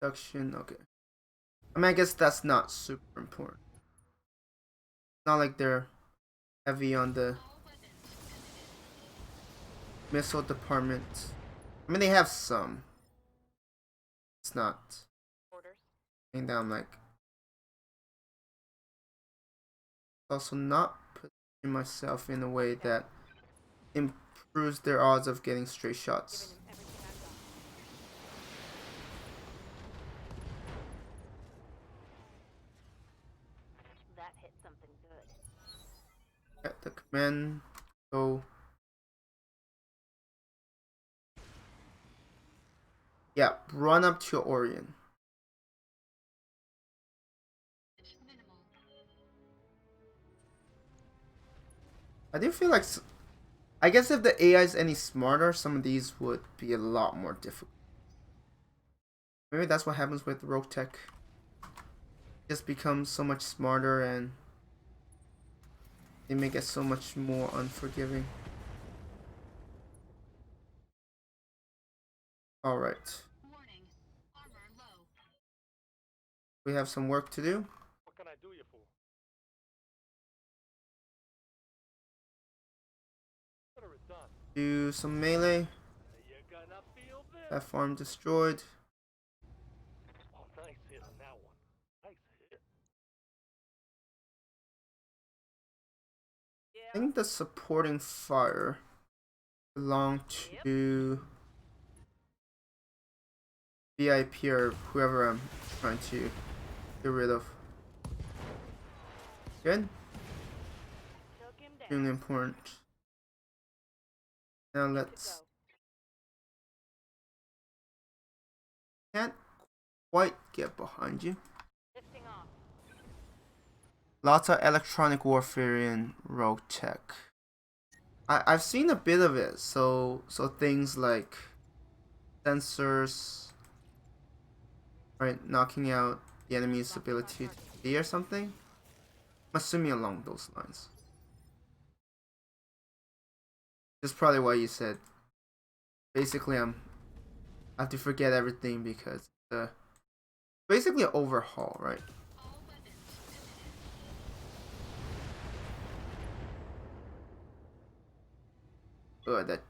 Production, okay. I mean, I guess that's not super important. Not like they're heavy on the missile department. I mean, they have some. It's not Orders. thing that I'm like. Also, not putting myself in a way that improves their odds of getting stray shots. Giving him everything I've got. That hit something good. At the command, go. Yeah, run up to Orion. I do feel like, I guess if the AI is any smarter, some of these would be a lot more difficult. Maybe that's what happens with ROTK. Just becomes so much smarter and they make it so much more unforgiving. Alright. We have some work to do. What can I do you for? Consider it done. Do some melee. You're gonna feel this. That farm destroyed. Oh, nice hit on that one. Nice hit. I think the supporting fire belong to VIP or whoever I'm trying to get rid of. Good? Took him down. Extremely important. Now let's... Can't quite get behind you. Lifting off. Lots of electronic warfare in ROTK. I've seen a bit of it, so things like sensors, right, knocking out the enemy's ability to see or something. I'm assuming along those lines. That's probably what you said. Basically, I have to forget everything because basically an overhaul, right? Oh, that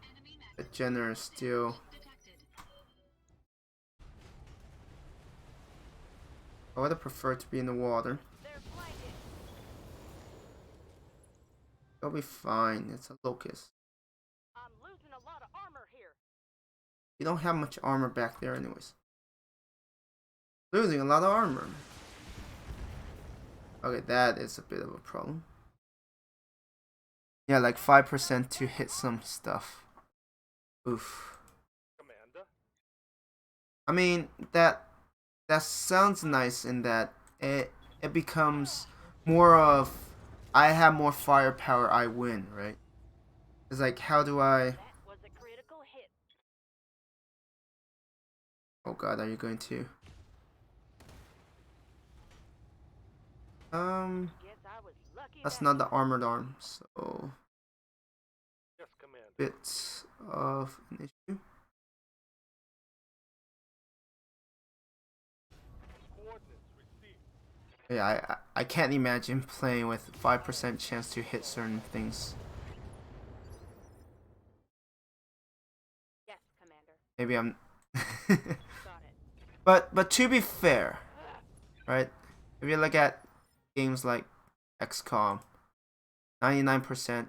Jenner is still. I would have preferred to be in the water. They're flanking. They'll be fine. It's a locust. I'm losing a lot of armor here. You don't have much armor back there, anyways. Losing a lot of armor. Okay, that is a bit of a problem. Yeah, like 5% to hit some stuff. Oof. Commander. I mean, that sounds nice in that it becomes more of I have more firepower, I win, right? It's like, how do I? That was a critical hit. Oh God, are you going to? Guess I was lucky. That's that not the time. armored arm, so Yes, Commander. bits of an issue. Coordinates received. Yeah, I can't imagine playing with 5% chance to hit certain things. Yes, Commander. Maybe I'm. Got it. But to be fair, right? If you look at games like XCOM, 99%,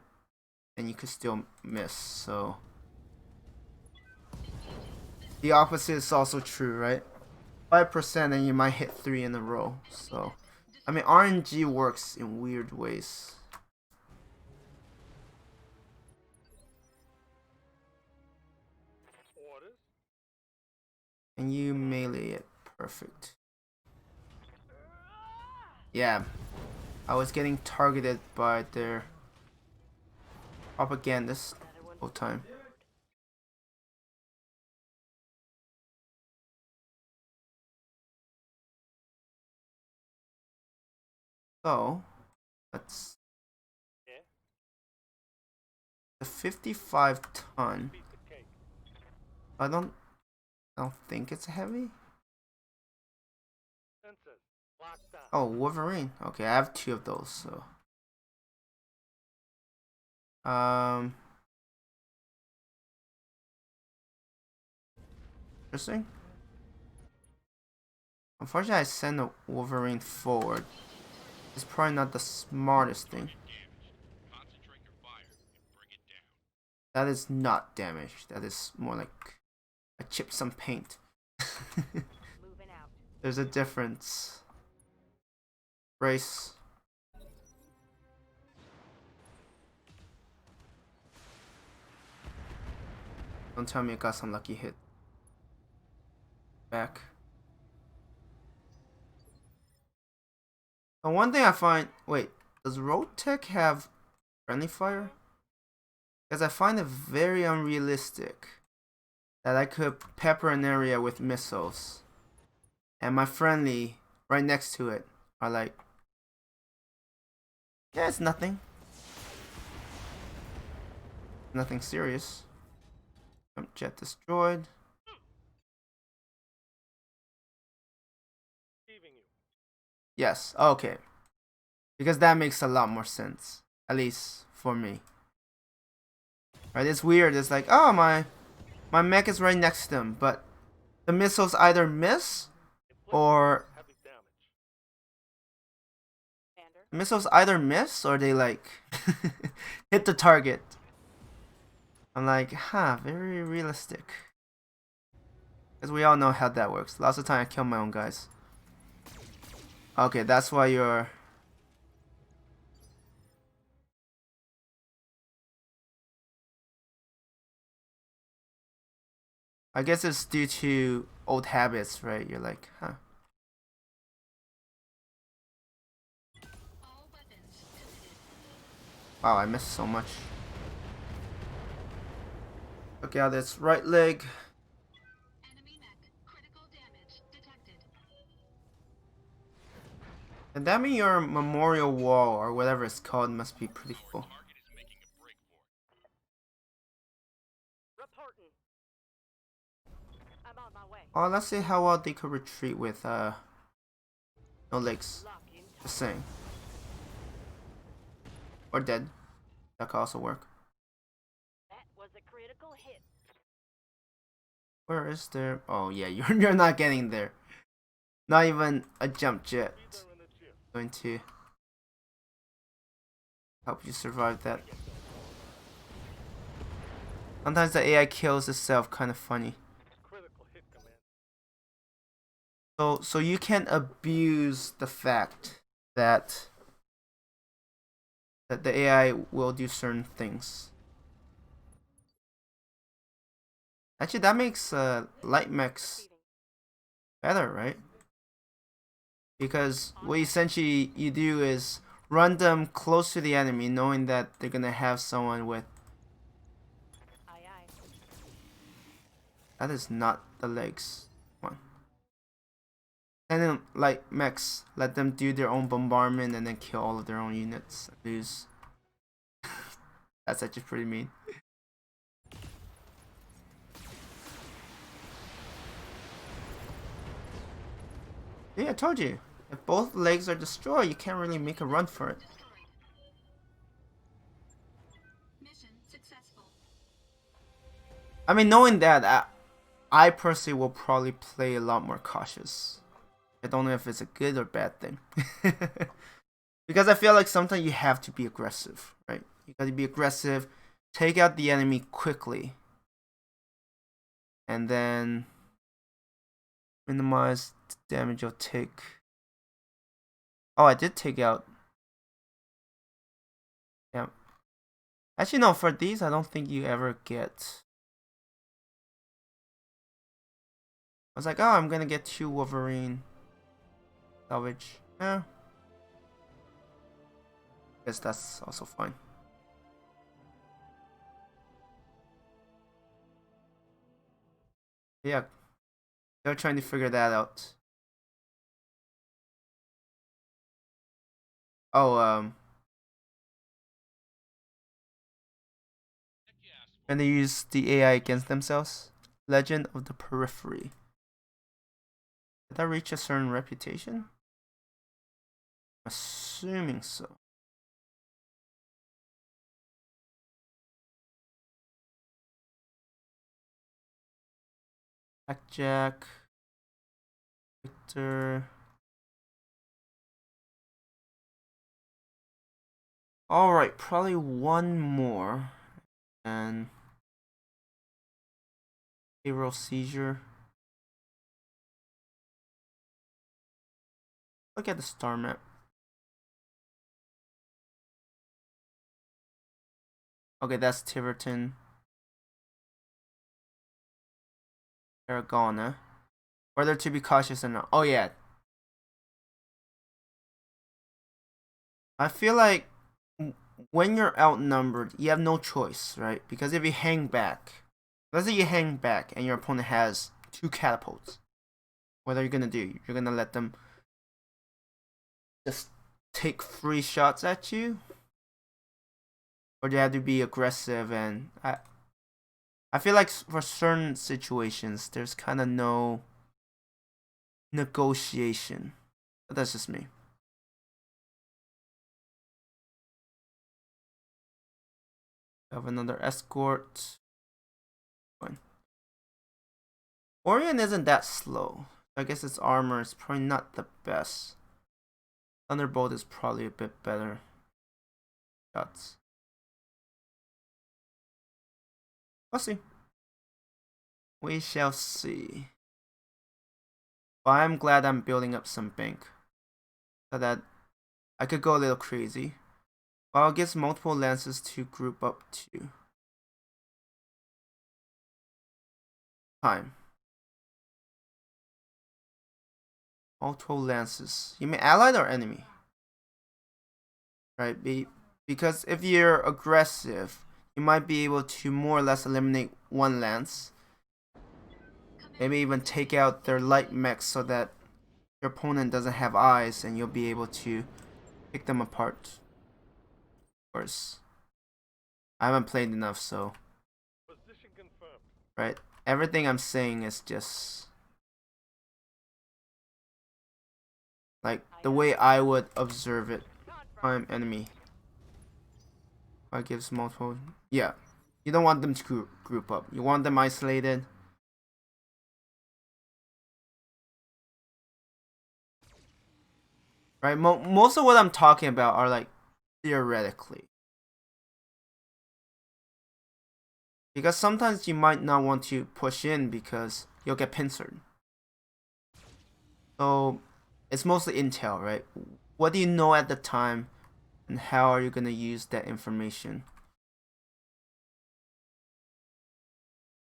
and you could still miss. So the opposite is also true, right? 5% and you might hit 3 in a row. So I mean, RNG works in weird ways. Orders. And you melee it perfect. Yeah, I was getting targeted by their propagandists the whole time. So that's Yeah. the 55 ton. Beat the cake. I don't think it's heavy. Sensors. Locked down. Oh, Wolverine. Okay, I have 2 of those, so interesting. Unfortunately, I sent a Wolverine forward. It's probably not the smartest thing. Concentrate your fire and bring it down. That is not damage. That is more like I chipped some paint. Moving out. There's a difference. Brace. Don't tell me I got some lucky hit. Back. And one thing I find, wait, does ROTK have friendly fire? Because I find it very unrealistic that I could pepper an area with missiles and my friendly right next to it are like, yeah, it's nothing. Nothing serious. Jet destroyed. Receiving you. Yes, okay. Because that makes a lot more sense. At least for me. Right, it's weird. It's like, oh, my mech is right next to them, but the missiles either miss or Heavy damage. Commander. missiles either miss or they like hit the target. I'm like, huh, very realistic. Because we all know how that works. Lots of time I kill my own guys. Okay, that's why you're... I guess it's due to old habits, right? You're like, huh. Wow, I missed so much. Look out, it's right leg. Enemy mech. Critical damage detected. And that means your memorial wall or whatever it's called must be pretty cool. Target is making a break for it. important. I'm on my way. Oh, let's see how well they could retreat with no legs. Lock in. Just saying. Or dead. That could also work. That was a critical hit. Where is there? Oh yeah, you're not getting there. Not even a jump jet going to help you survive that. Sometimes the AI kills itself, kind of funny. Critical hit, Command. So you can abuse the fact that the AI will do certain things. Actually, that makes light mechs better, right? Because what essentially you do is run them close to the enemy, knowing that they're gonna have someone with. Aye aye. That is not the legs. Come on. And then like mechs, let them do their own bombardment and then kill all of their own units. Lose. That's actually pretty mean. Yeah, I told you. If both legs are destroyed, you can't really make a run for it. Destroyed. Mission successful. I mean, knowing that, I personally will probably play a lot more cautious. I don't know if it's a good or bad thing. Because I feel like sometimes you have to be aggressive, right? You gotta be aggressive, take out the enemy quickly, and then minimize the damage you'll take. Oh, I did take out. Yeah. Actually, no, for these, I don't think you ever get. I was like, oh, I'm gonna get 2 Wolverine salvage. Yeah. Guess that's also fine. Yeah. They're trying to figure that out. Oh, Heck yeah, and they use the AI against themselves. Legend of the Periphery. Did that reach a certain reputation? Assuming so. Blackjack. Victor. Alright, probably one more. And payroll seizure. Look at the star map. Okay, that's Tiverton. Aragona. Whether to be cautious or not. Oh yeah. I feel like when you're outnumbered, you have no choice, right? Because if you hang back, let's say you hang back and your opponent has 2 catapults. What are you gonna do? You're gonna let them just take free shots at you? Or do you have to be aggressive? And I feel like for certain situations, there's kind of no negotiation. But that's just me. Have another escort. Fine. Orion isn't that slow. I guess its armor is probably not the best. Thunderbolt is probably a bit better. Shots. We'll see. We shall see. But I'm glad I'm building up some bank. So that I could go a little crazy. While it gives multiple lances to group up to. Time. Multiple lances. You mean allied or enemy? Right, because if you're aggressive, you might be able to more or less eliminate one lance. Maybe even take out their light mechs so that your opponent doesn't have eyes and you'll be able to pick them apart. Of course. I haven't played enough, so. Position confirmed. right? Everything I'm saying is just like the way I would observe it. Prime enemy. I gives multiple. Yeah, you don't want them to group up. You want them isolated. Right? Most of what I'm talking about are like theoretically. Because sometimes you might not want to push in because you'll get pincered. So it's mostly intel, right? What do you know at the time and how are you going to use that information?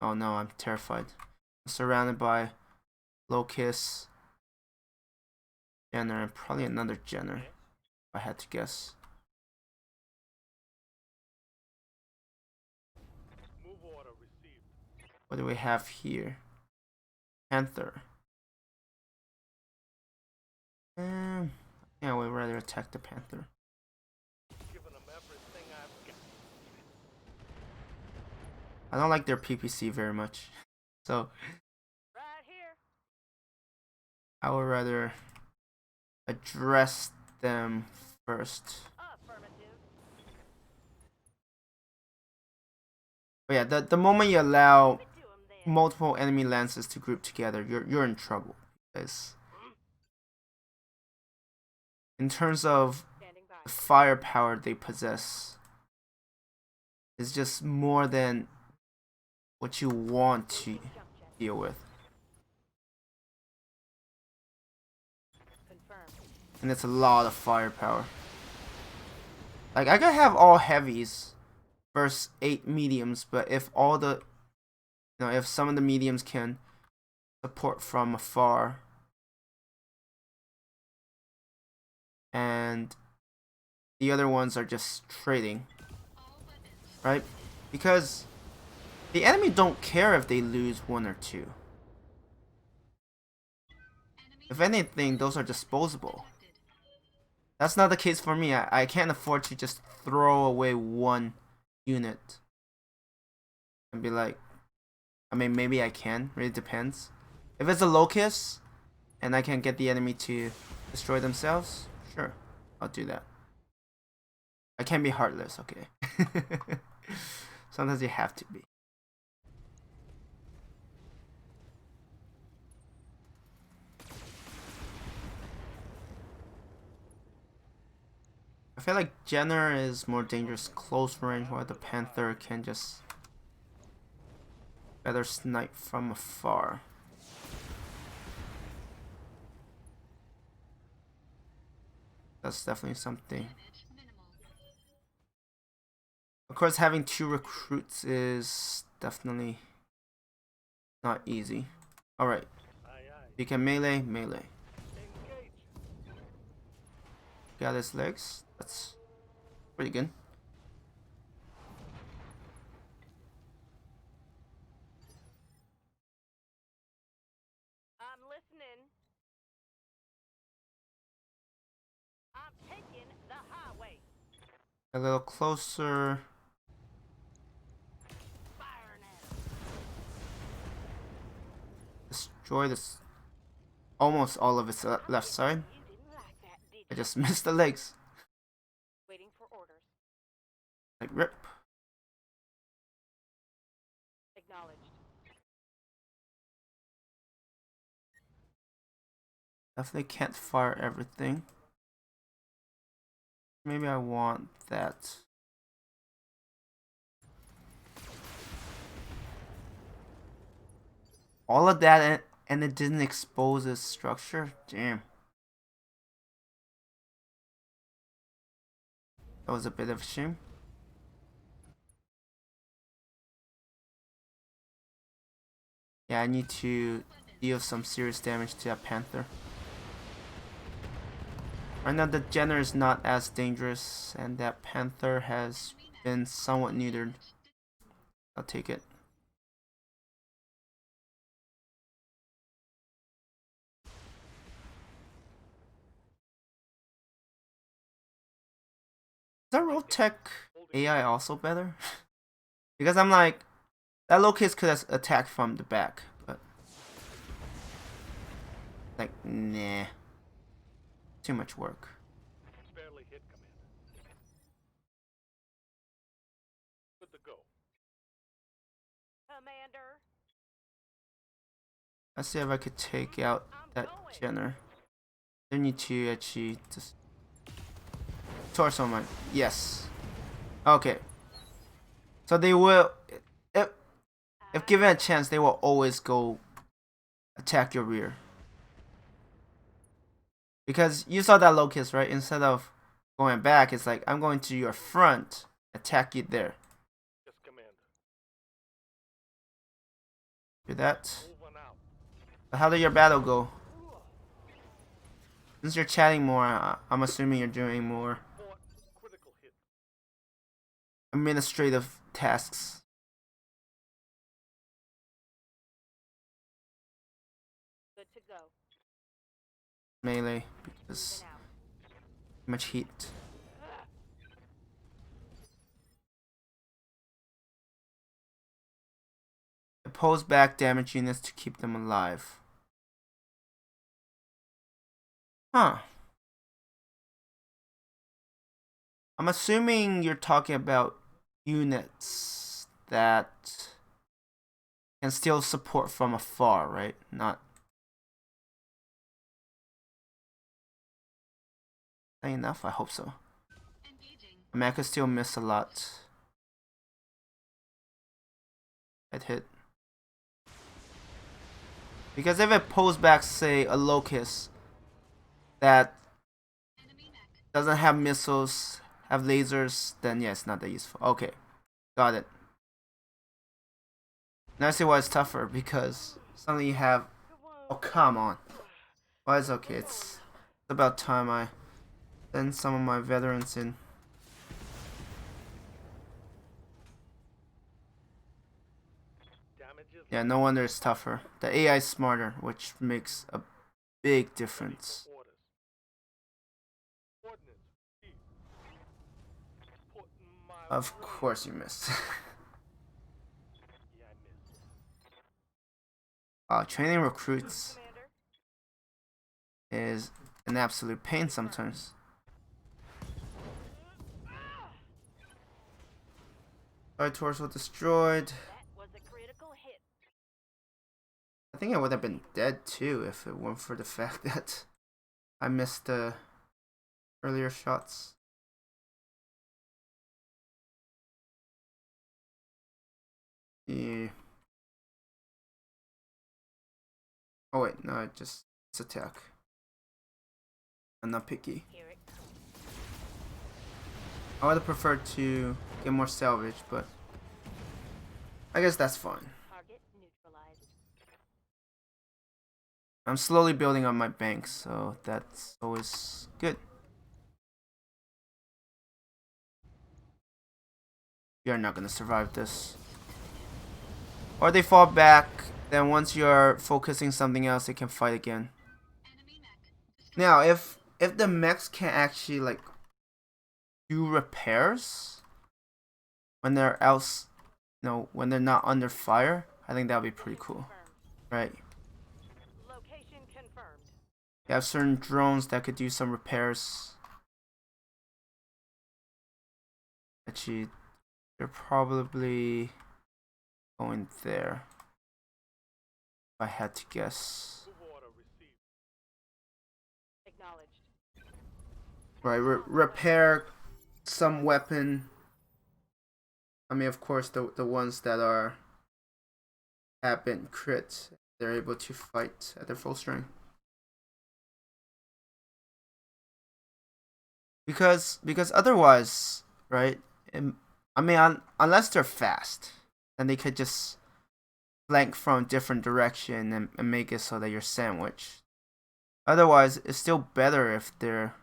Oh no, I'm terrified. I'm surrounded by locusts, Jenner, and probably another Jenner, if I had to guess. Move order received. What do we have here? Panther. Yeah, we'd rather attack the Panther. Giving them everything I've got. I don't like their PPC very much. So Right here. I would rather address them first. Affirmative. But yeah, the moment you allow Give it to 'em then. multiple enemy lances to group together, you're in trouble. Because in terms of Standing by. the firepower they possess, is just more than what you want to Jump check. deal with. Confirmed. And it's a lot of firepower. Like, I could have all heavies versus 8 mediums, but if all the, if some of the mediums can support from afar, and the other ones are just trading, right? Because the enemy don't care if they lose 1 or 2. If anything, those are disposable. That's not the case for me. I can't afford to just throw away 1 unit and be like, I mean, maybe I can. Really depends. If it's a locust and I can get the enemy to destroy themselves, sure, I'll do that. I can't be heartless, okay? Sometimes you have to be. I feel like Jenner is more dangerous close range, while the Panther can just better snipe from afar. That's definitely something. Of course, having 2 recruits is definitely not easy. Alright, Aye, aye. you can melee, melee. Engage. Got his legs. That's pretty good. I'm listening. I'm taking the highway. A little closer. Firing at 'em. Destroy this. Almost all of its left side. You didn't like that, did I you? just missed the legs. Waiting for orders. Like rip. Acknowledged. Definitely can't fire everything. Maybe I want that. All of that and it didn't expose its structure? Damn. That was a bit of a shame. Yeah, I need to deal some serious damage to that Panther. Right now the Jenner is not as dangerous and that Panther has been somewhat neutered. I'll take it. Is that ROTK AI also better? Because I'm like, That locust could have attacked from the back, but like, nah, too much work. Barely hit, Commander. Good to go. Commander. Let's see if I could take out that Jenner. They need to actually just torso mine. Yes. Okay. So they will, if given a chance, they will always go attack your rear. Because you saw that locust, right? Instead of going back, it's like, I'm going to your front, attack you there. Yes, Commander. Do that. Moving out. But how did your battle go? Since you're chatting more, I'm assuming you're doing more Fought critical hit. administrative tasks. Good to go. Melee, because Moving out. too much heat. Oppose back damage units to keep them alive. Huh. I'm assuming you're talking about units that can still support from afar, right? Not enough? I hope so. Engaging. I mean, I could still miss a lot. I'd hit. Because if it pulls back, say, a locust that Enemy mech. doesn't have missiles, have lasers, then yeah, it's not that useful. Okay, got it. Now I see why it's tougher, because suddenly you have... Oh, come on. Well, it's okay. It's about time I send some of my veterans in. Damages. Yeah, no wonder it's tougher. The AI is smarter, which makes a big difference. Orders. Ordnance. Received. Putting my Of course you missed. Yeah, I missed. Training recruits Commander. is an absolute pain sometimes. Alright, torso destroyed. That was a critical hit. I think I would have been dead too if it weren't for the fact that I missed the earlier shots. Yeah. Oh wait, no, it's attack. I'm not picky. Here it comes. I would have preferred to get more salvage, but I guess that's fine. Target neutralized. I'm slowly building up my bank, so that's always good. You're not gonna survive this. Or they fall back, then once you're focusing something else, they can fight again. Enemy mech. Now, if the mechs can actually like do repairs when they're else, when they're not under fire, I think that would be pretty cool, Confirmed. right? Location confirmed. You have certain drones that could do some repairs. Actually, they're probably going there. If I had to guess. Move order received. Acknowledged. Right, repair some weapon. I mean, of course, the ones that have been crit, they're able to fight at their full strength. Because otherwise, right? I mean, unless they're fast, then they could just flank from different direction and make it so that you're sandwiched. Otherwise, it's still better if they're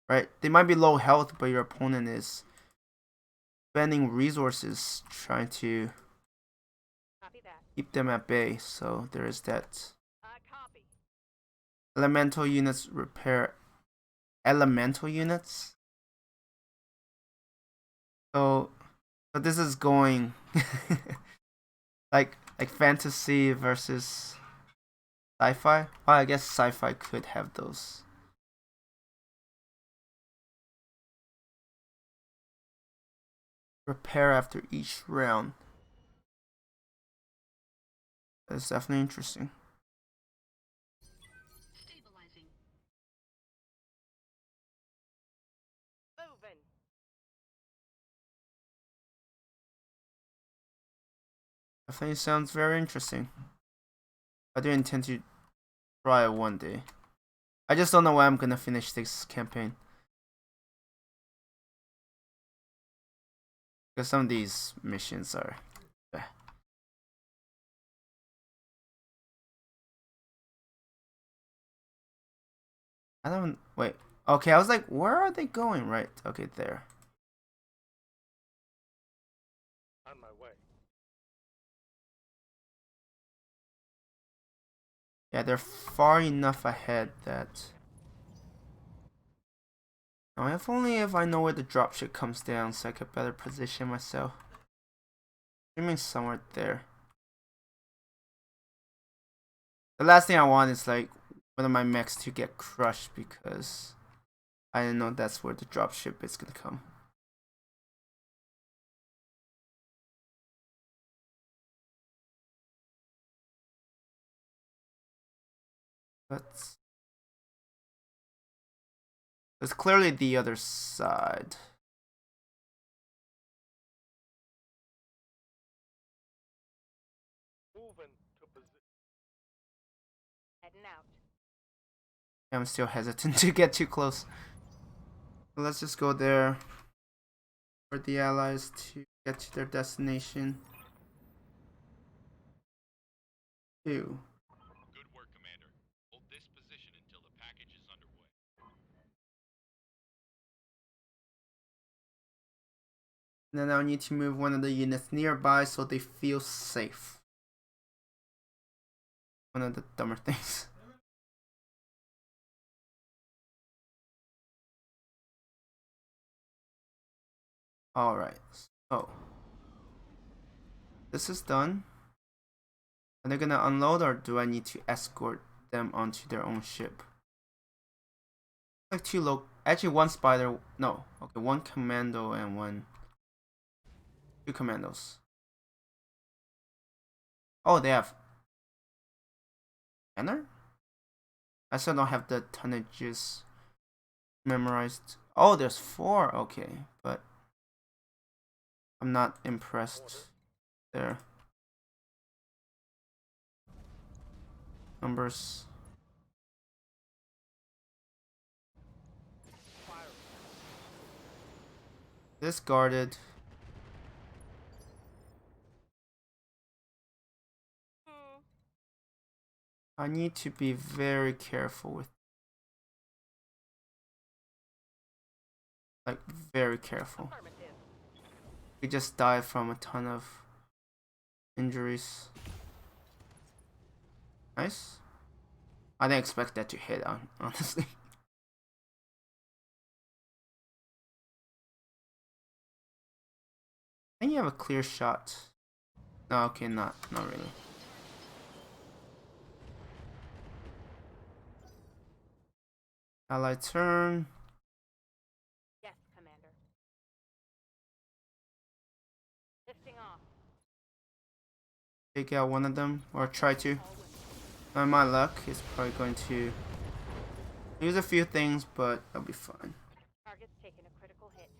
right. They might be low health, but your opponent is spending resources trying to Copy that. keep them at bay. So there is that. Copy. Elemental units repair elemental units. So this is going Like fantasy versus sci-fi. Well, I guess sci-fi could have those. Repair after each round. That's definitely interesting. Stabilizing. Moving. Definitely sounds very interesting. I do intend to try it one day. I just don't know when I'm gonna finish this campaign. Because some of these missions are... I don't... Wait. Okay, I was like, where are they going? Right. Okay, there. On my way. Yeah, they're far enough ahead that... Now, if only if I know where the dropship comes down so I could better position myself. Aiming somewhere there. The last thing I want is like one of my mechs to get crushed because I didn't know that's where the dropship is gonna come. But it's clearly the other side. Moving to position. Heading out. I'm still hesitant to get too close. But let's just go there for the allies to get to their destination. 2. Good work, Commander. Hold this position until the package is underway. And then I'll need to move one of the units nearby so they feel safe. One of the dumber things. Alright, so this is done. Are they gonna unload or do I need to escort them onto their own ship? Like 2 low, actually 1 spider, no, okay, 1 commando and 2 commandos. Oh, they have banner? I still don't have the tonnages memorized. Oh, there's 4, okay, but I'm not impressed there. Numbers. Discarded. I need to be very careful with, like, very careful. Affirmative. We just died from a ton of injuries. Nice. I didn't expect that to hit, honestly. I think you have a clear shot. No, okay, not really. Ally turn. Yes, Commander. Lifting off. Take out one of them, or try to. By my luck, he's probably going to use a few things, but that'll be fine. Target's taking a critical hit.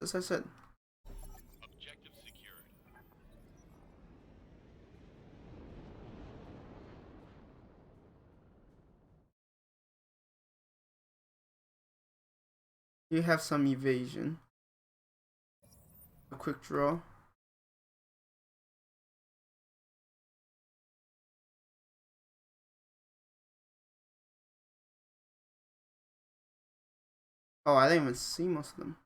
As I said. Objective secured. You have some evasion. A quick draw. Oh, I didn't even see most of them.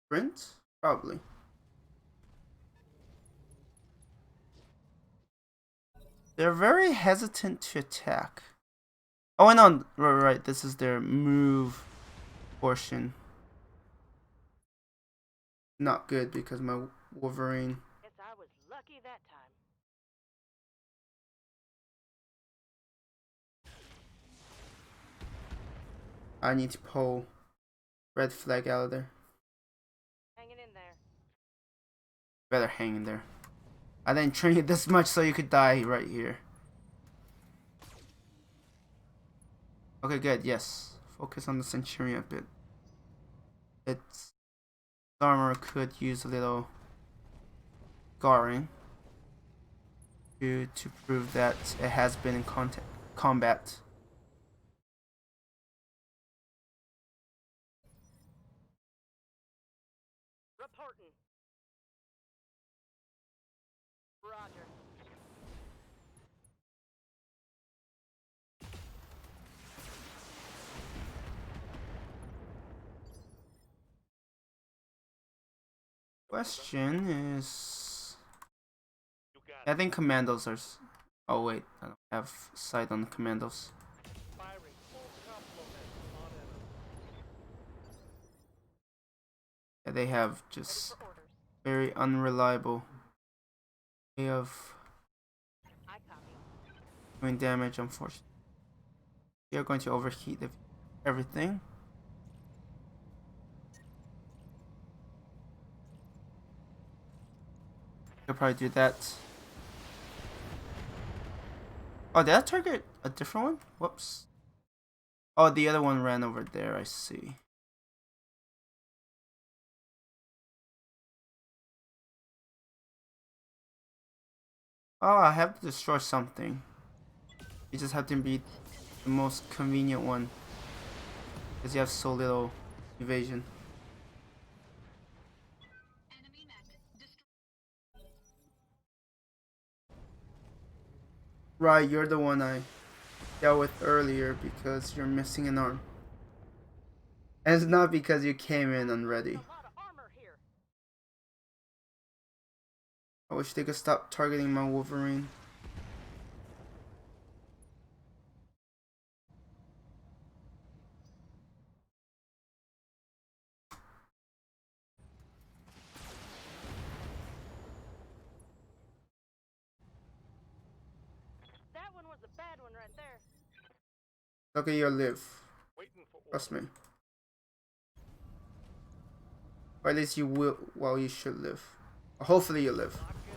Sprint? Probably. They're very hesitant to attack. Oh, and on right, this is their move portion. Not good because my Wolverine Yes, Lucky that time. I need to pull red flag out of there. Hanging in there. Better hang in there. I didn't train you this much so you could die right here. Okay, good. Yes. Focus on the Centurion a bit. Its armor could use a little scarring to prove that it has been in combat. Reporting. Roger. Question is, You got I it. think commandos are. Oh wait, I don't have sight on the commandos. Firing full complement on enemy. Yeah, they have Ready just for orders. very unreliable way of I copy. doing damage. Unfortunately, you're going to overheat everything. Could probably do that. Oh, did I target a different one? Whoops. Oh, the other one ran over there, I see. Oh, I have to destroy something. You just have to be the most convenient one. Because you have so little evasion. Enemy mech destroyed. Right, you're the one I dealt with earlier because you're missing an arm. And it's not because you came in unready. A lot of armor here. I wish they could stop targeting my Wolverine. That one was a bad one right there. Okay, you'll live. Waiting for Trust me. orders. Or at least you will, well, you should live. Or hopefully you live. Lock in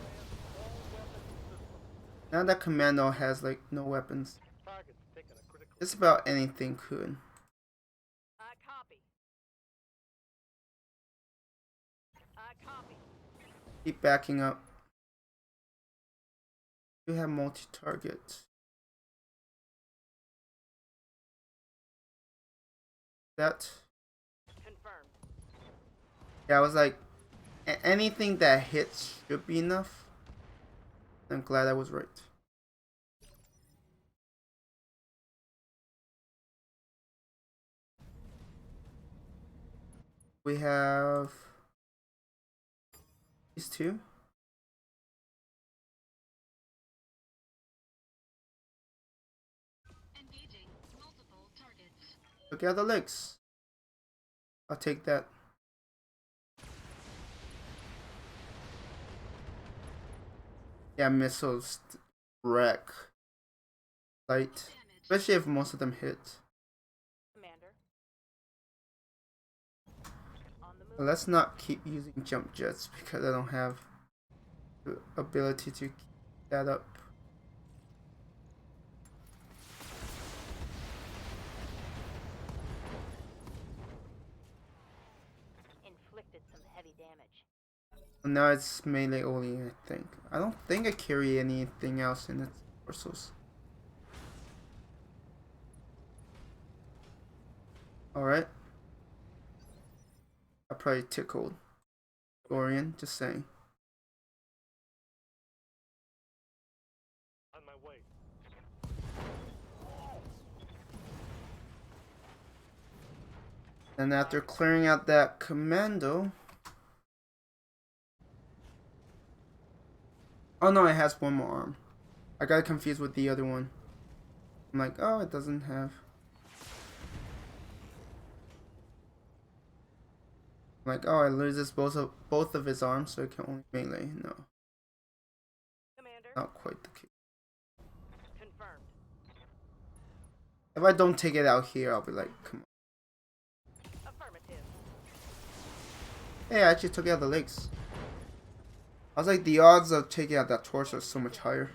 all weapon systems. Now that Commando has like no weapons, Target's taking a critical. just about anything could. I copy. I copy. Keep backing up. You have multi-target. That. Confirmed. Yeah, I was like, anything that hits should be enough. I'm glad I was right. We have these two. Engaging multiple targets. Look at the legs. I'll take that. Yeah, missiles wreck. Light. Damage. Especially if most of them hit. Commander. On the move. Let's not keep using jump jets because I don't have the ability to keep that up. Inflicted some heavy damage. Now it's melee only, I think. I don't think I carry anything else in its torsos. Alright. I probably tickled Dorian, just saying. On my way. And after clearing out that commando. Oh no, it has one more arm. I got confused with the other one. I'm like, oh, it doesn't have. I'm like, oh, it loses both of his arms, so it can only melee. No. Not quite the case. Confirmed. If I don't take it out here, I'll be like, come on. Affirmative. Hey, I actually took out the legs. I was like, the odds of taking out that torso is so much higher.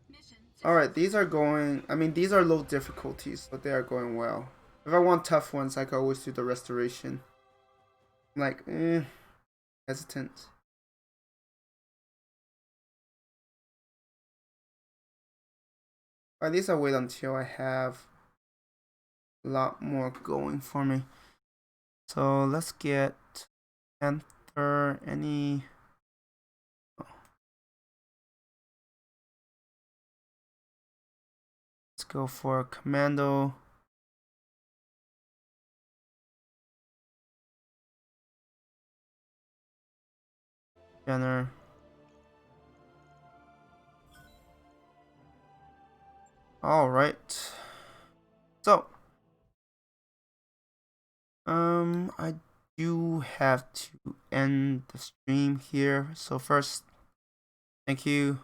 Mission Alright, these are going, I mean, these are low difficulties, but they are going well. If I want tough ones, I can always do the restoration. I'm like, hesitant. At least I'll wait until I have a lot more going for me. So let's get Panther, any... Oh. Let's go for Commando. Jenner. Alright. So I do have to end the stream here. So first, thank you,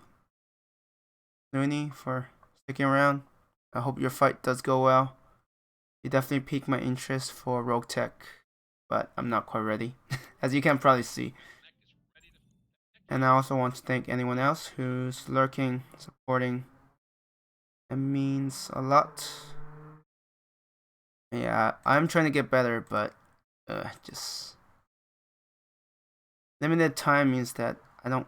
Looney, for sticking around. I hope your fight does go well. You definitely piqued my interest for ROTK, but I'm not quite ready, as you can probably see. And I also want to thank anyone else who's lurking, supporting. It means a lot. Yeah, I'm trying to get better, but just limited time means that I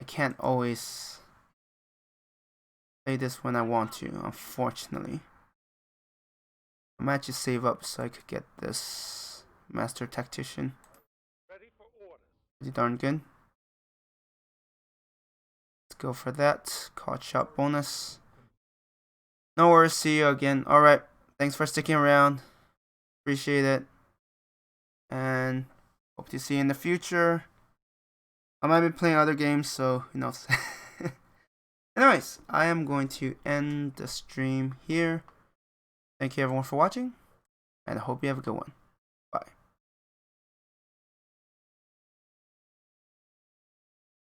can't always play this when I want to, unfortunately. I might just save up so I could get this Master Tactician. Ready for orders. Pretty darn good. Let's go for that. Caught shot bonus. No worries, see you again. Alright, thanks for sticking around. Appreciate it. And hope to see you in the future. I might be playing other games, so who knows. Anyways, I am going to end the stream here. Thank you everyone for watching, and I hope you have a good one.